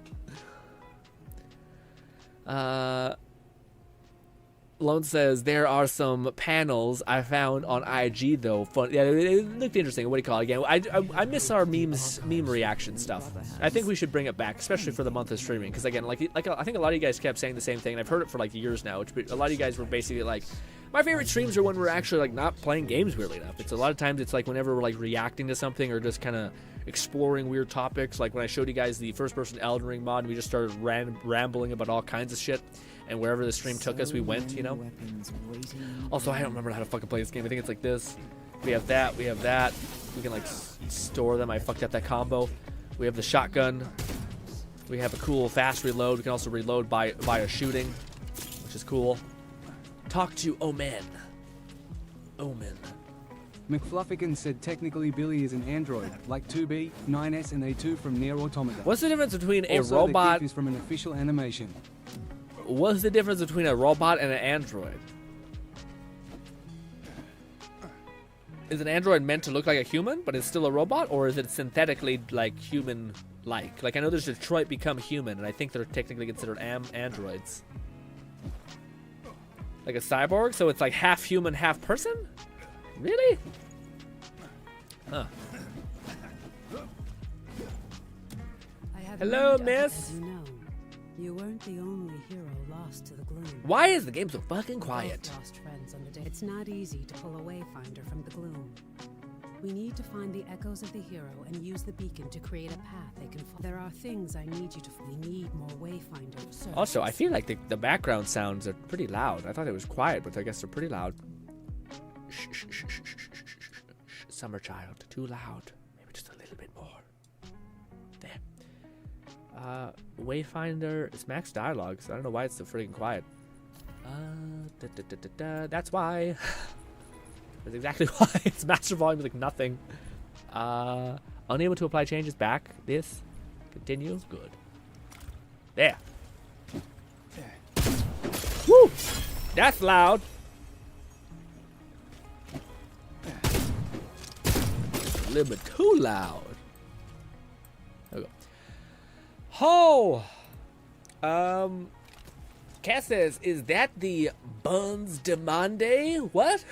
Lone says there are some panels I found on IG though. Fun, yeah, it looked interesting. What do you call it again? I miss our meme reaction stuff. I think we should bring it back, especially for the month of streaming. Because again, like I think a lot of you guys kept saying the same thing, and I've heard it for like years now. A lot of you guys were basically like, my favorite streams are when we're actually like not playing games. Weirdly enough, it's a lot of times it's like whenever we're like reacting to something or just kind of exploring weird topics. Like when I showed you guys the first-person Elden Ring mod, and we just started rambling about all kinds of shit. And wherever the stream took us, we went, you know? Also, I don't remember how to fucking play this game. I think it's like this. We have that. We have that. We can, like, store them. I fucked up that combo. We have the shotgun. We have a cool fast reload. We can also reload by a shooting, which is cool. Talk to Omen. McFlufferkin said technically Billy is an android, like 2B, 9S, and A2 from Nier Automata. What's the difference between a also, robot... the GIF is from an official animation. What's the difference between a robot and an android? Is an android meant to look like a human, but it's still a robot? Or is it synthetically, like, human-like? Like, I know there's Detroit Become Human, and I think they're technically considered androids. Like a cyborg? So it's like half human, half person? Really? Huh. Hello, miss. You weren't the only hero lost to the gloom. Why is the game so fucking quiet? Lost friends on the day. It's not easy to pull a wayfinder from the gloom. We need to find the echoes of the hero and use the beacon to create a path they can follow. There are things I need you to. We need more wayfinders. Also, I feel like the background sounds are pretty loud. I thought it was quiet, but I guess they're pretty loud. Shh, shh, shh, shh, shh, shh, shh, shh. Summer child, too loud. Maybe just a little bit more. There. Wayfinder. It's max dialogue, so I don't know why it's so freaking quiet. That's why. That's exactly why. It's master volume is like nothing. Unable to apply changes back. This. Continue. Good. There. Woo! That's loud. A little bit too loud. There we go. Oh! Cat says, is that the Buns Demande? What?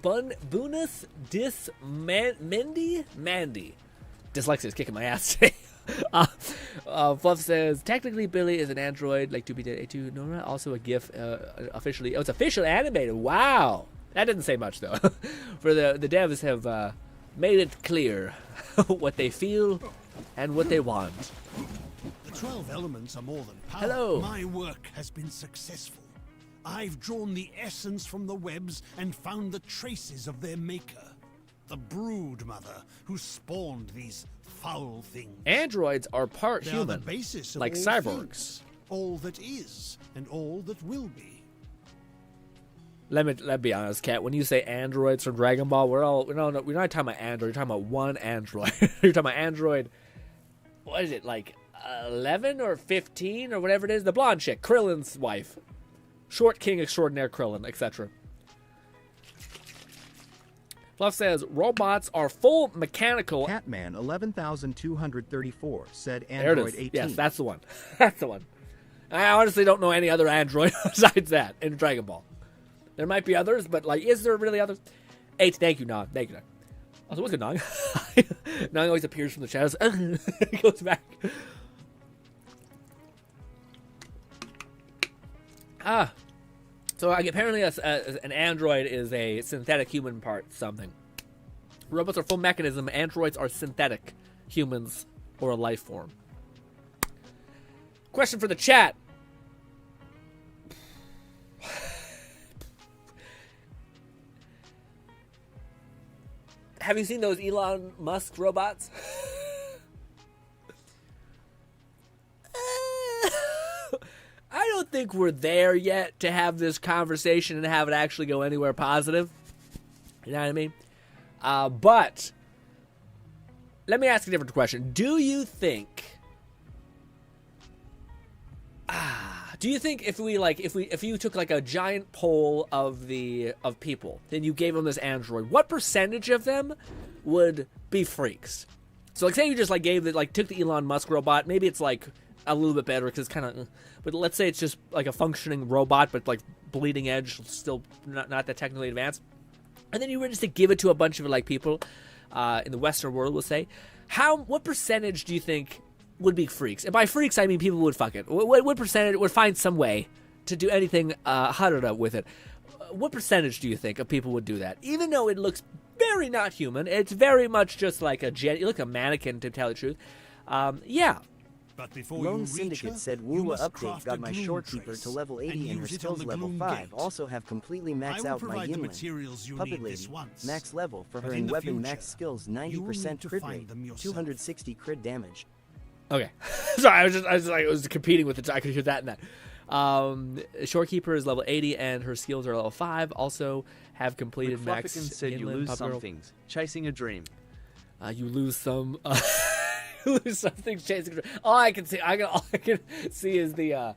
Bunus Dis Mandy? Mandy. Dyslexia is kicking my ass today. Fluff says, technically Billy is an android, like 2B8A2 Nora, also a GIF, officially. Oh, it's officially animated. Wow. That didn't say much, though. For the devs have made it clear what they feel and what they want. The 12 elements are more than power. Hello. My work has been successful. I've drawn the essence from the webs and found the traces of their maker. The brood mother who spawned these foul things. Androids are part they human, are the basis of like all cyborgs. things, all that is and all that will be. Let me be honest, Kat. When you say androids from Dragon Ball, we're not talking about android. You're talking about one android. You're talking about android. What is it, like 11 or 15 or whatever it is? The blonde chick, Krillin's wife, short king extraordinaire Krillin, etc. Fluff says robots are full mechanical. Catman 11,234 said There Android it is. 18. Yes, that's the one. That's the one. I honestly don't know any other android besides that in Dragon Ball. There might be others, but like, is there really others? 8. Thank you, Nog. Thank you, Nog. Also, what's good, Nog? Nog always appears from the shadows. He goes back. So apparently an android is a synthetic human part something. Robots are full mechanism. Androids are synthetic humans or a life form. Question for the chat. Have you seen those Elon Musk robots? I don't think we're there yet to have this conversation and have it actually go anywhere positive. You know what I mean? But let me ask a different question. Do you think if you took like a giant poll of people, then you gave them this android, what percentage of them would be freaks? So like, say you just like took the Elon Musk robot, maybe it's like a little bit better because it's kind of, but let's say it's just like a functioning robot, but like bleeding edge, still not that technically advanced. And then you were just to give it to a bunch of like people in the Western world, we'll say, what percentage do you think would be freaks? And by freaks, I mean people would fuck it. What percentage would find some way to do anything harada with it? What percentage do you think of people would do that? Even though it looks very not human, it's very much just like you look like a mannequin, to tell the truth. Yeah. But before Lone you reach Syndicate her, said you Woowa must update craft got a my gloom shorekeeper trace to level 80 and and her use it on skills the level gloom 5. gate. Also have completely I maxed will out my provide the Yinlin. materials you Puppet need Lady, this once. max level for her But in in the weapon future, max skills, you will 90% need to crit find rate, them yourself. 260 crit damage. Okay. Sorry, I was competing with it. I could hear that and that. Shorekeeper is level 80 and her skills are level 5. Also have completed max. said you inland lose pup some girl. things, chasing a dream. You lose some. You lose some things chasing. All I can see is the.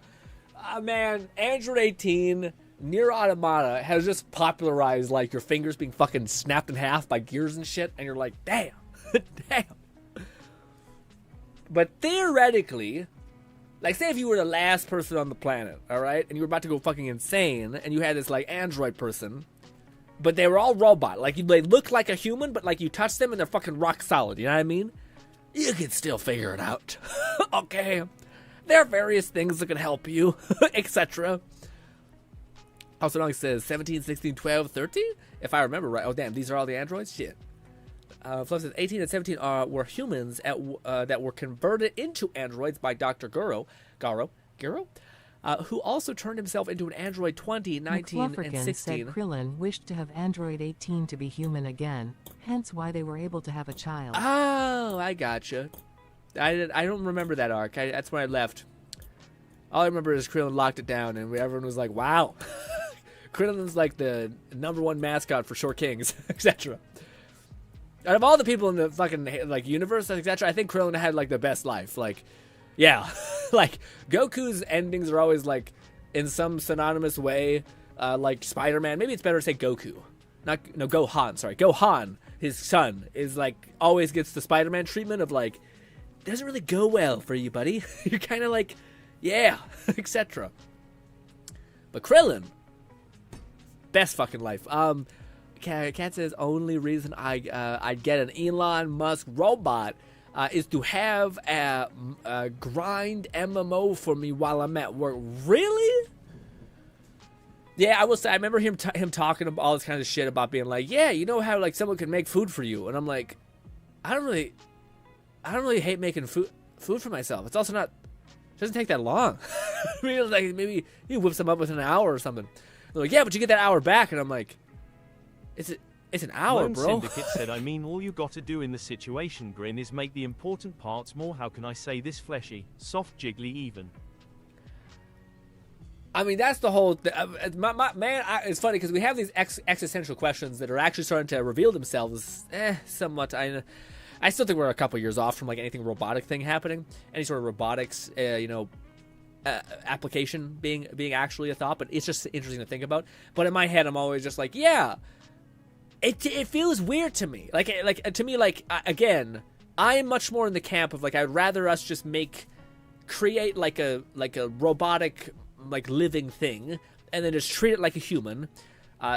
Man, Android 18 Nier Automata has just popularized like your fingers being fucking snapped in half by gears and shit, and you're like, damn, damn. But theoretically, like, say if you were the last person on the planet, all right, and you were about to go fucking insane, and you had this like android person, but they were all robot, like they look like a human, but like you touch them and they're fucking rock solid. You know what I mean? You can still figure it out. Okay, there are various things that can help you, etc. Also, Long says 17, 16, 12, 13? If I remember right. Oh, damn, these are all the androids? Shit. Fluff says 18 and 17 were humans that were converted into androids by Dr. Garo, who also turned himself into an android 20, 19, and 16. Said Krillin wished to have android 18 to be human again, hence why they were able to have a child. Oh, I gotcha. I don't remember that arc. That's when I left. All I remember is Krillin locked it down, and everyone was like, wow. Krillin's like the #1 mascot for Short Kings, etc. Out of all the people in the fucking like universe, etc., I think Krillin had like the best life. Like, yeah, like Goku's endings are always like in some synonymous way, like Spider-Man. Maybe it's better to say Goku, Gohan. Sorry, Gohan. His son is like always gets the Spider-Man treatment of like, doesn't really go well for you, buddy. You're kind of like, yeah, etc. But Krillin, best fucking life. Cat says only reason I'd get an Elon Musk robot is to have a grind MMO for me while I'm at work. Really? Yeah, I will say I remember him talking about all this kind of shit about being like, yeah, you know how like someone can make food for you, and I'm like, I don't really hate making food for myself. It's also not, it doesn't take that long. I mean, like maybe you whip some up within an hour or something. They're like, yeah, but you get that hour back, and I'm like, it's an hour, Lone bro. Syndicate said, I mean, all you gotta do in the situation, Grin, is make the important parts more, how can I say this, fleshy, soft, jiggly, even. I mean, that's the whole it's funny because we have these existential questions that are actually starting to reveal themselves somewhat. I still think we're a couple years off from like anything robotic thing happening, any sort of robotics, application being actually a thought. But it's just interesting to think about. But in my head, I'm always just like, yeah, it feels weird to me. Like to me, like again, I am much more in the camp of like I'd rather us just create like a robotic like living thing and then just treat it like a human.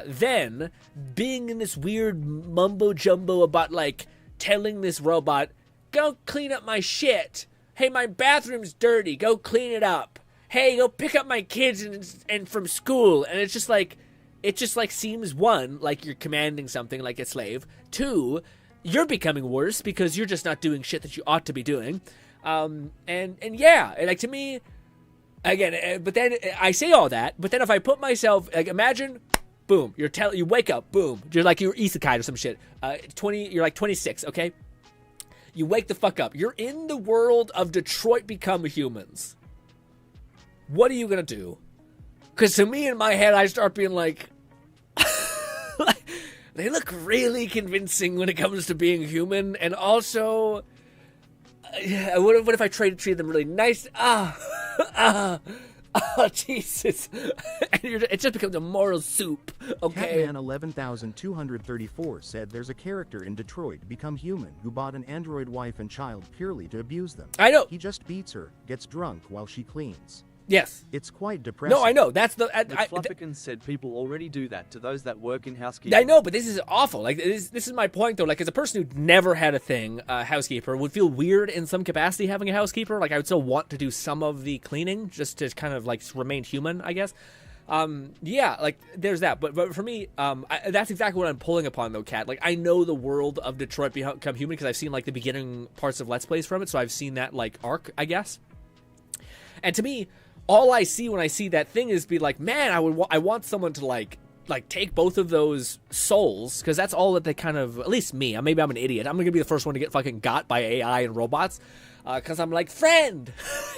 Then being in this weird mumbo jumbo about like telling this robot, go clean up my shit. Hey, my bathroom's dirty. Go clean it up. Hey, go pick up my kids and from school. And it's just like, it just like seems one, like you're commanding something like a slave. Two, you're becoming worse because you're just not doing shit that you ought to be doing. And yeah, like to me, again, but then I say all that, but then if I put myself, like imagine, boom, you wake up, boom, you're like you're isekai or some shit. You're like 26, okay? You wake the fuck up. You're in the world of Detroit Become Humans. What are you gonna do? Because to me, in my head, I start being like, they look really convincing when it comes to being human, and also, what if I treated them really nice? Oh, Jesus. And it just becomes a moral soup, okay? Catman 11,234 said there's a character in Detroit Become Human who bought an android wife and child purely to abuse them. I know. He just beats her, gets drunk while she cleans. Yes. It's quite depressing. No, I know. That's the... Fluffykins said people already do that to those that work in housekeeping. I know, but this is awful. Like, this is my point, though. Like, as a person who never had a thing, housekeeper, would feel weird in some capacity having a housekeeper. Like, I would still want to do some of the cleaning just to kind of, like, remain human, I guess. Yeah, like, there's that. But for me, that's exactly what I'm pulling upon, though, Kat. Like, I know the world of Detroit Become Human because I've seen, like, the beginning parts of Let's Plays from it, so I've seen that, like, arc, I guess. And to me, all I see when I see that thing is be like, man, I want someone to like take both of those souls, because that's all that they kind of, at least me, maybe I'm an idiot, I'm gonna be the first one to get fucking got by AI and robots, because I'm like, friend,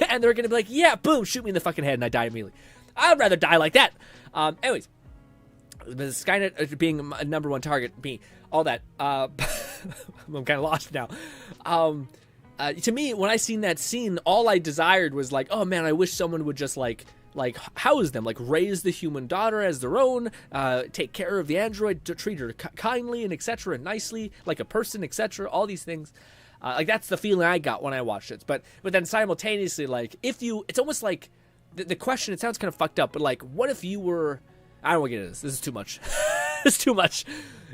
and they're gonna be like, yeah, boom, shoot me in the fucking head, and I die immediately. I'd rather die like that. Anyways, the Skynet being a #1 target, me, all that, I'm kind of lost now. To me, when I seen that scene, all I desired was like, oh man, I wish someone would just like house them, like raise the human daughter as their own, take care of the android, treat her kindly and etc. and nicely, like a person, etc. All these things, like that's the feeling I got when I watched it. But then simultaneously, like it's almost like the question. It sounds kind of fucked up, but like, what if you were? I don't want to get into this. This is too much. It's too much.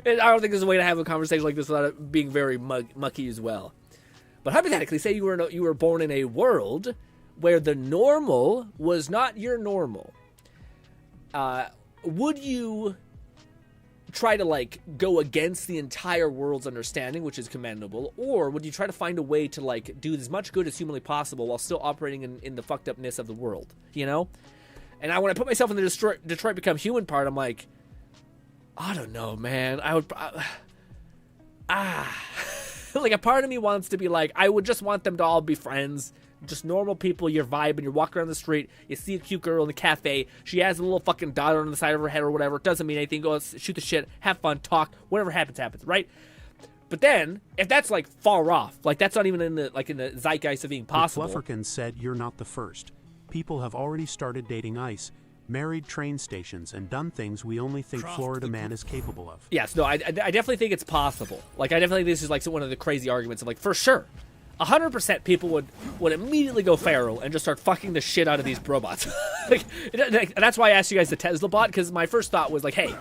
And I don't think there's a way to have a conversation like this without it being very mucky as well. But hypothetically, say you were born in a world where the normal was not your normal. would you try to like go against the entire world's understanding, which is commendable, or would you try to find a way to like do as much good as humanly possible while still operating in the fucked upness of the world, you know? And when I put myself in the Detroit Become Human part, I'm like, I don't know, man. I would like, a part of me wants to be like, I would just want them to all be friends, just normal people. You're vibing, you're walking around the street, you see a cute girl in the cafe, she has a little fucking dot on the side of her head or whatever, it doesn't mean anything, go shoot the shit, have fun, talk, whatever happens, right? But then, if that's like far off, like that's not even in the zeitgeist of being possible. Flufferkin said you're not the first. People have already started dating ice, married train stations, and done things we only think Florida man is capable of. Yes, no, I definitely think it's possible. Like, I definitely think this is like one of the crazy arguments of like, for sure, 100% people would immediately go feral and just start fucking the shit out of these robots. Like, that's why I asked you guys the Tesla bot, because my first thought was like, hey,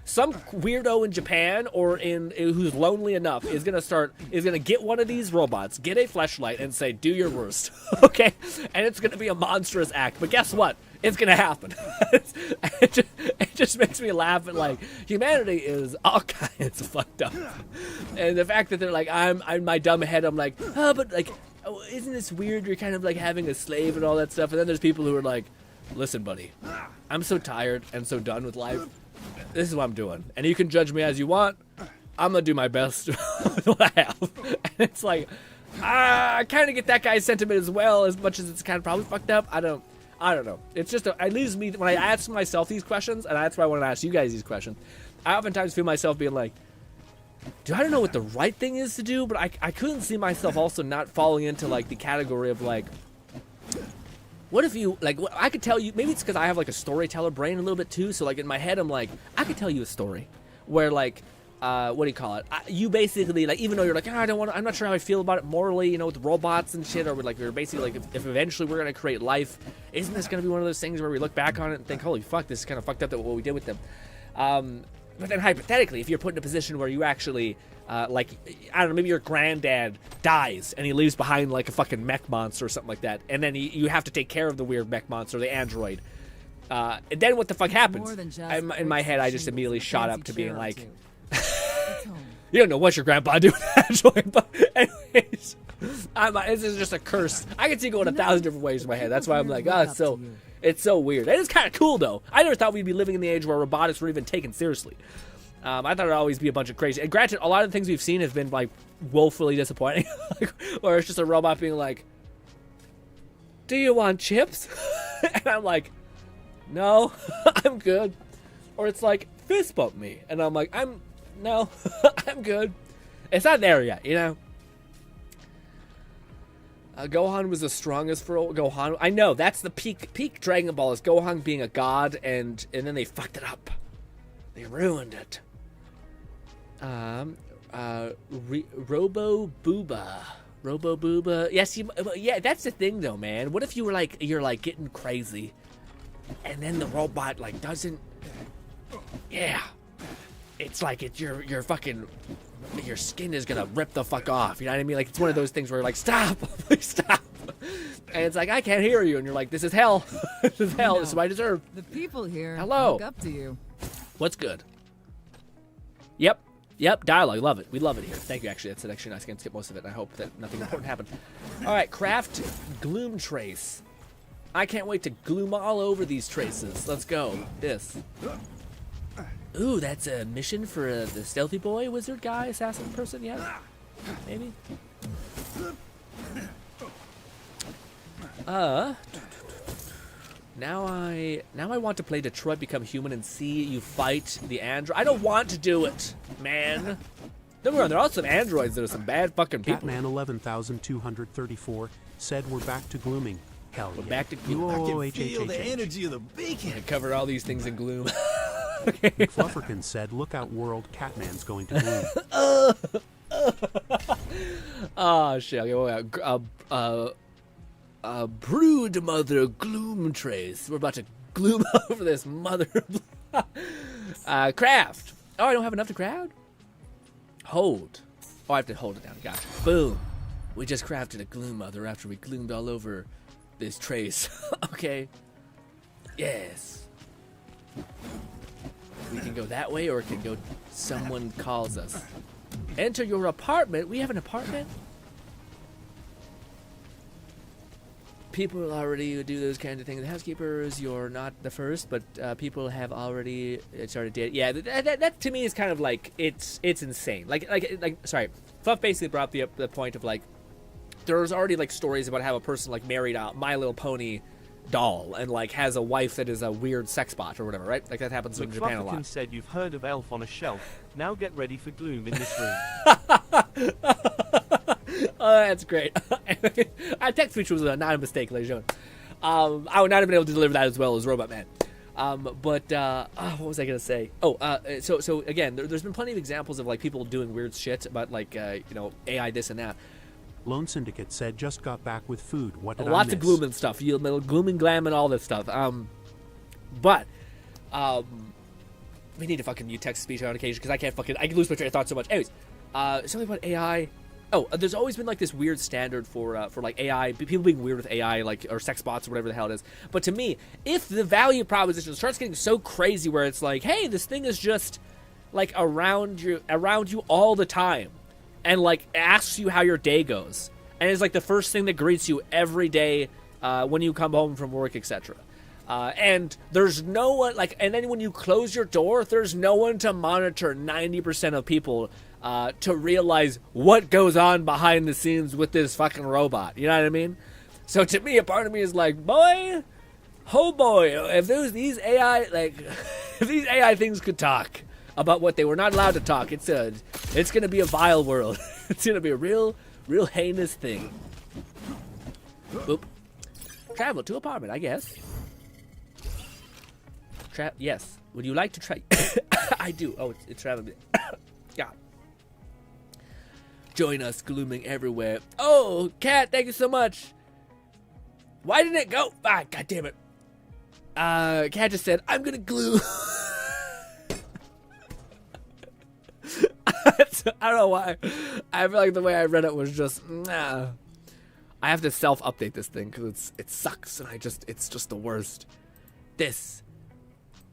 some weirdo in Japan or who's lonely enough is gonna get one of these robots, get a fleshlight, and say, do your worst, okay? And it's gonna be a monstrous act. But guess what? It's gonna happen. it just makes me laugh at like humanity is all kinds of fucked up, and the fact that they're like, I'm my dumb head. I'm like, oh, but like, oh, isn't this weird? You're kind of like having a slave and all that stuff. And then there's people who are like, listen, buddy, I'm so tired and so done with life. This is what I'm doing, and you can judge me as you want. I'm gonna do my best with what I have. And it's like, I kind of get that guy's sentiment as well, as much as it's kind of probably fucked up. I don't know. It's just, it leaves me, when I ask myself these questions, and that's why I want to ask you guys these questions, I oftentimes feel myself being like, I don't know what the right thing is to do, but I couldn't see myself also not falling into like the category of like, what if you, like, I could tell you, maybe it's because I have like a storyteller brain a little bit too, so like in my head I'm like, I could tell you a story where like, what do you call it? You basically, like, even though you're like, oh, I'm not sure how I feel about it morally, you know, with robots and shit, or with, like, we're basically like, if eventually we're gonna create life, isn't this gonna be one of those things where we look back on it and think, holy fuck, this is kind of fucked up that what we did with them. But then hypothetically, if you're put in a position where you actually, like, I don't know, maybe your granddad dies and he leaves behind like a fucking mech monster or something like that, and then you have to take care of the weird mech monster, the android. And then what the fuck happens? In my head, I just immediately shot up to being like, you don't know what your grandpa do with that android, but anyways, this is just a curse. I can see it going 1,000 different ways in my head. That's why I'm like, oh, it's so weird. And it's kind of cool, though. I never thought we'd be living in the age where robotics were even taken seriously. I thought it'd always be a bunch of crazy. And granted, a lot of the things we've seen have been, like, woefully disappointing. Like, where it's just a robot being like, do you want chips? And I'm like, no, I'm good. Or it's like, fist bump me. And I'm like, no, I'm good. It's not there yet, you know? Gohan was the strongest for Gohan. I know, that's the peak Dragon Ball, is Gohan being a god, and then they fucked it up. They ruined it. Robo Booba. Yes, yeah, that's the thing though, man. What if you're like getting crazy, and then the robot like doesn't? Yeah, it's like your fucking, your skin is gonna rip the fuck off. You know what I mean? Like, it's one of those things where you're like, stop, please stop. And it's like, I can't hear you, and you're like, this is hell. This is hell. This is what I deserve. The people here Hello. look up to you. What's good? Yep, dialogue, love it. We love it here. Thank you, actually. That's actually nice. I can skip most of it, and I hope that nothing important happened. All right, craft gloom trace. I can't wait to gloom all over these traces. Let's go. This. Ooh, that's a mission for the stealthy boy, wizard guy, assassin person, yeah? Maybe? Now I want to play Detroit Become Human and see you fight the android. I don't want to do it, man. Don't get me wrong, there are some androids that are some bad fucking people. Catman 11,234 said we're back to glooming. Hell We're yeah. back to gloom. I can feel the energy of the bacon. I covered all these things in gloom. Flufferkin said, look out world, Catman's going to gloom. Oh, shit. Okay, brood mother gloom trace. We're about to gloom over this mother. Craft. Oh, I don't have enough to craft? Hold. Oh, I have to hold it down. Gotcha. Boom. We just crafted a gloom mother after we gloomed all over this trace. Okay. Yes. We can go that way, or it can go. Someone calls us. Enter your apartment. We have an apartment. People already do those kinds of things. Housekeepers, you're not the first, but people have already started dating. Yeah, that to me is kind of like it's insane. Sorry, Fluff basically brought up the point of like there's already like stories about how a person like married a My Little Pony doll and like has a wife that is a weird sex bot or whatever, right? Like that happens in Japan a lot. Said you've heard of Elf on a Shelf. Now get ready for gloom in this room. Oh, that's great. Our text speech was not a mistake, ladies and gentlemen. I would not have been able to deliver that as well as Robot Man. What was I gonna say? So again, there's been plenty of examples of like people doing weird shit about like AI this and that. Lone Syndicate said just got back with food. What did I Lots miss? of gloom and stuff. Gloom and glam and all this stuff. We need to fucking use text speech on occasion because I can lose my train of thought so much. Anyways, something about AI. There's always been like this weird standard for like AI, people being weird with AI, like or sex bots or whatever the hell it is. But to me, if the value proposition starts getting so crazy where it's like, hey, this thing is just like around you all the time, and like asks you how your day goes, and is like the first thing that greets you every day when you come home from work, etc. And there's no one and then when you close your door, there's no one to monitor 90% of people. To realize what goes on behind the scenes with this fucking robot. You know what I mean? So to me, a part of me is like, boy, oh boy, if these AI, if these AI things could talk about what they were not allowed to talk, it's going to be a vile world. It's going to be a real heinous thing. Boop. Travel to apartment, I guess. Yes. Would you like to try? I do. Oh, it's traveling. Yeah. Join us, glooming everywhere. Oh, Cat, thank you so much. Why didn't it go? Ah, God damn it. Cat just said, I'm gonna glue. I don't know why. I feel like the way I read it was just, nah. I have to self-update this thing because it sucks and it's just the worst. This.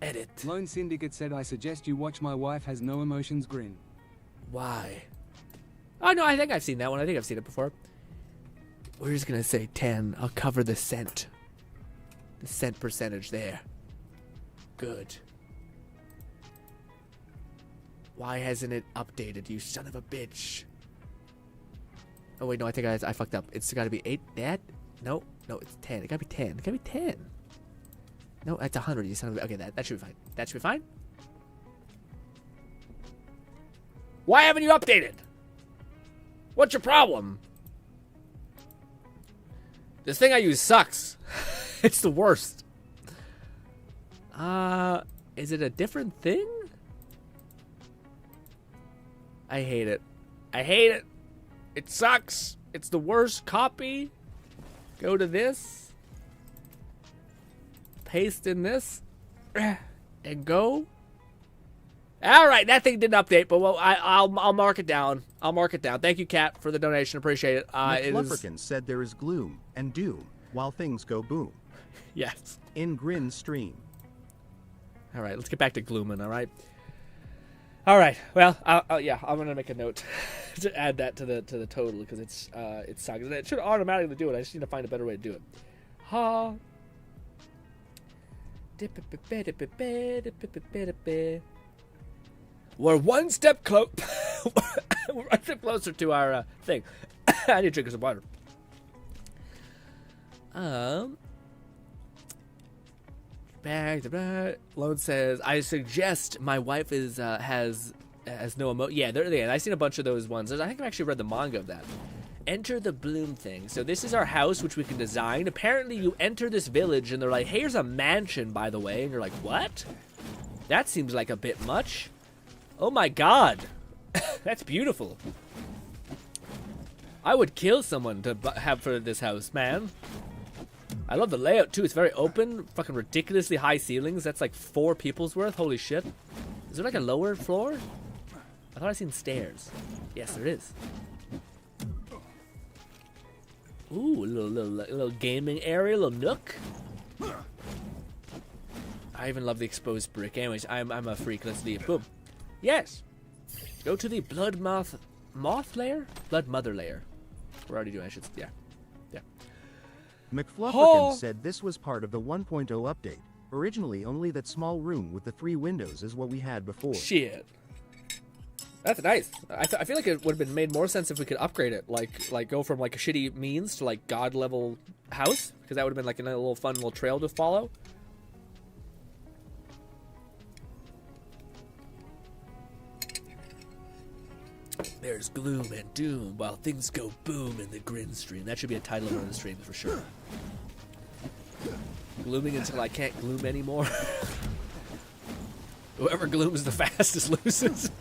Edit. Lone Syndicate said, I suggest you watch My Wife Has No Emotions Grin. Why? Oh, no, I think I've seen that one. I think I've seen it before. We're just going to say 10. I'll cover the scent. The scent percentage there. Good. Why hasn't it updated, you son of a bitch? Oh, wait, no, I think I fucked up. It's got to be 8. That? No, it's 10. It got to be 10. It got to be 10. No, that's 100, you son of a... Okay, that should be fine. That should be fine. Why haven't you updated? What's your problem? This thing I use sucks. It's the worst. Is it a different thing? I hate it. I hate it. It sucks. It's the worst copy. Go to this. Paste in this. And go. All right, that thing didn't update, but well, I'll mark it down. I'll mark it down. Thank you, Kat, for the donation. Appreciate it. McLufferkin said there is gloom and doom while things go boom. Yes. In GRINN stream. All right, let's get back to glooming. All right. All right. Well, yeah, I'm gonna make a note to add that to the total because it sucks. It should automatically do it. I just need to find a better way to do it. Ha. We're one step closer to our thing. I need to drink some water. Back to back. Lone says, I suggest My Wife has no emo. Yeah, there. I've seen a bunch of those ones. I think I've actually read the manga of that. Enter the bloom thing. So this is our house, which we can design. Apparently, you enter this village, and they're like, "Hey, here's a mansion, by the way." And you're like, "What? That seems like a bit much." Oh my god, that's beautiful. I would kill someone to have for this house, man. I love the layout too. It's very open, fucking ridiculously high ceilings. That's like 4 people's worth. Holy shit. Is there like a lower floor? I thought I seen stairs. Yes, there is. Ooh, a little gaming area, a little nook. I even love the exposed brick. Anyways, I'm a freak. Let's leave. Boom. Yes. Go to the blood moth layer? Blood mother layer. We're already doing it. Yeah. Yeah. McFlufferkin said this was part of the 1.0 update. Originally only that small room with the 3 windows is what we had before. Shit. That's nice. I feel like it would have been made more sense if we could upgrade it, like go from like a shitty means to like god level house, because that would have been like a little fun little trail to follow. There's gloom and doom while things go boom in the Grin stream. That should be a title of the stream for sure. Glooming until I can't gloom anymore. Whoever glooms the fastest loses.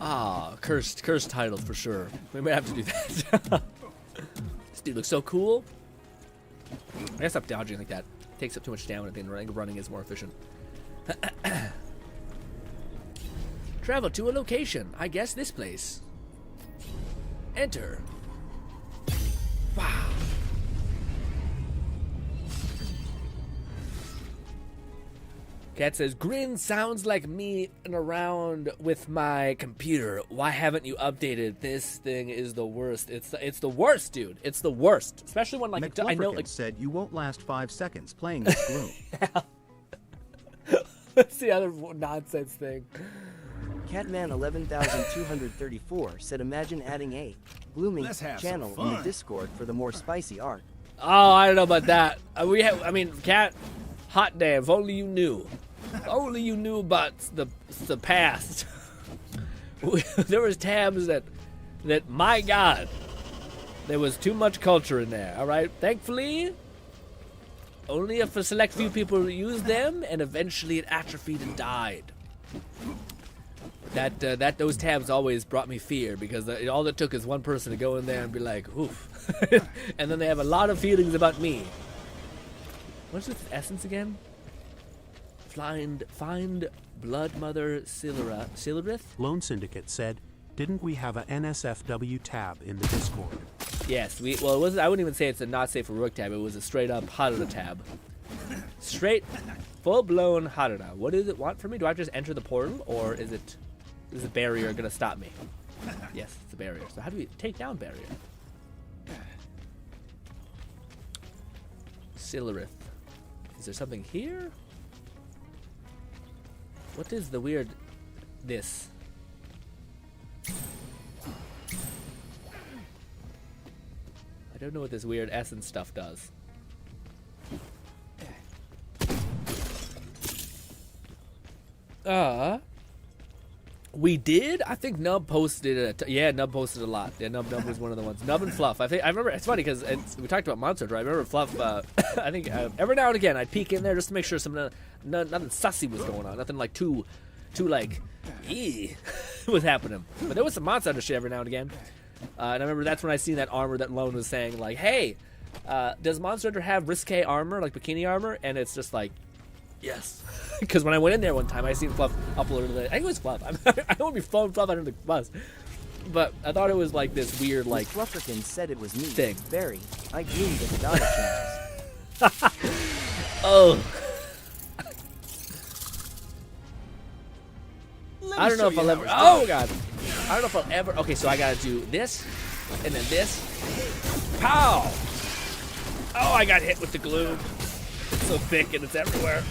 Ah, cursed title for sure. We might have to do that. This dude looks so cool. I gotta stop dodging like that. It takes up too much stamina. I think running is more efficient. Travel to a location. I guess this place. Enter. Wow. Cat says, Grin sounds like me around with my computer. Why haven't you updated? This thing is the worst. It's the worst, dude. It's the worst. Especially when like I know like said you won't last 5 seconds playing this gloom. What's the other nonsense thing? Catman 11234 said imagine adding a glooming channel in the Discord for the more spicy art. Oh, I don't know about that. I mean, Cat, hot damn, if only you knew. If only you knew about the past. There was tabs that my God, there was too much culture in there, all right? Thankfully, only if a select few people used them, and eventually it atrophied and died. Those tabs always brought me fear, because all it took is one person to go in there and be like, oof. And then they have a lot of feelings about me. What's this essence again? Find Blood Mother Silurith? Lone Syndicate said, didn't we have a NSFW tab in the Discord? Yes, well, it wasn't, I wouldn't even say it's a not safe for work tab. It was a straight up Harada tab. Straight, full-blown Harada. What does it want from me? Do I just enter the portal, or is a barrier going to stop me? Yes, it's a barrier. So how do we take down barrier? Silurith. Is there something here? What is the weird this? I don't know what this weird essence stuff does. We did? I think Nub posted it. Yeah, Nub posted a lot. Yeah, Nub was one of the ones. Nub and Fluff. I remember. It's funny because we talked about Monster Hunter. I remember Fluff. I think every now and again I'd peek in there just to make sure nothing sussy was going on. Nothing like too like was happening. But there was some Monster Hunter shit every now and again. And I remember that's when I seen that armor that Lone was saying like, "Hey, does Monster Hunter have risque armor like bikini armor?" And it's just like, yes. Because when I went in there one time, I seen Fluff uploaded it. I think it was Fluff. I don't want to be throwing Fluff under the bus. But I thought it was like this weird, like, Flufferkin said it was me. Thing. Barry, I gloomed at the Dada channels. Oh. I don't know if I'll ever. Oh, God. I don't know if I'll ever. Okay, so I got to do this, and then this. Pow! Oh, I got hit with the glue. It's so thick and it's everywhere.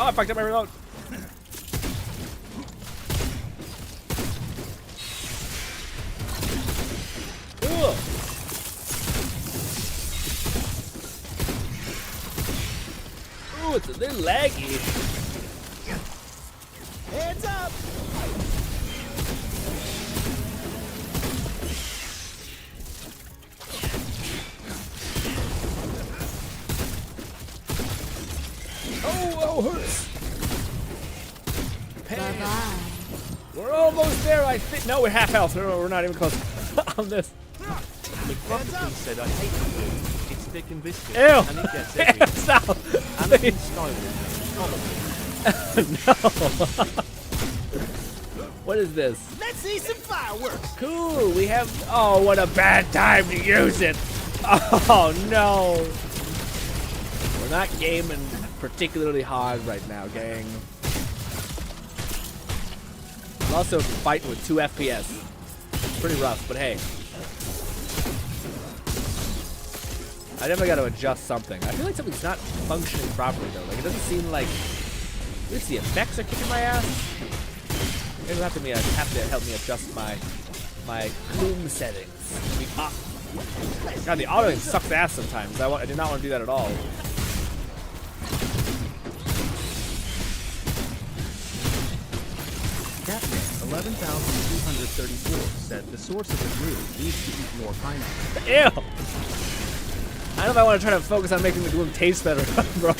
Oh, I fucked up my remote. Ooh. Ooh, it's a little laggy. Hands up! Oh, hurts. Bye-bye. We're almost there, I think. No, we're half health. No, we're not even close on this. McFlufferkin said, I hate the glue. It's thick and viscous. Ew. And it gets everywhere. Stop. Anakin Skywalker. No. What is this? Let's see some fireworks. Cool, we have... Oh, what a bad time to use it. Oh, no. We're not gaming particularly hard right now, gang. I'm also fighting with 2 FPS. It's pretty rough, but hey. I definitely got to adjust something. I feel like something's not functioning properly, though. Like, it doesn't seem like... At least the effects are kicking my ass. Maybe you'll have to help me adjust my gloom settings. God, the autoing sucks ass sometimes. I did not want to do that at all. Catman 11,234 said the source of the glue needs to eat more pineapple. Ew! I don't know if I want to try to focus on making the gloom taste better, bro.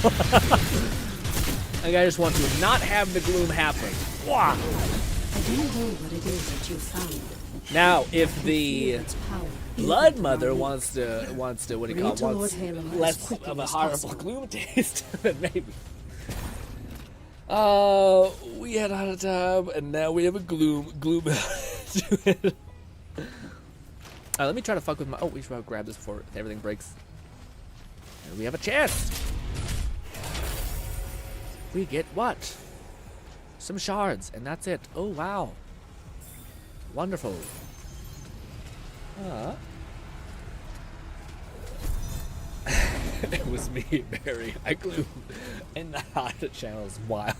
Like, I just want to not have the gloom happen. Wah! I do know what it is that you found. Now, if the Blood Mother wants to, what do you call it, wants less of a horrible gloom taste, then maybe. We had out of time, and now we have a gloom to it. Let me try to fuck with my... Oh, we should grab this before everything breaks. And we have a chest. We get what? Some shards, and that's it. Oh, wow. Wonderful. It was me, Barry. I gloom in the hot channels. Wild.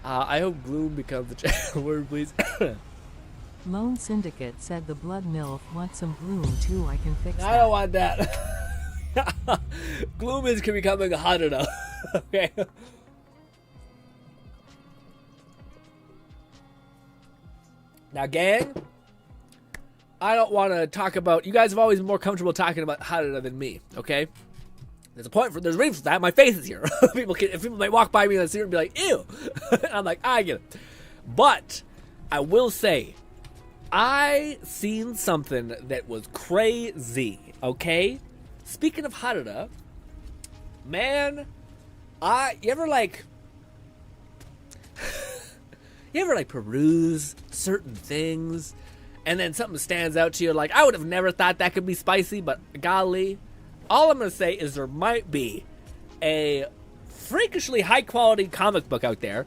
I hope gloom becomes the channel word, please. Lone Syndicate said the Blood MILF wants some gloom too. I can fix that. I don't want that. Gloom is becoming hot enough. Okay. Now, gang, I don't want to talk about... You guys have always been more comfortable talking about Haruda than me, okay? There's a reason for that. My face is here. If people might walk by me and see it and be like, ew. I'm like, I get it. But I will say, I seen something that was crazy, okay? Speaking of Haruda, man, you ever peruse certain things and then something stands out to you like, I would have never thought that could be spicy, but golly, all I'm going to say is there might be a freakishly high quality comic book out there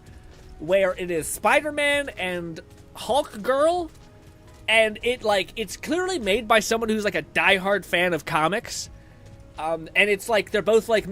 where it is Spider-Man and Hulk Girl, and it's clearly made by someone who's like a diehard fan of comics. And it's like they're both like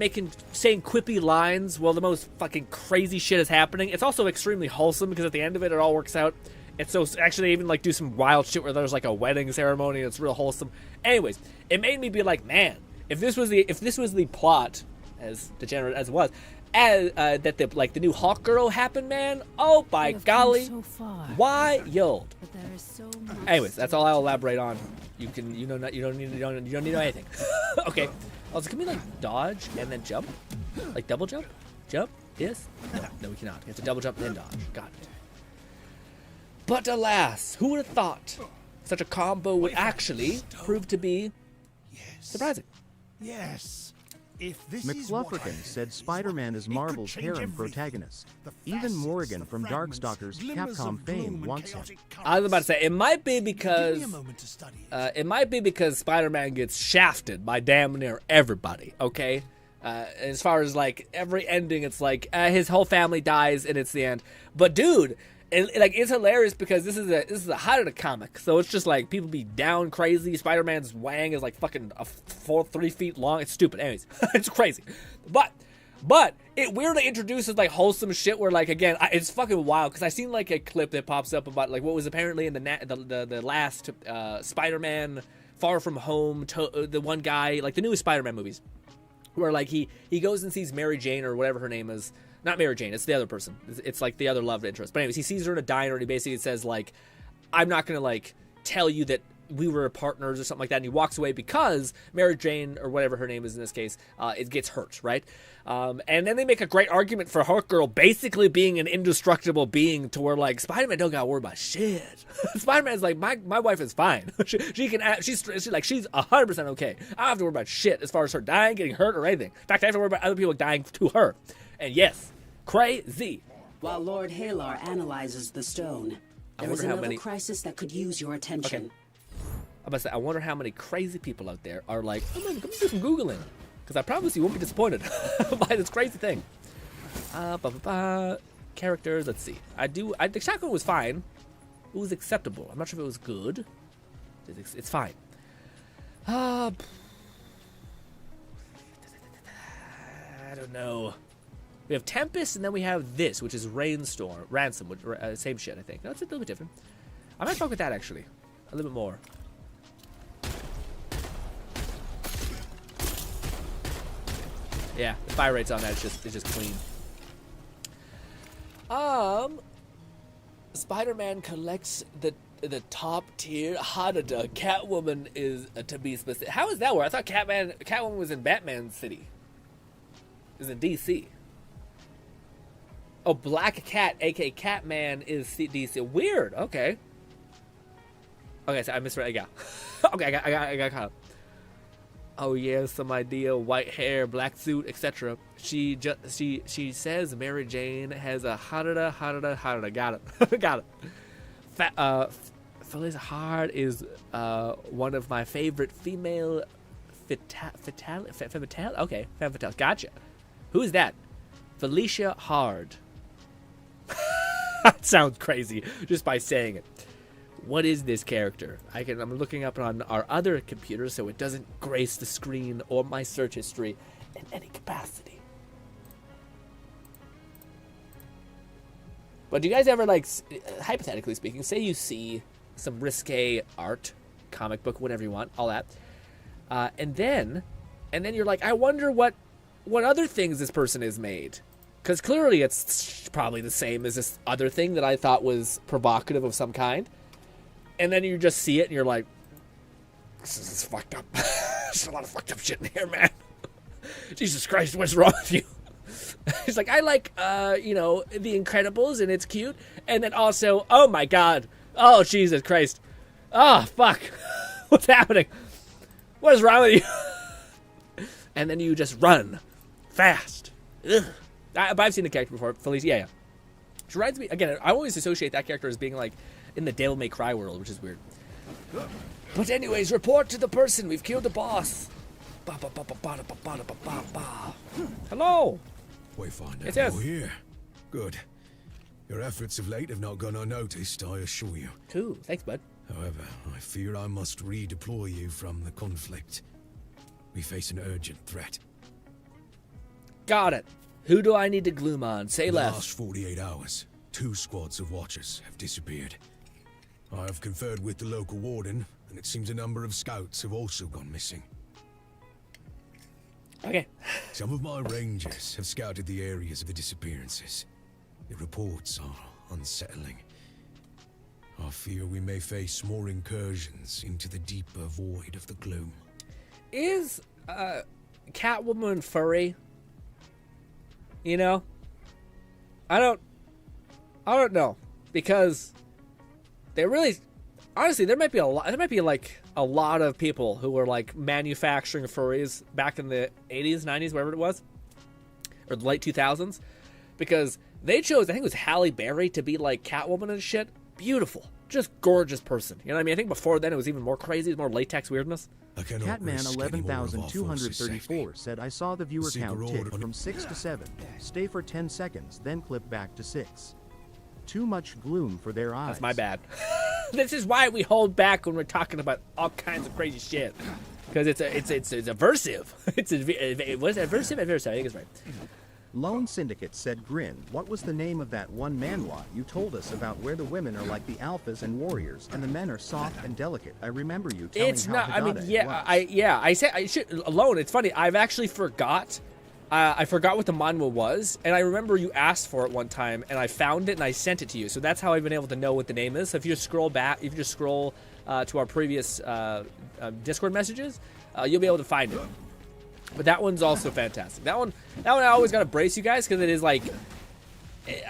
saying quippy lines while the most fucking crazy shit is happening. It's also extremely wholesome because at the end of it all works out. And so actually they even like do some wild shit where there's like a wedding ceremony and it's real wholesome. Anyways, it made me be like, man, if this was the plot, as degenerate as it was, that the new Hawk Girl happened, man. Oh by golly, so far. Wild. But there is so much. Anyways, that's all I'll elaborate on. You don't need to know anything. Okay. Also, can we like dodge and then jump? Like double jump? Jump? Yes? No, we cannot. We have to double jump and then dodge. Got it. But alas, who would have thought such a combo would actually prove to be surprising? Yes. If this is McFlufferkin said Spider-Man is Marvel's harem protagonist. Even Morrigan from Darkstalkers Capcom fame wants him. I was about to say, it might be because Spider-Man gets shafted by damn near everybody, okay? As far as like every ending, it's like his whole family dies and it's the end. But dude, it's hilarious because this is a Haruda comic, so it's just like people be down crazy. Spider-Man's wang is like fucking 3 feet long. It's stupid. Anyways, it's crazy. But it weirdly introduces like wholesome shit where like again it's fucking wild because I seen like a clip that pops up about like what was apparently in the last Spider-Man Far From Home the one guy like the newest Spider-Man movies where like he goes and sees Mary Jane or whatever her name is. Not Mary Jane, it's the other person. It's like the other love interest. But anyways, he sees her in a diner and he basically says like, I'm not going to like tell you that we were partners or something like that. And he walks away because Mary Jane or whatever her name is in this case, it gets hurt, right? And then they make a great argument for Hawk Girl basically being an indestructible being to where like Spider-Man don't got to worry about shit. Spider-Man's like, my wife is fine. she's 100% okay. I don't have to worry about shit as far as her dying, getting hurt or anything. In fact, I have to worry about other people dying to her. And yes, crazy. While Lord Halar analyzes the stone, there is another crisis that could use your attention. Okay. I'm about to say, I wonder how many crazy people out there are like, oh man, come do some Googling. Because I promise you won't be disappointed by this crazy thing. Characters, let's see. The shotgun was fine. It was acceptable. I'm not sure if it was good. It's fine. I don't know. We have Tempest, and then we have this, which is Rainstorm. Ransom, which, same shit, I think. No, it's a little bit different. I might fuck with that, actually. A little bit more. Yeah, the fire rates on that is just clean. Spider-Man collects the top tier Hadada. Catwoman is to be specific. How is that work? I thought Catwoman was in Batman City. Is in DC. Oh, Black Cat, aka Catman, is DC. Weird. Okay. Okay, so I misread. Yeah. Okay, I got caught up. Oh yeah, some idea. White hair, black suit, etc. She says Mary Jane has a Hadada. Got it. Got it. Phyllis Hard is one of my favorite female fatale. Okay, femme fatale. Gotcha. Who is that? Felicia Hard. That sounds crazy just by saying it. What is this character? I'm looking up on our other computer so it doesn't grace the screen or my search history in any capacity. But do you guys ever, like, hypothetically speaking, say you see some risque art, comic book, whatever you want, all that, and then you're like, I wonder what other things this person has made. Because clearly it's probably the same as this other thing that I thought was provocative of some kind. And then you just see it and you're like, this is fucked up. There's a lot of fucked up shit in here, man. Jesus Christ, what's wrong with you? He's like, I like, The Incredibles and it's cute. And then also, oh my God. Oh, Jesus Christ. Oh, fuck. What's happening? What is wrong with you? And then you just run fast. Ugh. I've seen the character before. Felicia, yeah. She reminds me, again, I always associate that character as being like in the Devil May Cry world, which is weird. But anyways, report to the person. We've killed the boss. Hello. Wayfinder, yes. you're here. Good. Your efforts of late have not gone unnoticed, I assure you. Cool. Thanks, bud. However, I fear I must redeploy you from the conflict. We face an urgent threat. Got it. Who do I need to gloom on? Say less. In the last 48 hours, 2 squads of watchers have disappeared. I have conferred with the local warden, and it seems a number of scouts have also gone missing. Okay. Some of my rangers have scouted the areas of the disappearances. The reports are unsettling. I fear we may face more incursions into the deeper void of the gloom. Is Catwoman furry? You know? I don't know, because they really, honestly, there might be like a lot of people who were like manufacturing furries back in the 80s, 90s, wherever it was, or the late 2000s, because they chose, I think it was Halle Berry to be like Catwoman and shit. Beautiful, just gorgeous person. You know what I mean? I think before then it was even more crazy, more latex weirdness. Catman 11,234 said, I saw the viewer count tick from 6 to 7. Stay for 10 seconds, then clip back to 6. Too much gloom for their eyes. That's my bad. This is why we hold back when we're talking about all kinds of crazy shit. Because it's aversive. It's aversive? Aversive, I think it's right. Lone Syndicate said, GRINN, what was the name of that one manhwa you told us about where the women are like the alphas and warriors and the men are soft and delicate? I remember you telling it's how not, I mean, Hadada yeah, I said, I should, Alone, it's funny, I've actually forgot. I forgot what the manhwa was, and I remember you asked for it one time, and I found it and I sent it to you. So that's how I've been able to know what the name is. So if you just scroll back, if you just scroll to our previous Discord messages, you'll be able to find it. But that one's also fantastic. That one I always gotta brace you guys, because it is like,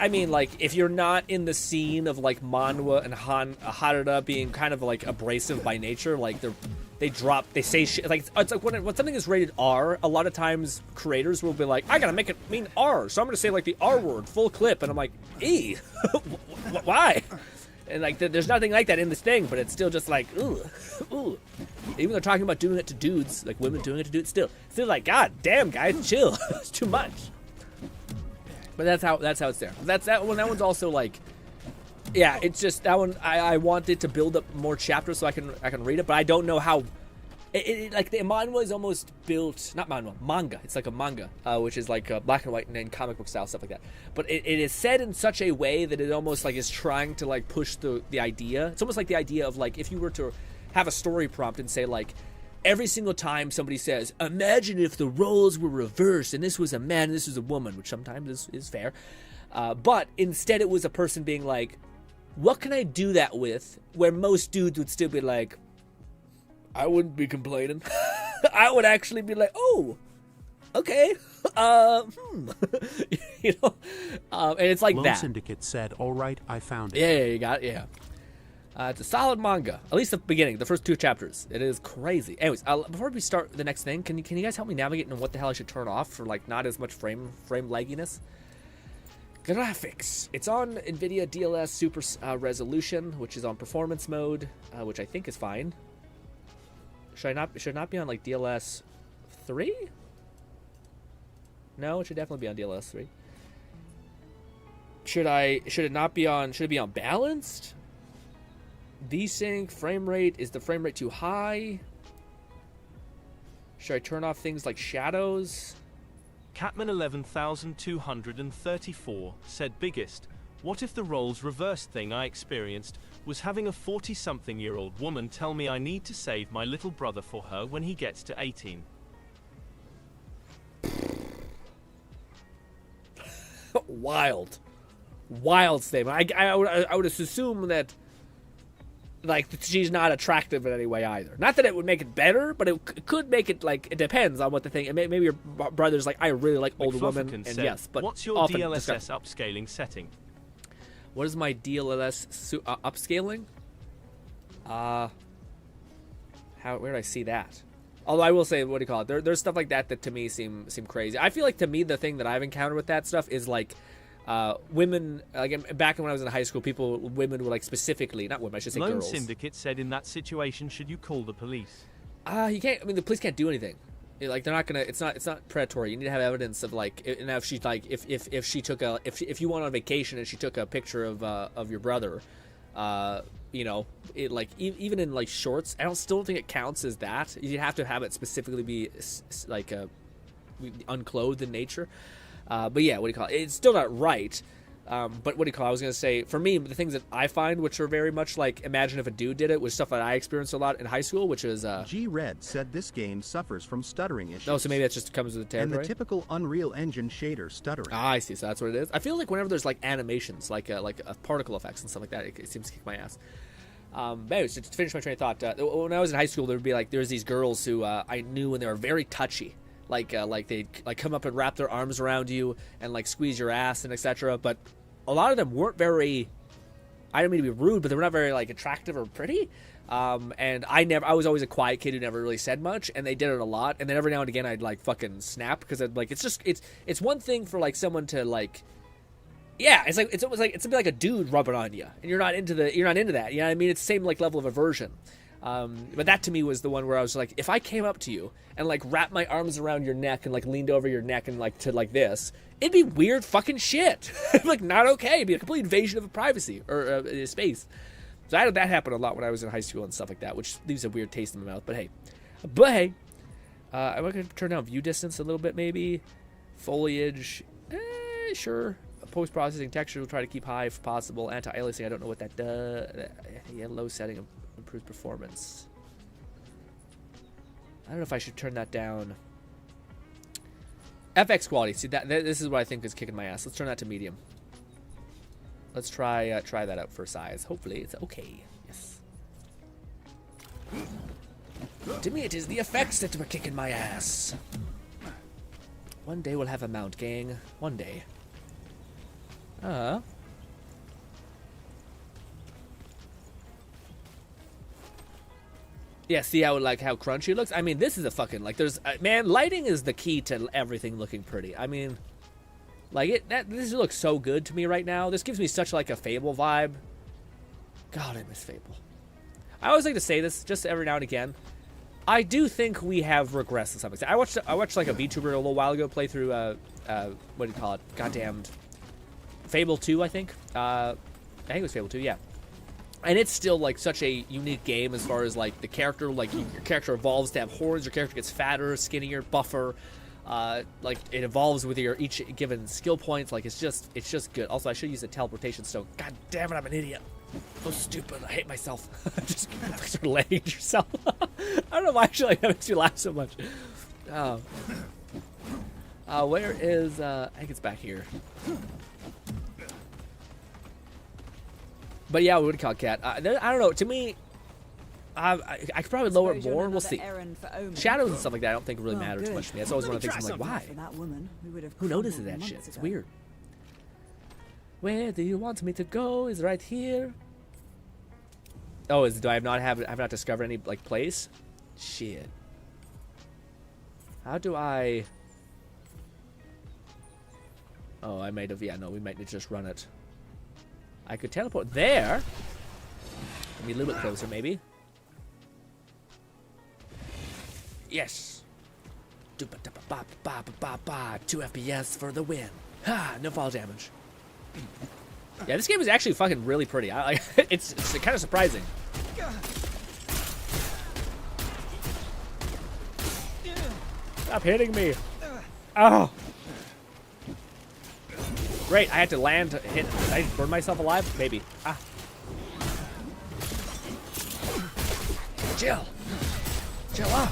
I mean, like, if you're not in the scene of like manhwa and Harada being kind of like abrasive by nature, like they're they say shit. Like, it's like when something is rated R, a lot of times creators will be like, I gotta make it mean R, so I'm gonna say like the R word, full clip, and I'm like, E, why? And like, there's nothing like that in this thing, but it's still just like, ooh, ooh. Even they're talking about doing it to dudes, like women doing it to dudes, still like, God damn, guys, chill, it's too much. But that's how it's there. That one's also like, yeah, it's just that one. I wanted to build up more chapters so I can read it, but I don't know how. Like the manhwa is almost built, not manhwa, manga. It's like a manga, which is like black and white and then comic book style stuff like that. But it is said in such a way that it almost like is trying to like push the idea. It's almost like the idea of like if you were to have a story prompt and say like every single time somebody says, imagine if the roles were reversed and this was a man and this was a woman, which sometimes is fair. But instead it was a person being like, what can I do that with? Where most dudes would still be like, I wouldn't be complaining. I would actually be like, oh, okay. You know? And it's like Lone that. Syndicate said, all right, I found it. Yeah, you got it, yeah. It's a solid manga. At least the beginning, the first 2 chapters. It is crazy. Anyways, before we start the next thing, can you guys help me navigate into what the hell I should turn off for like not as much frame lagginess? Graphics. It's on NVIDIA DLS Super Resolution, which is on performance mode, which I think is fine. Should it not be on like DLS 3? No, it should definitely be on DLS 3. Should it be on balanced? Desync, frame rate, is the frame rate too high? Should I turn off things like shadows? Catman 11234 said, biggest, what if the roles reversed thing I experienced was having a 40-something-year-old woman tell me I need to save my little brother for her when he gets to 18? Wild statement. I would assume that like she's not attractive in any way either. Not that it would make it better, but it could make it like, it depends on what the thing. Maybe your brother's like, I really like older women, and said, yes, but what's your DLSS upscaling setting? What is my DLSS upscaling? Where did I see that? Although I will say, what do you call it? There's stuff like that to me seem crazy. I feel like to me the thing that I've encountered with that stuff is like women, like back when I was in high school, women were like specifically, not women, I should say Lone girls. Syndicate said, in that situation, should you call the police? You can't. I mean, the police can't do anything. Like they're not gonna. It's not predatory. You need to have evidence of like. Now, if she like, if she took if you went on vacation and she took a picture of your brother, you know, it like even in like shorts, I still don't think it counts as that. You have to have it specifically be like unclothed in nature. But yeah, what do you call it? It's still not right. But what do you call it? I was going to say, for me, the things that I find, which are very much like, imagine if a dude did it, was stuff that I experienced a lot in high school, which is... G-Red said this game suffers from stuttering issues. Oh, so maybe that just comes with the territory? And the typical Unreal Engine shader stuttering. Ah, I see. So that's what it is. I feel like whenever there's like animations, like particle effects and stuff like that, it seems to kick my ass. But anyways, to finish my train of thought, when I was in high school, there would be like, there's these girls who I knew when they were very touchy. Like they'd like come up and wrap their arms around you and like squeeze your ass and etc. But a lot of them weren't very, I don't mean to be rude, but they were not very like attractive or pretty. And I was always a quiet kid who never really said much, and they did it a lot. And then every now and again I'd like fucking snap because it's one thing for like someone to like, yeah, it's almost like it's something like a dude rubbing on you, and you're not into that. You know what I mean? It's the same like level of aversion. But that to me was the one where I was like, if I came up to you and like wrapped my arms around your neck and like leaned over your neck and like to like this, it'd be weird fucking shit. Like not okay. It'd be a complete invasion of privacy or space. So I had that happen a lot when I was in high school and stuff like that, which leaves a weird taste in my mouth. But hey, I'm going to turn down view distance a little bit maybe. Foliage, sure. Post-processing texture we'll try to keep high if possible. Anti-aliasing, I don't know what that does. Yeah, low setting improves performance. I don't know if I should turn that down. FX quality. See this is what I think is kicking my ass. Let's turn that to medium. Let's try that out for size. Hopefully it's okay. Yes. To me, it is the effects that were kicking my ass. One day we'll have a mount, gang. One day. Yeah, see how crunchy it looks? I mean, this is a fucking, like, there's, man, lighting is the key to everything looking pretty. I mean, like, this looks so good to me right now. This gives me such, like, a Fable vibe. God, I miss Fable. I always like to say this, just every now and again. I do think we have regressed to some extent. I watched like, a VTuber a little while ago play through, what do you call it? Goddamned Fable 2, I think. I think it was Fable 2, yeah. And it's still, like, such a unique game as far as, like, the character, like, your character evolves to have horns, your character gets fatter, skinnier, buffer. Like, it evolves with your each given skill points. Like, it's just good. Also, I should use a teleportation stone. God damn it, I'm an idiot. So stupid. I hate myself. Just start laying yourself. I don't know why actually that makes you laugh so much. Where is, I think it's back here. But yeah, we would call it cat. I don't know. To me, I could probably lower it more. We'll see. Shadows and stuff like that I don't think really matter too much to me. That's always one of the things I'm like, why? Who notices that shit? It's weird. Where do you want me to go? Is right here. Oh, do I have not discovered any, like, place? Shit. How do I... Oh, I might have... Yeah, no, we might just run it. I could teleport there. Be a little bit closer, maybe. Yes. 2 FPS for the win. Ha! No fall damage. Yeah, this game is actually fucking really pretty. It's kind of surprising. Stop hitting me. Oh. Great, I had to land, hit. Did I burn myself alive? Maybe. Ah. Chill. Chill up.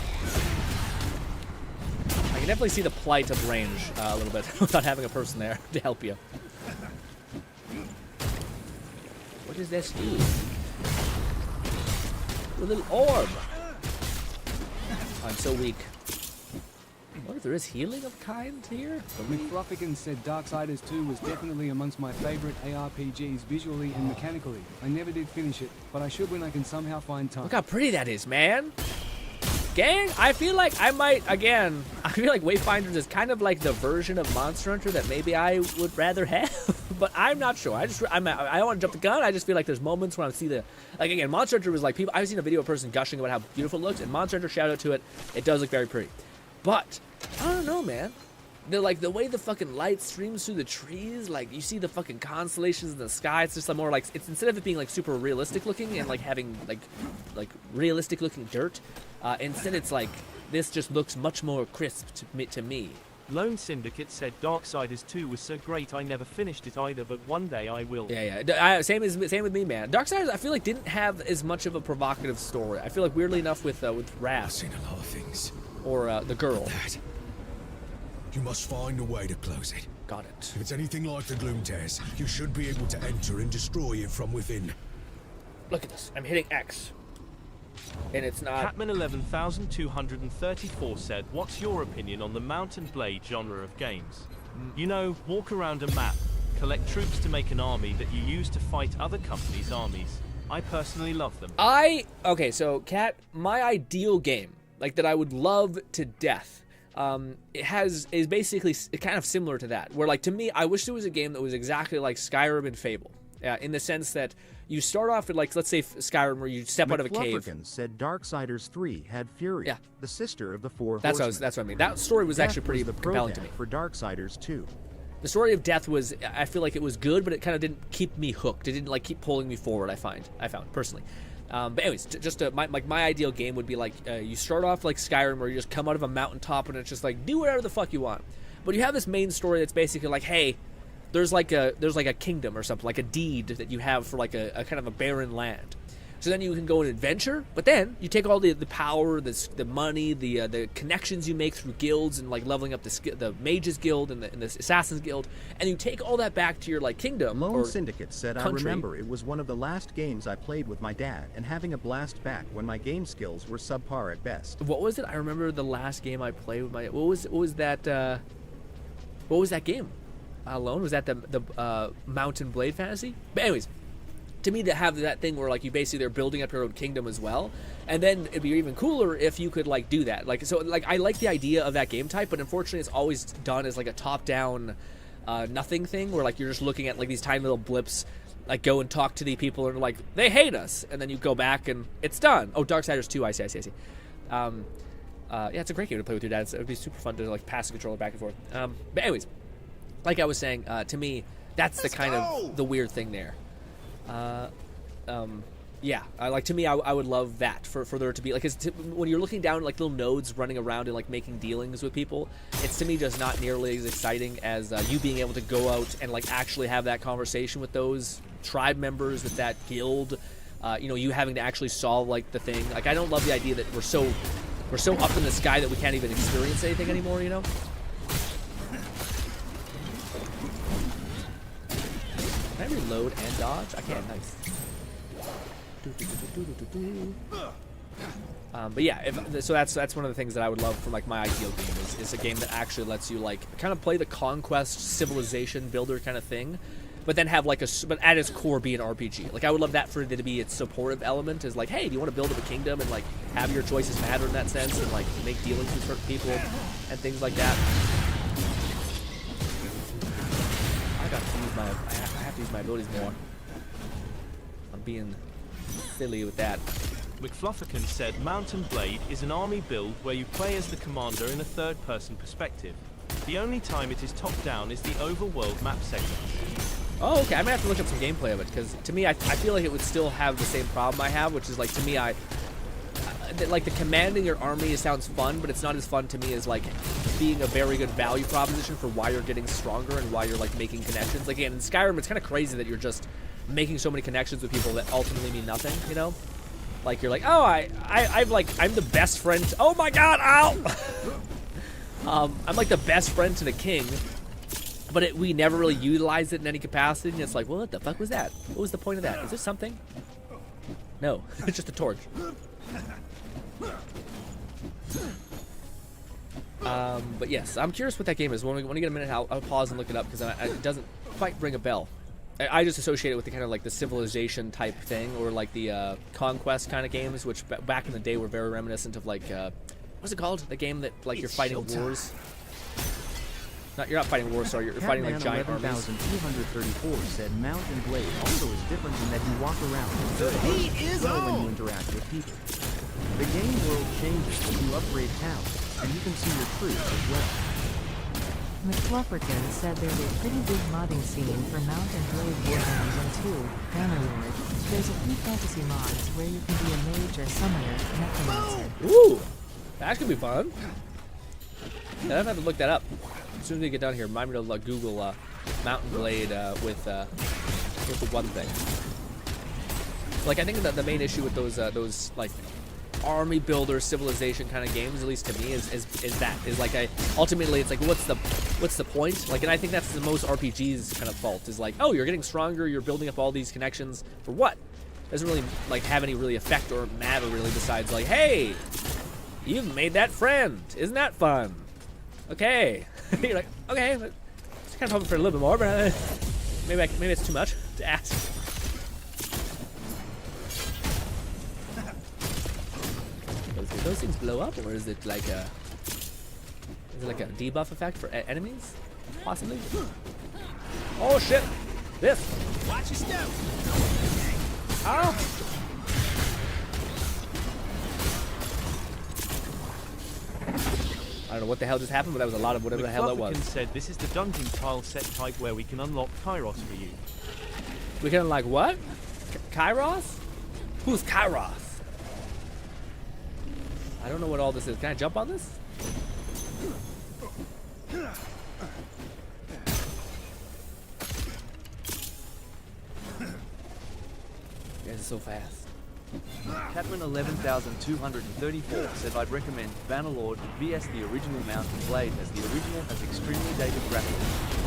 I can definitely see the plight of range a little bit without having a person there to help you. What does this do? A little orb. I'm so weak. What if there is healing of kind here? McFluffigan said Darksiders 2 was definitely amongst my favorite ARPGs visually and mechanically. I never did finish it, but I should when I can somehow find time. Look how pretty that is, man. Gang, I feel like I might, again, I feel like Wayfinders is kind of like the version of Monster Hunter that maybe I would rather have, but I'm not sure. I don't want to jump the gun. I just feel like there's moments when I see the, like, again, Monster Hunter was like, people, I've seen a video of a person gushing about how beautiful it looks, and Monster Hunter, shout out to it, it does look very pretty. But, I don't know, man. The way the fucking light streams through the trees, like, you see the fucking constellations in the sky, it's just more like, it's instead of it being, like, super realistic looking and, like, having, like realistic looking dirt, instead it's like, this just looks much more crisp to me. Lone Syndicate said Darksiders 2 was so great I never finished it either, but one day I will. Yeah. Same with me, man. Darksiders, I feel like, didn't have as much of a provocative story. I feel like, weirdly enough, with Wrath. I've seen a lot of things. Or the girl. You must find a way to close it. Got it. If it's anything like the Gloom Tears, you should be able to enter and destroy it from within. Look at this. I'm hitting X. And it's not... Catman 11234 said, what's your opinion on the Mount and Blade genre of games? You know, walk around a map, collect troops to make an army that you use to fight other companies' armies. I personally love them. Okay, so, Cat, my ideal game, like, that I would love to death, is basically kind of similar to that, where, like, to me, I wish there was a game that was exactly like Skyrim and Fable, in the sense that you start off at, like, let's say Skyrim, where you step out of a cave. Said Darksiders 3 had Fury, the sister of the Four Horsemen. That's what I mean. That story was actually pretty compelling to me. For Darksiders 2. The story of death was, I feel like it was good, but it kind of didn't keep me hooked. It didn't, like, keep pulling me forward, I found, personally. But anyways, my ideal game would be like, you start off like Skyrim, where you just come out of a mountaintop and it's just like, do whatever the fuck you want. But you have this main story that's basically like, hey, there's like a kingdom or something, like a deed that you have for like a kind of a barren land. So then you can go and adventure, but then you take all the power, the money, the connections you make through guilds and, like, leveling up the Mages Guild and the Assassins Guild, and you take all that back to your, like, kingdom. Lone Syndicate said, country. I remember it was one of the last games I played with my dad, and having a blast back when my game skills were subpar at best. What was it? I remember the last game I played with my... What was that game? Alone? Was that the Mount and Blade fantasy? But anyways... to me, to have that thing where like you basically they're building up your own kingdom as well, and then it'd be even cooler if you could like do that. Like so, like I like the idea of that game type, but unfortunately, it's always done as like a top-down, nothing thing where like you're just looking at like these tiny little blips, like go and talk to the people and like they hate us, and then you go back and it's done. Oh, Darksiders 2, I see. Yeah, it's a great game to play with your dad. It would be super fun to like pass the controller back and forth. But anyways, like I was saying, to me, that's the kind of the weird thing there. Yeah, like to me, I would love that for there to be like, when you're looking down like little nodes running around and like making dealings with people, it's to me just not nearly as exciting as you being able to go out and like actually have that conversation with those tribe members, with that guild. You know, you having to actually solve like the thing. Like I don't love the idea that we're so up in the sky that we can't even experience anything anymore. You know. Can I reload and dodge? I can't. Nice. But yeah, so that's one of the things that I would love from like my ideal game is a game that actually lets you like kind of play the conquest civilization builder kind of thing, but then have like but at its core be an RPG. Like I would love that for it to be its supportive element is like, hey, do you want to build up a kingdom and like have your choices matter in that sense and like make dealings with certain people and things like that. I have to use my abilities more. I'm being silly with that. McFlufferkin said Mountain Blade is an army build where you play as the commander in a third-person perspective. The only time it is top-down is the overworld map segment. Oh, okay. I'm gonna have to look up some gameplay of it because to me, I feel like it would still have the same problem I have, which is like to me, like the commanding your army sounds fun, but it's not as fun to me as like being a very good value proposition for why you're getting stronger and why you're like making connections. Like again, in Skyrim, it's kind of crazy that you're just making so many connections with people that ultimately mean nothing, you know? Like you're like, oh, I'm the best friend. Oh my God, ow! I'm like the best friend to the king, but we never really utilize it in any capacity. And it's like, well, what the fuck was that? What was the point of that? Is there something? No, it's just a torch. But yes, I'm curious what that game is. When you get a minute, I'll pause and look it up because it doesn't quite ring a bell. I just associate it with the kind of like the civilization type thing, or like the conquest kind of games, which back in the day were very reminiscent of like what's it called? The game that like you're fighting wars. You're not fighting wars, sorry. You're fighting like giant armies. 11,234 said Mountain Blade also is different in that you walk around when you interact with people. The game world changes when you upgrade towns, and you can see your troops as well. McFlufferkin said there's a pretty big modding scene for Mountain Blade Warhounds 2, Bannerlord. There's a few fantasy mods where you can be a mage or summoner, necromancer. Ooh, that could be fun. Yeah, I'd have to look that up. As soon as we get done here, remind me to Google Mountain Blade with the one thing. Like I think that the main issue with those like army builder civilization kind of games, at least to me, is like ultimately it's like what's the point? Like, and I think that's the most RPGs kind of fault is like, oh, you're getting stronger, you're building up all these connections for what? Doesn't really like have any really effect or matter really besides like, hey, you've made that friend, isn't that fun? Okay. You're like, okay, but just kind of hoping for a little bit more, but maybe it's too much to ask. Do those things blow up, or is it like a debuff effect for enemies? Possibly. Oh shit! This. Watch your step. Oh. I don't know what the hell just happened, but that was a lot of whatever the hell that was. Said this is the dungeon tile set type where we can unlock Kairos for you. We can unlock what? Kairos? Who's Kairos? I don't know what all this is. Can I jump on this? You guys are so fast. Catman 11,234 said I'd recommend Bannerlord vs the original Mountain Blade, as the original has extremely dated graphics.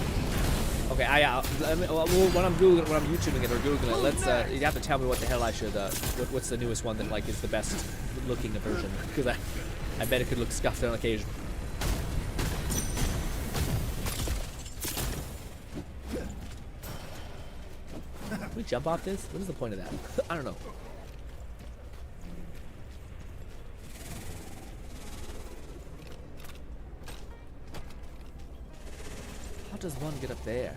Okay, when I'm YouTubing it or Googling it, let's you have to tell me what the hell I should what's the newest one that like is the best looking version, because I bet it could look scuffed on occasion. We jump off this? What is the point of that? I don't know. How does one get up there?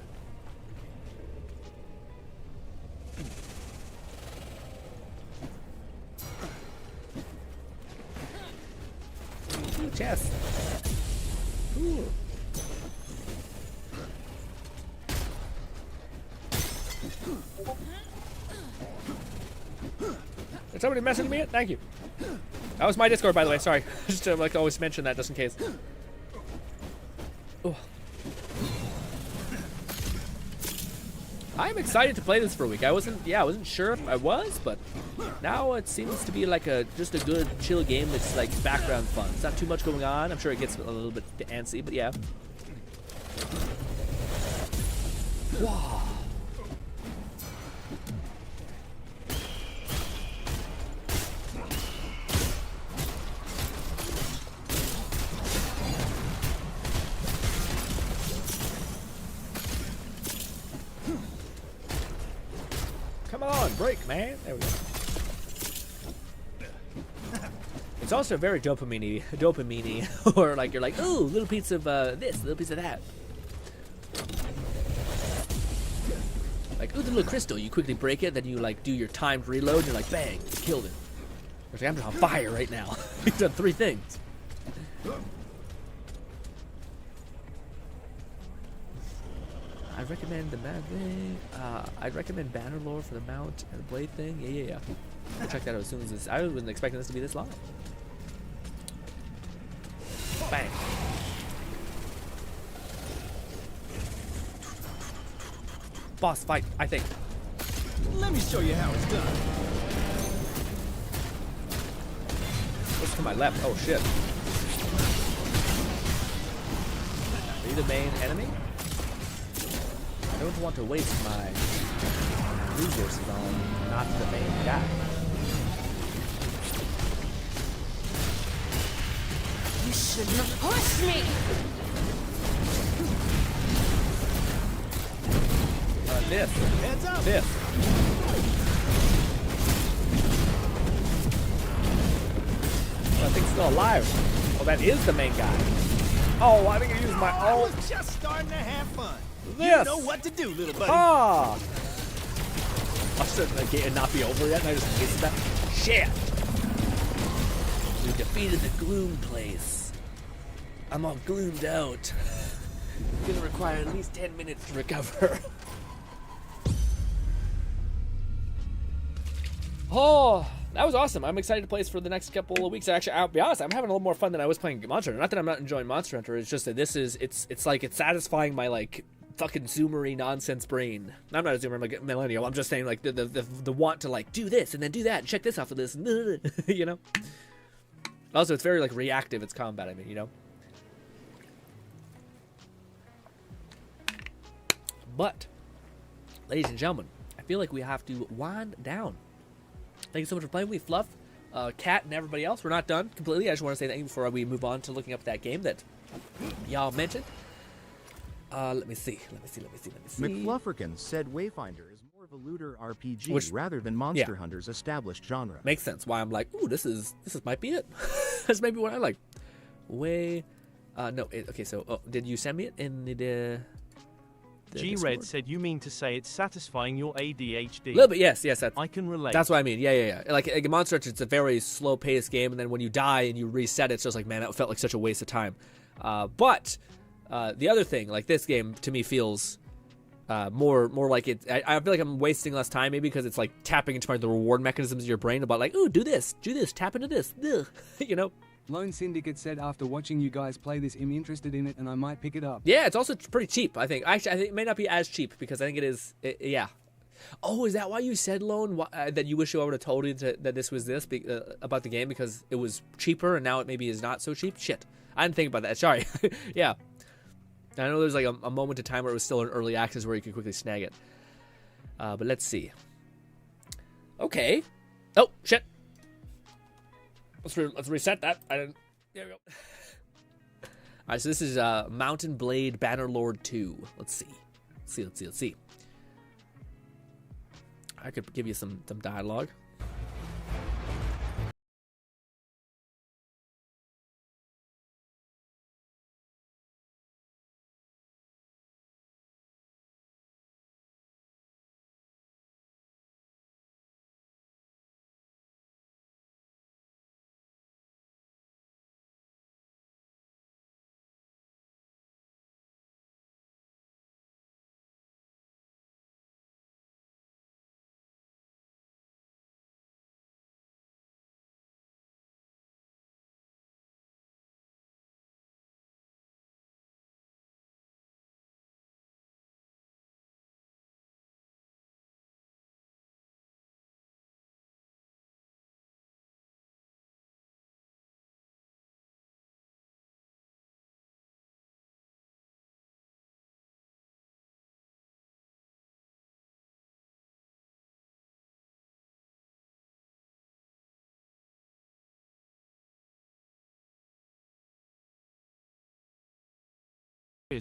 Ooh, chest. Ooh. Is somebody messaging me? Thank you. That was my Discord, by the way. Sorry. Just to like always mention that just in case. Ooh. I'm excited to play this for a week. I wasn't sure if I was, but now it seems to be like just a good chill game that's like background fun. It's not too much going on. I'm sure it gets a little bit antsy, but yeah. Wow. Come on, break, man. There we go. It's also very dopamine-y, or like you're like, ooh, little piece of this, little piece of that. Like, ooh, the little crystal. You quickly break it, then you like do your timed reload, and you're like, bang, killed it. Like, I'm just on fire right now. You've done 3 things. I recommend the mad thing. I'd recommend Bannerlord for the mount and the blade thing. Yeah. I'll check that out as soon as this. I wasn't expecting this to be this long. Bang. Boss fight, I think. Let me show you how it's done. What's to my left? Oh shit. Are you the main enemy? I don't want to waste my resources on not the main guy. You shouldn't have pushed me! This. Heads up! This. Oh, I think it's still alive. Oh, that is the main guy. Oh, I think I used my I ult. was just starting to have fun. This. You know what to do, little buddy. Ah! I should the game not be over yet, and I just missed that. Shit! We defeated the gloom place. I'm all gloomed out. Gonna require at least 10 minutes to recover. Oh, that was awesome. I'm excited to play this for the next couple of weeks. Actually, I'll be honest, I'm having a little more fun than I was playing Monster Hunter. Not that I'm not enjoying Monster Hunter, it's just that this is, it's like, it's satisfying my, like, fucking zoomery nonsense brain. I'm not a zoomer, I'm like a millennial. I'm just saying, like, the want to, like, do this and then do that and check this off of this, you know? Also, it's very, like, reactive, its combat, I mean, you know? But, ladies and gentlemen, I feel like we have to wind down. Thank you so much for playing with me, Fluff, Kat, and everybody else. We're not done completely. I just want to say thank you before we move on to looking up that game that y'all mentioned. Let me see. McFlufferkin said Wayfinder is more of a looter RPG rather than Monster Hunter's established genre. Makes sense. Why I'm like, ooh, this might be it. That's maybe what I like. Okay. So, did you send me it in the G-Red said you mean to say it's satisfying your ADHD. A little bit, yes. I can relate. That's what I mean. Yeah. Like Monster Hunter, it's a very slow-paced game, and then when you die and you reset, it's just like, man, that felt like such a waste of time. But the other thing, like this game, to me feels more like it. I feel like I'm wasting less time, maybe because it's like tapping into the reward mechanisms of your brain about like, ooh, do this, tap into this, you know. Lone Syndicate said after watching you guys play this, I'm interested in it and I might pick it up. Yeah, it's also pretty cheap, I think. Actually, I think it may not be as cheap because I think it is, yeah. Oh, is that why you said, Lone, that you wish I would have told you that this was about the game because it was cheaper and now it maybe is not so cheap? Shit. I didn't think about that. Sorry. Yeah. I know there's like a moment in time where it was still in early access where you could quickly snag it. But let's see. Okay. Oh, shit. Let's reset that. There we go. Alright, so this is Mountain Blade Bannerlord 2. Let's see. I could give you some dialogue.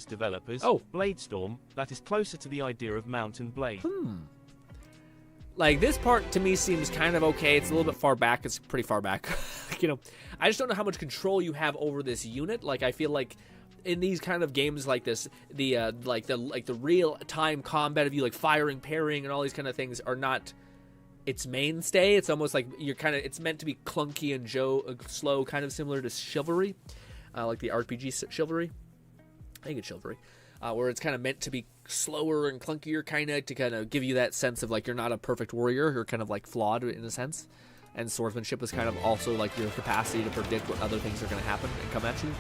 Developers, Oh. Bladestorm, that is closer to the idea of Mount and Blade. Like, this part to me seems kind of okay. It's a little bit far back. It's pretty far back. You know, I just don't know how much control you have over this unit. Like, I feel like in these kind of games like this, the real time combat of you like firing, parrying, and all these kind of things are not its mainstay. It's almost like it's meant to be clunky and slow, kind of similar to Chivalry, like the RPG Chivalry. I think it's Chivalry, where it's kind of meant to be slower and clunkier, kind of to kind of give you that sense of like you're not a perfect warrior, you're kind of like flawed in a sense. And swordsmanship is kind of also like your capacity to predict what other things are going to happen and come at you.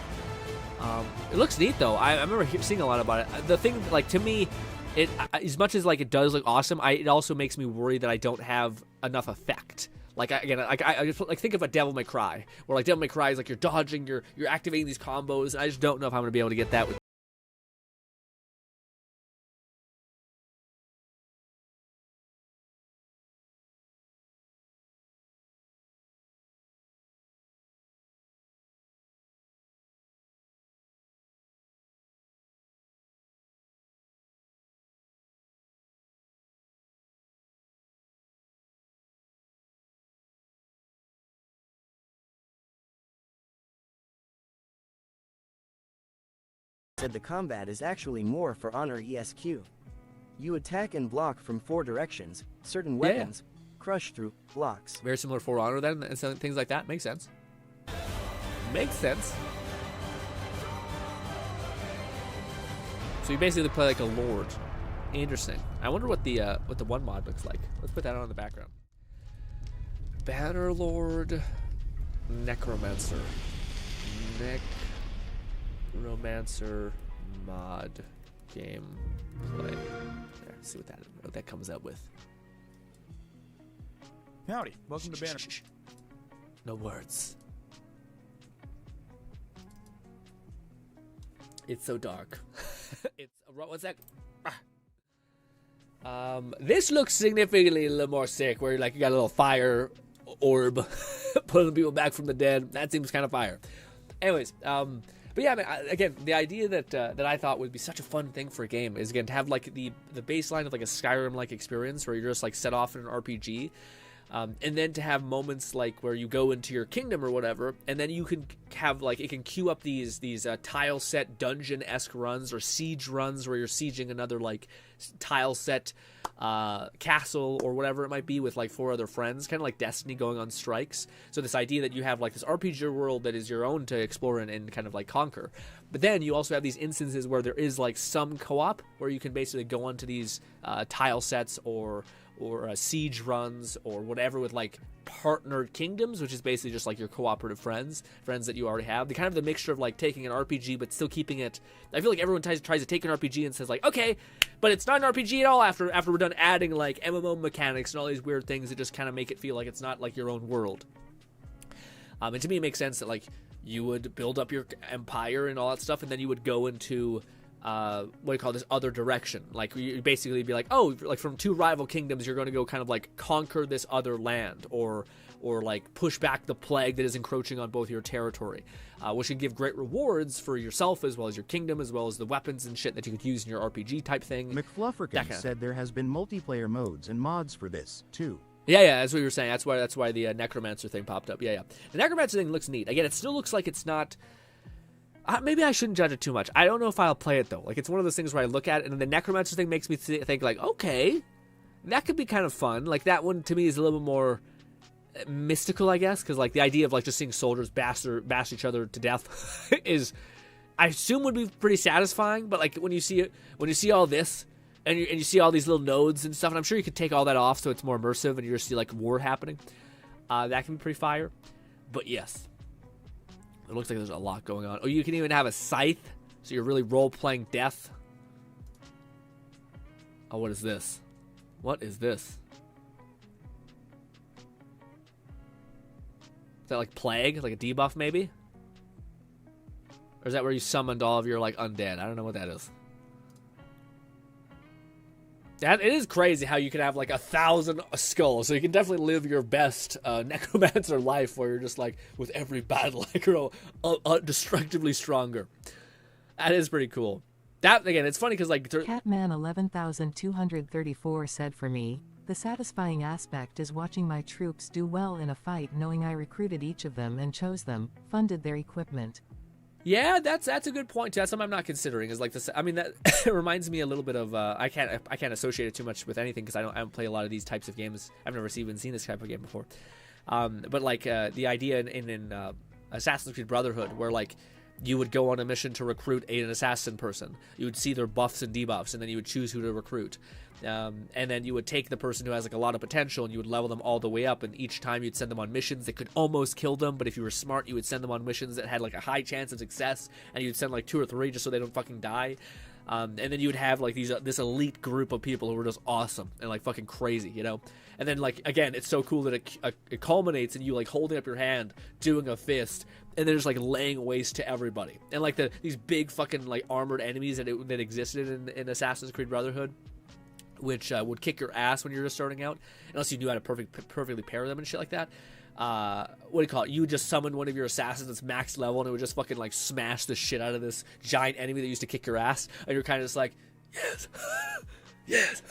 It looks neat though. I remember seeing a lot about it. The thing, like, to me, it, as much as like it does look awesome, it also makes me worry that I don't have enough effect. Like, I just like think of a Devil May Cry, where like Devil May Cry is like you're dodging, you're activating these combos, and I just don't know if I'm going to be able to get that with. Said the combat is actually more For Honor ESQ. You attack and block from 4 directions, certain weapons crush through blocks. Very similar to For Honor then, and things like that. Makes sense. Makes sense. So you basically play like a lord. Interesting. I wonder what the one mod looks like. Let's put that on in the background. Bannerlord Necromancer. Necromancer mod game play. There, see what that comes out with. Howdy, welcome to Banner. No words. It's so dark. It's what's that? This looks significantly a little more sick. Where like you got a little fire orb pulling people back from the dead. That seems kind of fire. Anyways, but yeah, man, again, the idea that I thought would be such a fun thing for a game is again to have like the baseline of like a Skyrim-like experience where you're just like set off in an RPG. And then to have moments like where you go into your kingdom or whatever, and then you can have like it can queue up these tile set dungeon-esque runs or siege runs where you're sieging another like tile set castle or whatever it might be with like 4 other friends, kind of like Destiny going on strikes. So this idea that you have like this RPG world that is your own to explore and kind of like conquer. But then you also have these instances where there is like some co-op where you can basically go onto these tile sets or siege runs or whatever with like partnered kingdoms, which is basically just like your cooperative friends that you already have. The kind of the mixture of like taking an RPG but still keeping it. I feel like everyone tries to take an RPG and says like, okay, but it's not an RPG at all after we're done adding like MMO mechanics and all these weird things that just kind of make it feel like it's not like your own world. And to me it makes sense that like you would build up your empire and all that stuff, and then you would go into what do you call this other direction. Like you basically be like, oh, like from 2 rival kingdoms you're going to go kind of like conquer this other land or or like push back the plague that is encroaching on both your territory, which can give great rewards for yourself as well as your kingdom, as well as the weapons and shit that you could use in your RPG type thing. McFlufferkin said there has been multiplayer modes and mods for this too. Yeah, that's what you were saying. That's why the Necromancer thing popped up. Yeah. The Necromancer thing looks neat. Again, it still looks like it's not. Maybe I shouldn't judge it too much. I don't know if I'll play it though. Like, it's one of those things where I look at it and the Necromancer thing makes me think like, okay, that could be kind of fun. Like, that one to me is a little bit more mystical, I guess, because like the idea of like just seeing soldiers bash each other to death is, I assume, would be pretty satisfying. But like when you see all this. And you see all these little nodes and stuff, and I'm sure you could take all that off so it's more immersive and you just see like war happening. That can be pretty fire. But yes, it looks like there's a lot going on. Oh, you can even have a scythe, so you're really role-playing death. Oh, what is this? What is this? Is that like plague? Like a debuff maybe? Or is that where you summoned all of your like undead? I don't know what that is. It is crazy how you can have like 1,000 skulls, so you can definitely live your best necromancer life where you're just like, with every battle I grow destructively stronger. That is pretty cool. That, again, it's funny because like Catman 11,234 said, for me, the satisfying aspect is watching my troops do well in a fight, knowing I recruited each of them and chose them, funded their equipment. Yeah, that's a good point too. That's something I'm not considering. Is like this. I mean, that it reminds me a little bit of. I can't associate it too much with anything because I don't play a lot of these types of games. I've never even seen this type of game before. But like the idea in Assassin's Creed Brotherhood, where like you would go on a mission to recruit an assassin person. You would see their buffs and debuffs, and then you would choose who to recruit. And then you would take the person who has like a lot of potential and you would level them all the way up, and each time you'd send them on missions that could almost kill them, but if you were smart you would send them on missions that had like a high chance of success, and you'd send like 2 or 3 just so they don't fucking die. And then you would have like this elite group of people who were just awesome and like fucking crazy, you know? And then like, again, it's so cool that it culminates in you like holding up your hand, doing a fist, and then just like laying waste to everybody. And like these big fucking like armored enemies that existed in Assassin's Creed Brotherhood, which would kick your ass when you're just starting out, unless you knew how to perfectly pair them and shit like that. What do you call it? You would just summon one of your assassins that's max level, and it would just fucking like smash the shit out of this giant enemy that used to kick your ass, and you're kind of just like, yes, yes,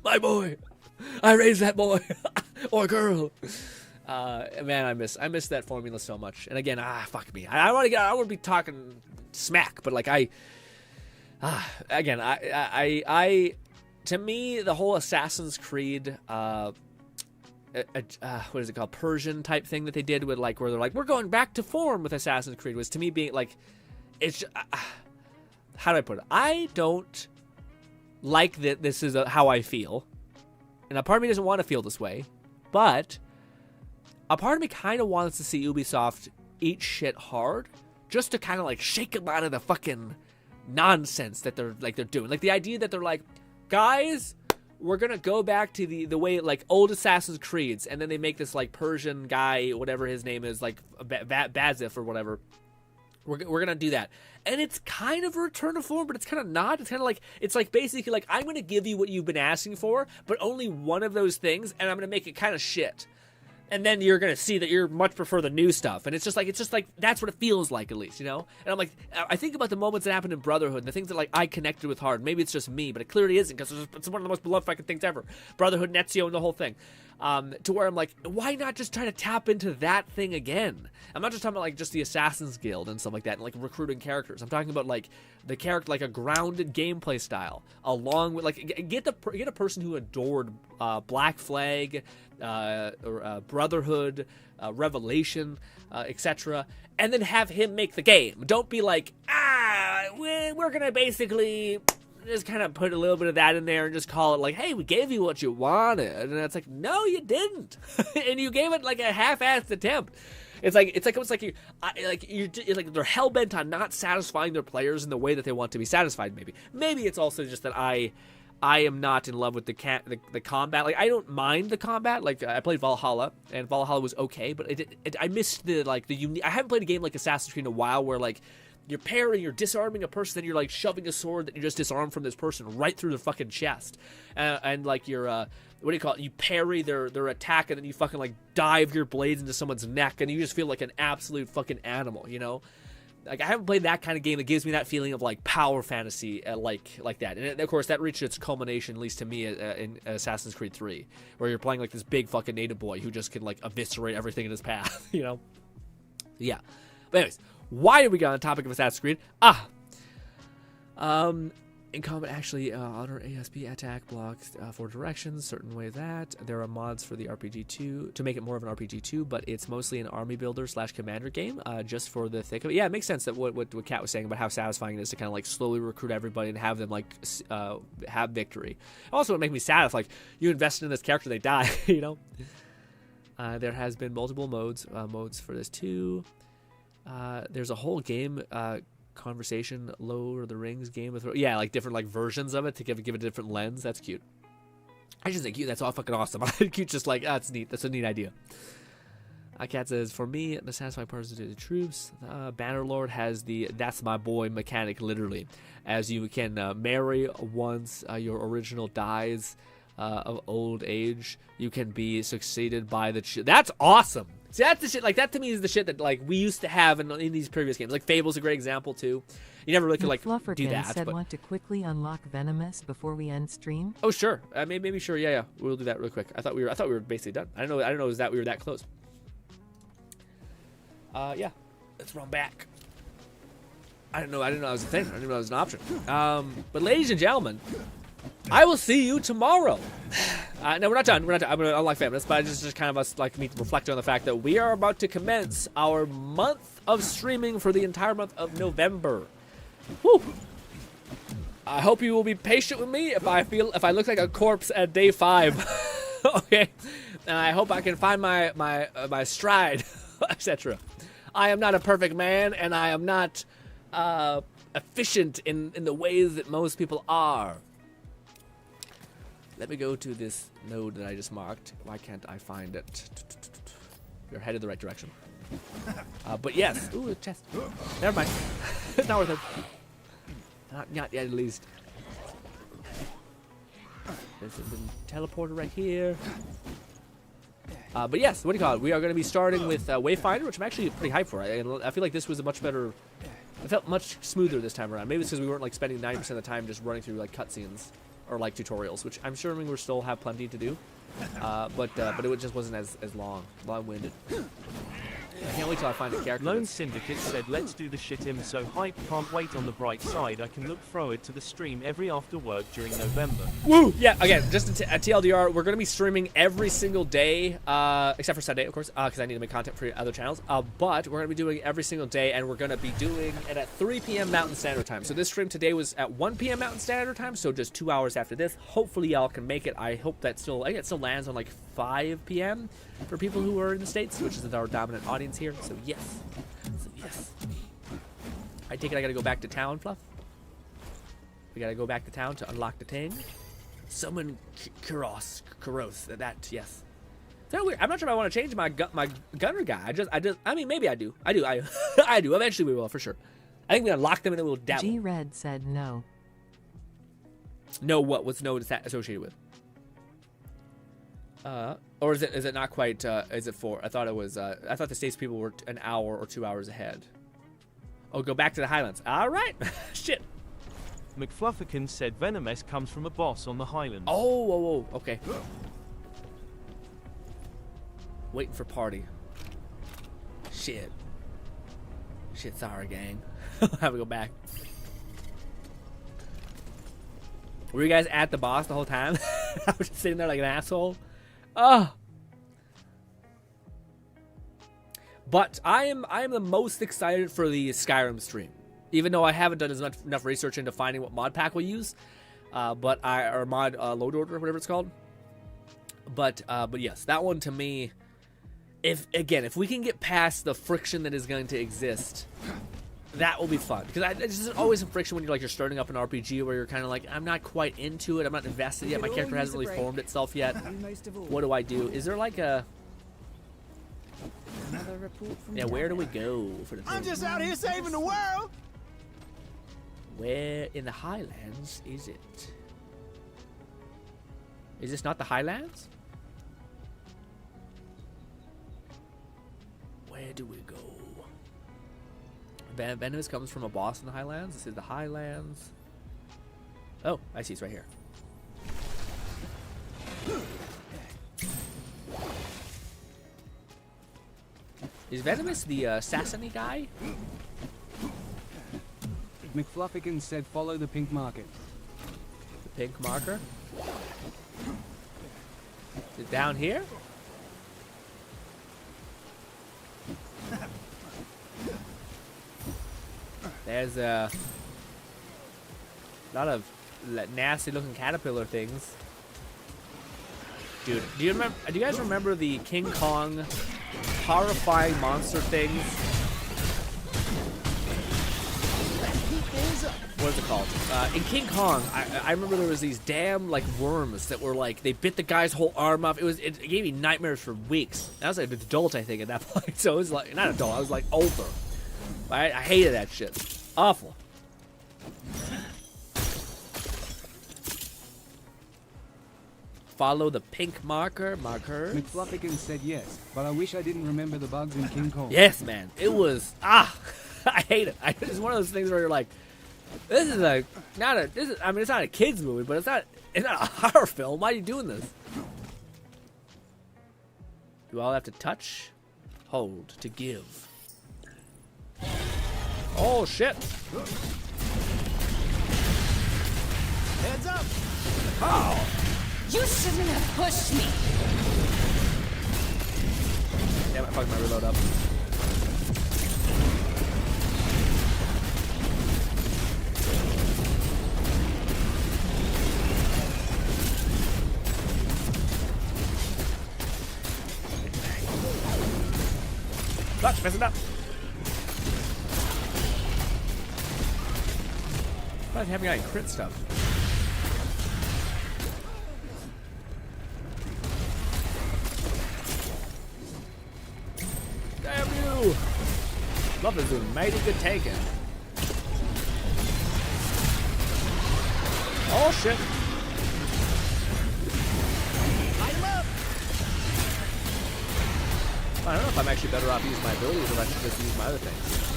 my boy, I raised that boy or girl. Man, I miss that formula so much. And again, fuck me. I want to be talking smack, but like to me, the whole Assassin's Creed, what is it called, Persian type thing that they did with like, where they're like, we're going back to form with Assassin's Creed, was to me being like, it's, how do I put it? I don't like that this is how I feel, and a part of me doesn't want to feel this way, but a part of me kind of wants to see Ubisoft eat shit hard, just to kind of like shake them out of the fucking nonsense that they're doing. Like the idea that they're like, guys, we're gonna go back to the way like old Assassin's Creeds, and then they make this like Persian guy, whatever his name is, like Bazif or whatever. We're gonna do that, and it's kind of a return to form, but it's kind of not. It's kind of like, it's like basically like, I'm gonna give you what you've been asking for, but only one of those things, and I'm gonna make it kind of shit. And then you're going to see that you much prefer the new stuff. And it's just like, that's what it feels like, at least, you know? And I'm like, I think about the moments that happened in Brotherhood, and the things that, like, I connected with hard. Maybe it's just me, but it clearly isn't, because it's one of the most beloved fucking things ever. Brotherhood, Ezio, and the whole thing. To where I'm like, why not just try to tap into that thing again? I'm not just talking about, like, just the Assassin's Guild and stuff like that, and, like, recruiting characters. I'm talking about, like, the character, like, a grounded gameplay style, along with, like, get a person who adored Black Flag, or Brotherhood, Revelation, etc., and then have him make the game. Don't be like, we're gonna basically just kind of put a little bit of that in there and just call it like, hey, we gave you what you wanted, and it's like, no, you didn't, and you gave it like a half-assed attempt. It's like they're hell bent on not satisfying their players in the way that they want to be satisfied. Maybe it's also just that I am not in love with the combat. Like, I don't mind the combat. Like, I played Valhalla, and Valhalla was okay, but I missed the unique. I haven't played a game like Assassin's Creed in a while where, like, you're parrying, you're disarming a person, then you're like shoving a sword that you just disarmed from this person right through the fucking chest, and like you're what do you call it? You parry their attack, and then you fucking like dive your blades into someone's neck, and you just feel like an absolute fucking animal, you know? Like, I haven't played that kind of game that gives me that feeling of like power fantasy like that. And of course, that reached its culmination, at least to me, in Assassin's Creed 3, where you're playing like this big fucking native boy who just can like eviscerate everything in his path, you know? Yeah. But anyways, why did we get on the topic of Assassin's Creed? In combat, actually, honor ASP attack blocks 4 directions, certain way that. There are mods for the RPG 2 to make it more of an RPG 2, but it's mostly an army builder / commander game, just for the thick of it. Yeah, it makes sense that what Kat was saying about how satisfying it is to kind of like slowly recruit everybody and have them like have victory. Also, it makes me sad if like you invest in this character, they die, you know? There has been multiple modes for this too. There's a whole game conversation, Lord of the Rings, Game of Thrones. Yeah, like different like versions of it to give a different lens. That's cute. I just think cute. That's all fucking awesome. Cute, just like that's neat. That's a neat idea. Cat says, for me, the satisfying part is the troops. Bannerlord has the "that's my boy" mechanic, literally, as you can marry once your original dies of old age. You can be succeeded by the. That's awesome. See, that's the shit, like, that to me is the shit that, like, we used to have in these previous games. Like, Fable's a great example, too. You never really could, like, do that. Said, want to quickly unlock Venomous before we end stream? Oh, sure. Maybe sure, yeah. We'll do that real quick. I thought we were basically done. I don't know is that we were that close. Yeah. Let's run back. I didn't know that was a thing. I didn't know that was an option. But ladies and gentlemen, I will see you tomorrow. No, we're not done. I'm going to unlock Venomous, but it's just kind of us like me to reflect on the fact that we are about to commence our month of streaming for the entire month of November. Whew. I hope you will be patient with me if I look like a corpse at day 5. Okay, and I hope I can find my stride, etc. I am not a perfect man, and I am not efficient in the ways that most people are. Let me go to this node that I just marked. Why can't I find it? You're headed the right direction. But yes. Ooh, a chest. Never mind. It's not worth it. Not yet, at least. There's a little teleporter right here. But yes, what do you call it? We are going to be starting with Wayfinder, which I'm actually pretty hyped for. I feel like this was a much better... It felt much smoother this time around. Maybe it's because we weren't like spending 90% of the time just running through like cutscenes or like tutorials, which I'm sure we still have plenty to do. But it just wasn't as long-winded. I can't wait till I find a character. Lone Syndicate said, let's do the shit him so hype, can't wait. On the bright side, I can look forward to the stream every after work during November. Woo! Yeah, again, just a TLDR, we're going to be streaming every single day, except for Sunday, of course, because I need to make content for other channels. But we're going to be doing every single day, and we're going to be doing it at 3 p.m. Mountain Standard Time. So this stream today was at 1 p.m. Mountain Standard Time, so just 2 hours after this. Hopefully y'all can make it. I hope that it still lands on like 5 p.m. for people who are in the States, which is our dominant audience here. So yes. I take it I gotta go back to town, Fluff. We gotta go back to town to unlock the thing. Summon Kuros. That, yes. Is that weird? I'm not sure if I want to change my gunner guy. I mean, maybe I do. I do. Eventually we will, for sure. I think we unlock them and then we'll dabble. G-Red said no. No what? What's no associated with? Or is it not quite, is it 4? I thought it was, I thought the States people were an hour or 2 hours ahead. Oh, go back to the Highlands. All right. Shit. McFlufferkin said Venomous comes from a boss on the Highlands. Oh, okay. Waiting for party. Shit, sorry, gang. Have to go back. Were you guys at the boss the whole time? I was just sitting there like an asshole. Oh. But I am the most excited for the Skyrim stream, even though I haven't done enough research into finding what mod pack we'll use, or mod load order, whatever it's called. But yes, that one to me, if we can get past the friction that is going to exist, that will be fun. Because there's always some friction when you're starting up an RPG where you're kind of like, I'm not quite into it, I'm not invested yet, my character hasn't really formed itself yet. What do I do? Is there like a... Another report from where do we go for the thing? I'm just out here saving the world. Where in the Highlands is it? Is this not the Highlands? Where do we go? Venomous comes from a boss in the Highlands. This is the Highlands. Oh, I see. It's right here. Is Venomous the Assassiny guy? McFluffykins said follow the pink market. The pink marker? Is it down here? There's a lot of nasty looking caterpillar things. Dude, do you guys remember the King Kong horrifying monster things? What is it called? In King Kong, I remember there was these damn like worms that were like, they bit the guy's whole arm off. It gave me nightmares for weeks. I was like an adult, I think, at that point. So it was like, not adult, I was like older. I hated that shit. Awful. Follow the pink markers. McFluffykins said yes, but I wish I didn't remember the bugs in King Kong. Yes, man. It was, I hate it. It's one of those things where you're like, this is I mean, it's not a kid's movie, but it's not a horror film. Why are you doing this? Do all have to touch? Hold to give. Oh, shit. Heads up! Oh. You shouldn't have pushed me. Damn it, I fucked my reload up. Fuck, mess it up. Why haven't got any crit stuff? Damn you! Love is doing mighty good taking. Oh shit! Light him up! I don't know if I'm actually better off using my abilities or if I should just use my other things.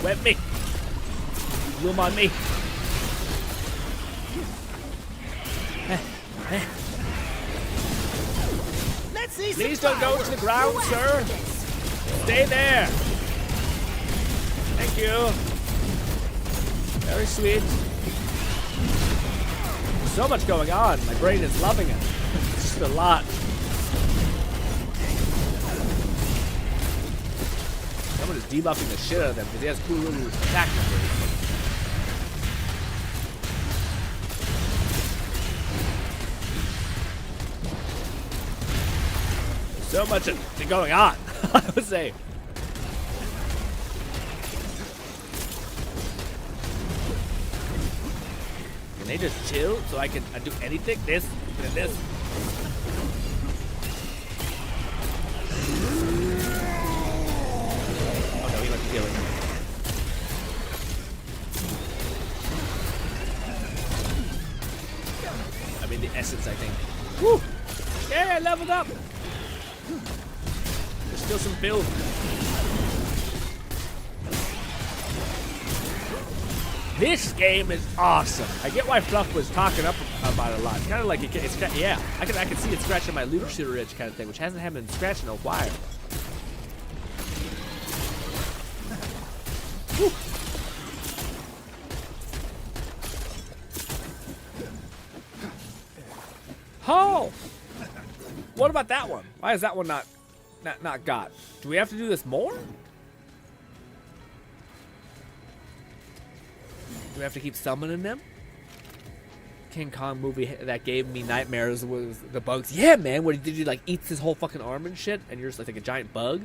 Wet me. You'll mind me. Let's see. Please don't go to the ground, sir. Stay there. Thank you. Very sweet. So much going on. My brain is loving it. It's just a lot. Someone is debuffing the shit out of them because he has cool little attack numbers. So much going on, I would say. Can they just chill so I can do anything? This and this. Oh no, he might be healing. I mean the essence, I think. Woo! Yeah, I leveled up! There's still some build. This game is awesome. I get why Fluff was talking up about it a lot. It's kind of like it's yeah. I can see it scratching my loot shooter itch kind of thing, which hasn't been scratching in a while. Woo. Oh! What about that one? Why is that one not got? Do we have to do this more? Do we have to keep summoning them? King Kong movie that gave me nightmares was the bugs. Yeah, man. Where did you like eats his whole fucking arm and shit, and you're just like a giant bug?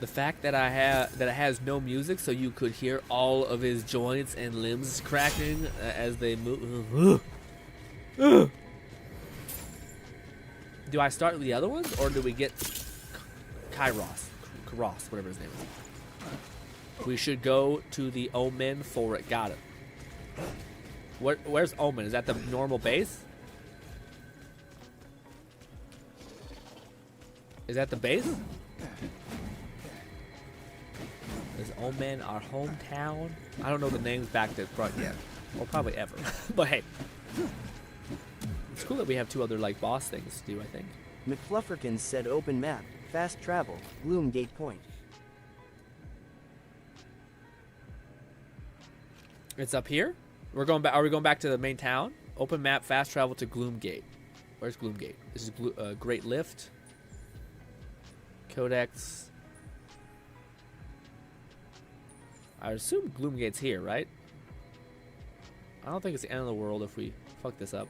The fact that it has no music, so you could hear all of his joints and limbs cracking as they move. Do I start with the other ones, or do we get Kairos, whatever his name is? We should go to the Omen for it. Got it. Where's Omen? Is that the normal base? Is that the base? Is Omen our hometown? I don't know the names back to front yet. Or probably ever. But hey. It's cool that we have 2 other like boss things to do, I think. McFlufferkins said open map, fast travel, Gloom Gate Point. It's up here? We're going back. Are we going back to the main town? Open map, fast travel to Gloom Gate. Where's Gloom Gate? This is Great Lift. Codex. I assume Gloom Gate's here, right? I don't think it's the end of the world if we fuck this up.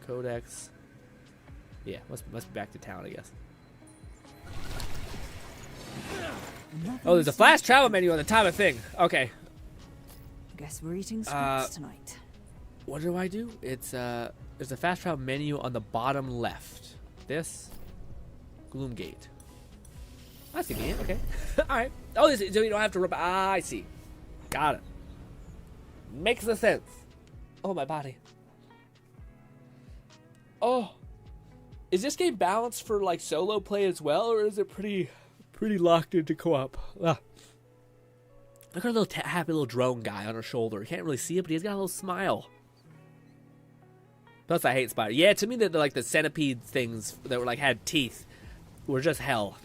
Codex. Yeah, must be back to town, I guess. Oh, there's a flash travel menu on the top of the thing. Okay. Guess we're eating scraps tonight. What do I do? It's there's a fast travel menu on the bottom left. This Gloomgate. I see the game. Okay. All right. Oh, so you don't have to rub. Ah, I see. Got it. Makes the sense. Oh, my body. Oh, is this game balanced for like solo play as well, or is it pretty locked into co-op? Ah. Look at our little happy little drone guy on our shoulder. You can't really see it, but he's got a little smile. Plus, I hate spider. Yeah, to me, the like the centipede things that were like had teeth were just hell.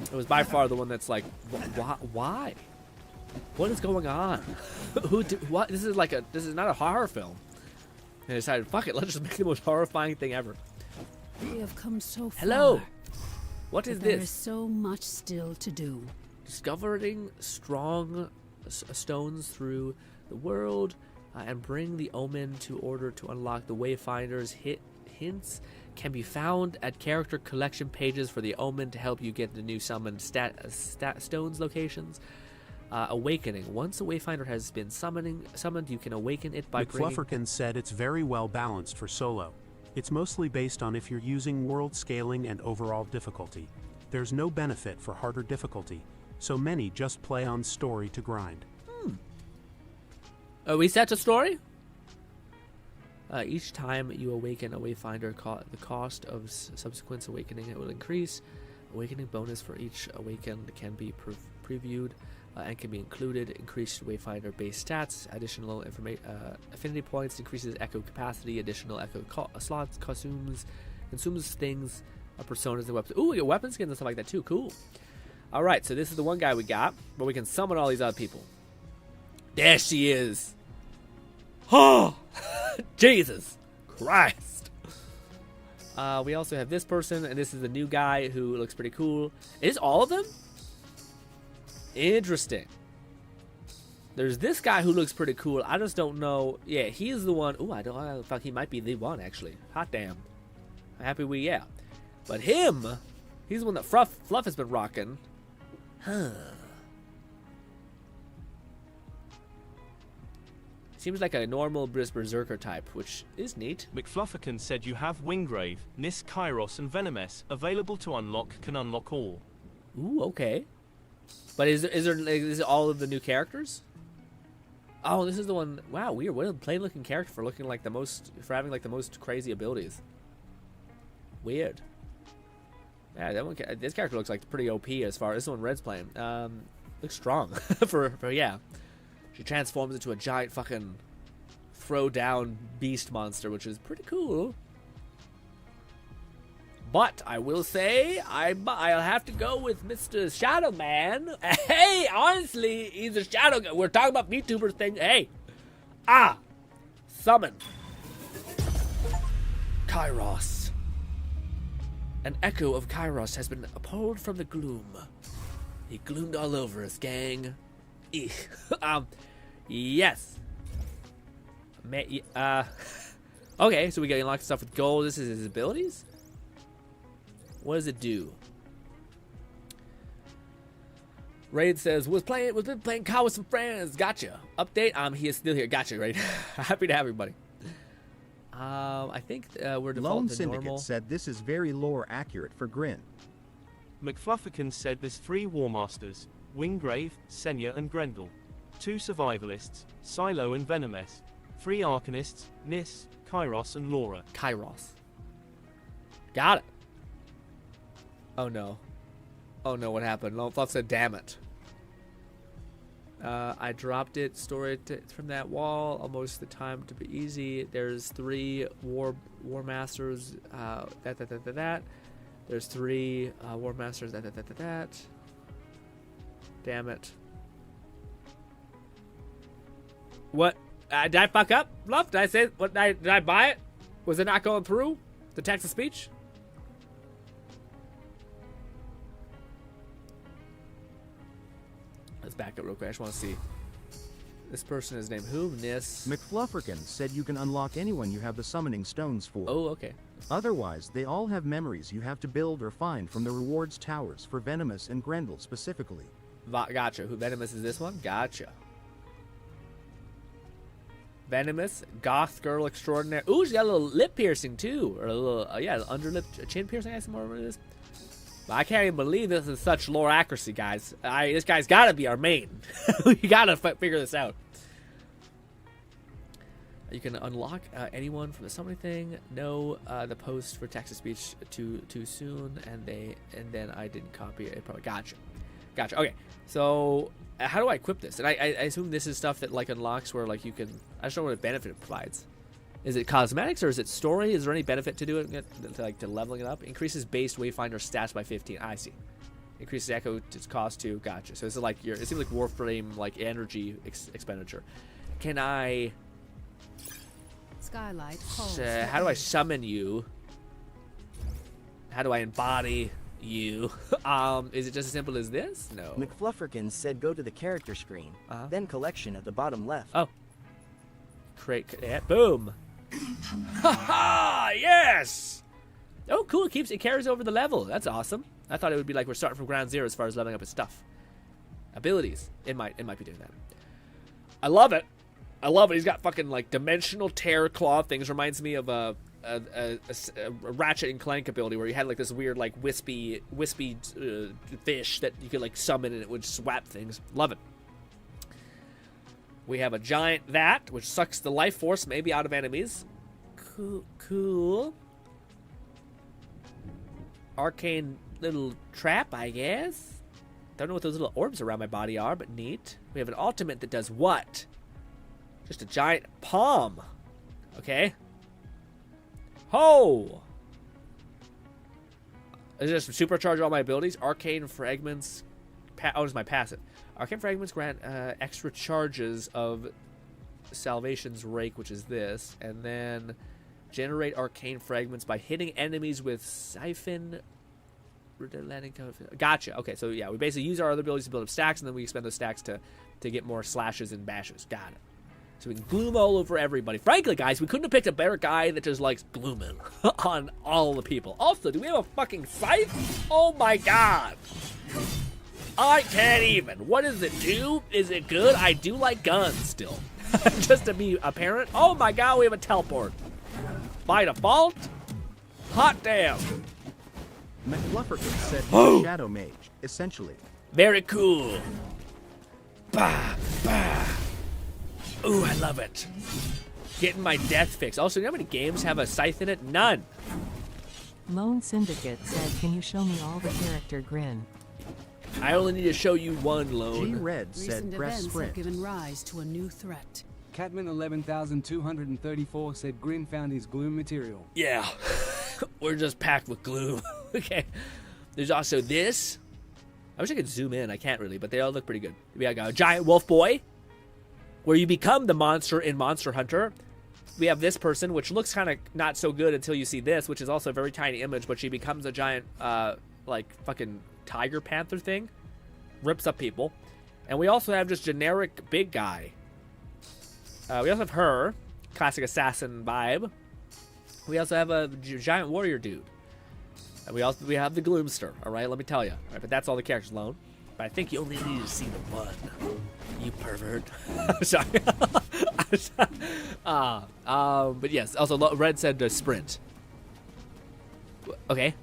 It was by far the one that's like, why? What is going on? What? This is not a horror film. And I decided, fuck it, let's just make the most horrifying thing ever. We have come so far. Hello. What is There this? is so much still to do. Discovering strong stones through the world and bring the omen to order to unlock the Wayfinder's hints can be found at character collection pages for the omen to help you get the new summoned stones locations. Awakening. Once a Wayfinder has been summoned, you can awaken it by McFlufferkins said it's very well balanced for solo. It's mostly based on if you're using world scaling and overall difficulty. There's no benefit for harder difficulty, so many just play on story to grind. Are we set to story? Each time you awaken a Wayfinder, the cost of subsequent awakening it will increase. Awakening bonus for each awakened can be previewed and can be included. Increased Wayfinder base stats, additional affinity points, increases echo capacity, additional echo slots, consumes things, personas and weapons. Ooh, we get weapon skins and stuff like that too. Cool. All right, so this is the one guy we got, but we can summon all these other people. There she is. Oh, Jesus Christ. We also have this person, and this is the new guy who looks pretty cool. Is all of them? Interesting. There's this guy who looks pretty cool. I just don't know. Yeah, he's the one. Ooh, I thought he might be the one, actually. Hot damn. I'm happy yeah. But him, he's the one that Fluff has been rocking. Huh. Seems like a normal berserker type, which is neat. McFlufferkin said you have Wingrave, Nis, Kairos, and Venomess available to unlock. Can unlock all. Ooh, okay. But is it all of the new characters? Oh, this is the one. Wow, weird. What a plain looking character for looking like having like the most crazy abilities. Weird. Yeah, that one. This character looks like pretty OP as far as this one Red's playing. Looks strong for yeah. She transforms into a giant fucking throw down beast monster, which is pretty cool. But I will say, I'll have to go with Mr. Shadow Man. Hey, honestly, he's a shadow guy. We're talking about VTuber thing. Hey, Summon. Kairos. An echo of Kairos has been pulled from the gloom. He gloomed all over us, gang. Eek. Yes. Okay, so we got unlocked stuff with gold. This is his abilities. What does it do? Raid says, was been playing COD with some friends. Gotcha. Update, he is still here. Gotcha, Raid. Happy to have everybody. I think we're defaulting Lone to Syndicate normal. said this is very lore accurate for GRINN. McFlufferkin said there's 3 War Masters, Winggrave, Senya and Grendel. 2 Survivalists, Silo and Venomous. 3 Arcanists, Nis, Kairos and Laura. Kairos. Got it. Oh no. Oh no, what happened? Lone Fluff said, damn it. I dropped it, stored it from that wall. Almost the time to be easy. There's 3 War Masters. That. There's 3 War Masters. That. Damn it. What? Did I fuck up? Bluff? Did I say? What? Did I buy it? Was it not going through? The text to speech? Let's back up real quick. I just want to see. This person is named who? Nis. McFlufferkin said you can unlock anyone you have the summoning stones for. Oh, okay. Otherwise, they all have memories you have to build or find from the rewards towers for Venomous and Grendel specifically. Gotcha. Who Venomous is this one? Gotcha. Venomous, goth girl extraordinaire. Ooh, she got a little lip piercing too, or a little yeah, underlip chin piercing. I guess more what it is. But I can't even believe this is such lore accuracy, guys. This guy's got to be our main. We got to figure this out. You can unlock anyone from the summoning thing. No, the post for text to speech too soon, and then I didn't copy it. Probably gotcha. Okay, so how do I equip this? And I assume this is stuff that like unlocks where like you can. I just don't know what benefit it provides. Is it cosmetics or is it story? Is there any benefit to doing it, to leveling it up? Increases base Wayfinder stats by 15. I see. Increases echo to cost 2. Gotcha. So this is like it seems like Warframe like energy expenditure. Can I? Skylight. How do I summon you? How do I embody you? Is it just as simple as this? No. McFlufferkin said go to the character screen, then collection at the bottom left. Oh. Create. Boom. Haha! Yes. Oh, cool. It carries over the level. That's awesome. I thought it would be like we're starting from ground zero as far as leveling up his stuff. Abilities. It might be doing that. I love it. He's got fucking like dimensional terror claw things. Reminds me of a Ratchet and Clank ability where you had like this weird like wispy fish that you could like summon and it would swap things. Love it. We have a giant that which sucks the life force maybe out of enemies. Cool. Arcane little trap, I guess. Don't know what those little orbs around my body are, but neat. We have an ultimate that does what? Just a giant palm. Okay. Ho! Is this supercharge all my abilities? Arcane fragments. Oh, it's my passive. Arcane fragments grant extra charges of Salvation's Rake, which is this, and then generate arcane fragments by hitting enemies with siphon. Gotcha. Okay, so yeah, we basically use our other abilities to build up stacks, and then we expend those stacks to get more slashes and bashes. Got it. So we can gloom all over everybody. Frankly, guys, we couldn't have picked a better guy that just likes glooming on all the people. Also, do we have a fucking scythe? Oh my god. I can't even. What does it do? Is it good? I do like guns still. Just to be apparent. Oh my god, we have a teleport. By default? Hot damn. McFlufferkin said he's a Shadow Mage, essentially. Very cool. Bah, bah. Ooh, I love it. Getting my death fix. Also, you know how many games have a scythe in it? None. Lone Syndicate said, can you show me all the character GRINN? I only need to show you one, Lone. G-Red said Recent press events sprint. have given rise to a new threat. Catman 11,234 said Grin found his gloom material. Yeah. We're just packed with gloom. Okay. There's also this. I wish I could zoom in. I can't really, but they all look pretty good. We got a giant wolf boy, where you become the monster in Monster Hunter. we have this person, which looks kind of not so good until you see this, which is also a very tiny image, but she becomes a giant, like, fucking tiger panther thing. Rips up people. And we also have just generic big guy. We also have her. Classic assassin vibe. We also have a giant warrior dude. And we have the Gloomster, alright? Let me tell you. All right, but that's all the characters alone. But I think you only need to see the one. You pervert. I'm sorry. But yes, also Red said sprint. Okay.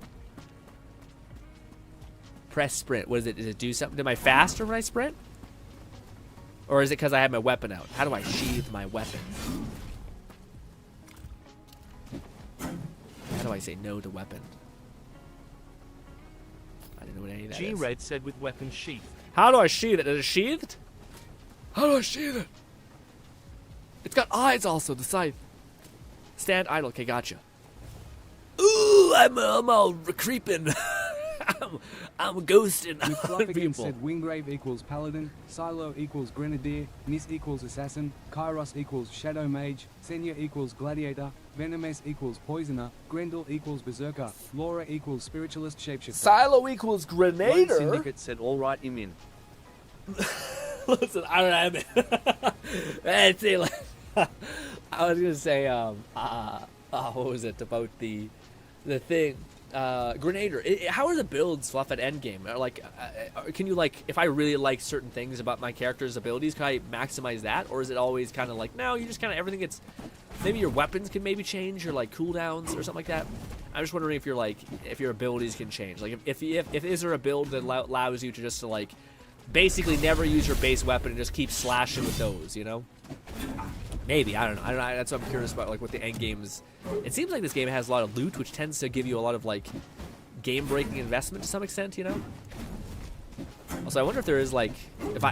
Press sprint. What is it? Does it do something? Am I faster when I sprint? Or is it because I have my weapon out? How do I sheathe my weapon? How do I say no to weapon? I don't know what any of that is. G-Red said with weapon sheath. How do I sheathe it? Is it sheathed? How do I sheathe it? It's got eyes also, the scythe. Stand idle. Okay, gotcha. Ooh, I'm all creeping. I'm ghosting With people. said Wingrave equals Paladin, Silo equals Grenadier, Nis equals Assassin, Kairos equals Shadow Mage, Senya equals Gladiator, Venomous equals Poisoner, Grendel equals Berserker, Laura equals Spiritualist Shapeshifter. Silo equals Lone Grenader. Syndicate said alright, I'm in. Listen, I was gonna say, what was it about the thing? Grenader. How are the builds fluff at endgame? Like, can you, like, if I really like certain things about my character's abilities, can I maximize that, or is it always kind of like, no, you just kind of everything gets? Maybe your weapons can maybe change, or like cooldowns or something like that. I'm just wondering if you're like, if your abilities can change. Like, if is there a build that allows you to just to like basically never use your base weapon and just keep slashing with those, you know? Maybe, I don't know. That's what I'm curious about, like, what the end games. It seems like this game has a lot of loot, which tends to give you a lot of, like, game-breaking investment to some extent, you know? Also, I wonder if there is, like,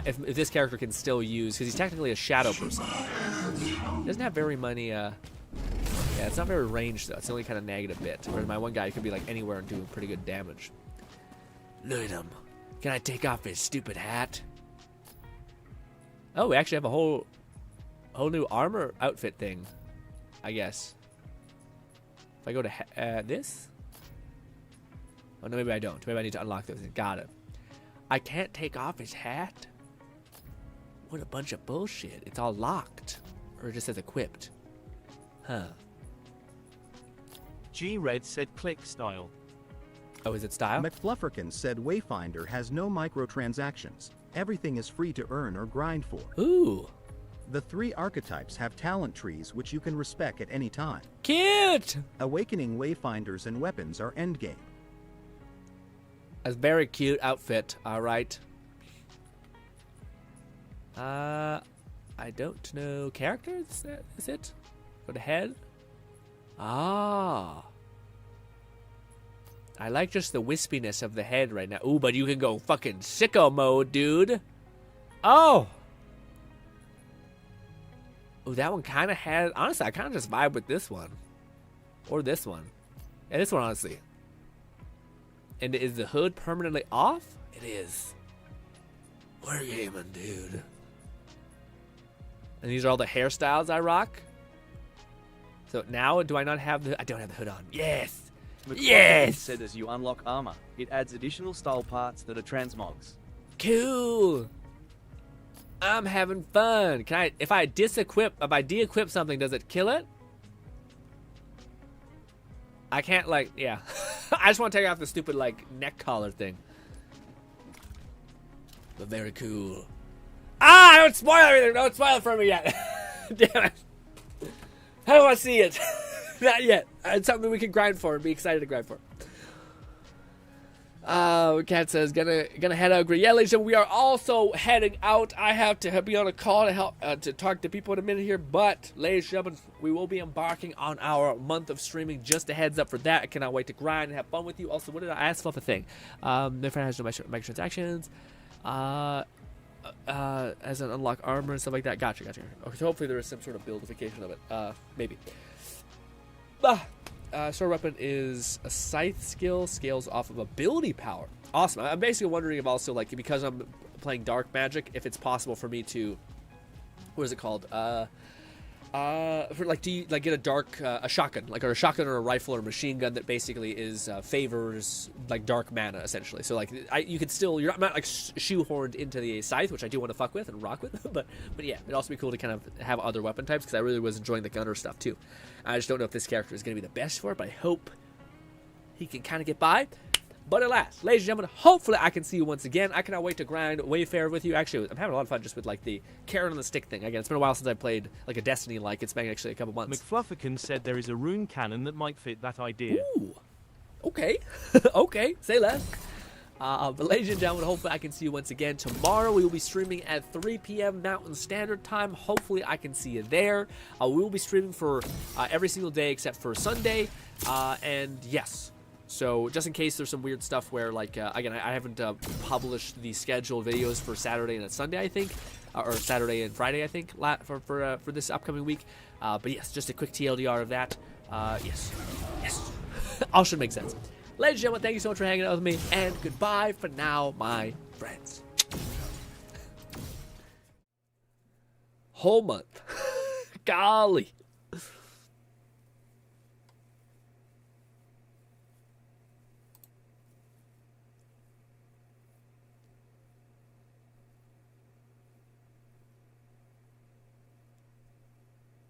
if this character can still use, because he's technically a shadow person. He doesn't have very many, yeah, it's not very ranged, though. It's the only kind of negative bit. Whereas my one guy could be, like, anywhere and doing pretty good damage. Look at him. Can I take off his stupid hat? Oh, we actually have a whole new armor outfit thing, I guess. If I go to this? Oh, no, maybe I don't. Maybe I need to unlock those. Got it. I can't take off his hat? What a bunch of bullshit. It's all locked. Or it just says equipped. Huh. G-Red said click style. Oh, is it style? McFlufferkin said Wayfinder has no microtransactions. Everything is free to earn or grind for. Ooh. The 3 archetypes have talent trees which you can respec at any time. Cute! Awakening Wayfinders and weapons are endgame. A very cute outfit, alright. I don't know. Characters? Is it? Go to head? Ah. I like just the wispiness of the head right now. Ooh, but you can go fucking sicko mode, dude. Oh! Ooh, that one kind of had... Honestly, I kind of just vibe with this one. Or this one. Yeah, this one, honestly. And is the hood permanently off? It is. We're gaming, dude. And these are all the hairstyles I rock. So now, do I not have the... I don't have the hood on. Yes! Yes! Said as you unlock armor, it adds additional style parts that are transmogs. Cool! I'm having fun. Can I... If I de-equip something, does it kill it? I can't, like... Yeah. I just want to take off the stupid, like, neck collar thing. But very cool. Ah! Don't spoil everything! Don't spoil it for me yet! Damn it. I want to see it. Not yet. It's something we can grind for and be excited to grind for. Cat says, gonna head out. Yeah, ladies and gentlemen, we are also heading out. I have to be on a call to help to talk to people in a minute here. But, ladies and gentlemen, we will be embarking on our month of streaming. Just a heads up for that. I cannot wait to grind and have fun with you. Also, what did I ask for a thing? My friend has no microtransactions. As an unlock armor and stuff like that. Gotcha. Okay, so hopefully there is some sort of buildification of it. Maybe. Sword weapon is a scythe skill, scales off of ability power. Awesome. I'm basically wondering if also, like, because I'm playing dark magic, if it's possible for me to, what is it called? For like, do you like get a shotgun, like or a shotgun or a rifle or a machine gun that basically is favors like dark mana essentially. So like, you could still, you're not like shoehorned into the scythe, which I do want to fuck with and rock with, but yeah, it'd also be cool to kind of have other weapon types because I really was enjoying the gunner stuff too. I just don't know if this character is going to be the best for it, but I hope he can kind of get by. But alas, ladies and gentlemen, hopefully I can see you once again. I cannot wait to grind Wayfarer with you. Actually, I'm having a lot of fun just with like the carrot on the stick thing. Again, it's been a while since I played like a Destiny like. It's been actually a couple months. McFlufferkin said there is a rune cannon that might fit that idea. Ooh. Okay. Okay, say less. But ladies and gentlemen, hopefully I can see you once again. Tomorrow we will be streaming at 3 p.m. Mountain Standard Time. Hopefully I can see you there. We will be streaming for every single day except for Sunday. And yes. So just in case there's some weird stuff where, like, again, I haven't published the scheduled videos for Saturday and Sunday, I think, or Saturday and Friday, I think, for this upcoming week. But yes, just a quick TLDR of that. Yes, all should make sense. Ladies and gentlemen, thank you so much for hanging out with me, and goodbye for now, my friends. Whole month, golly.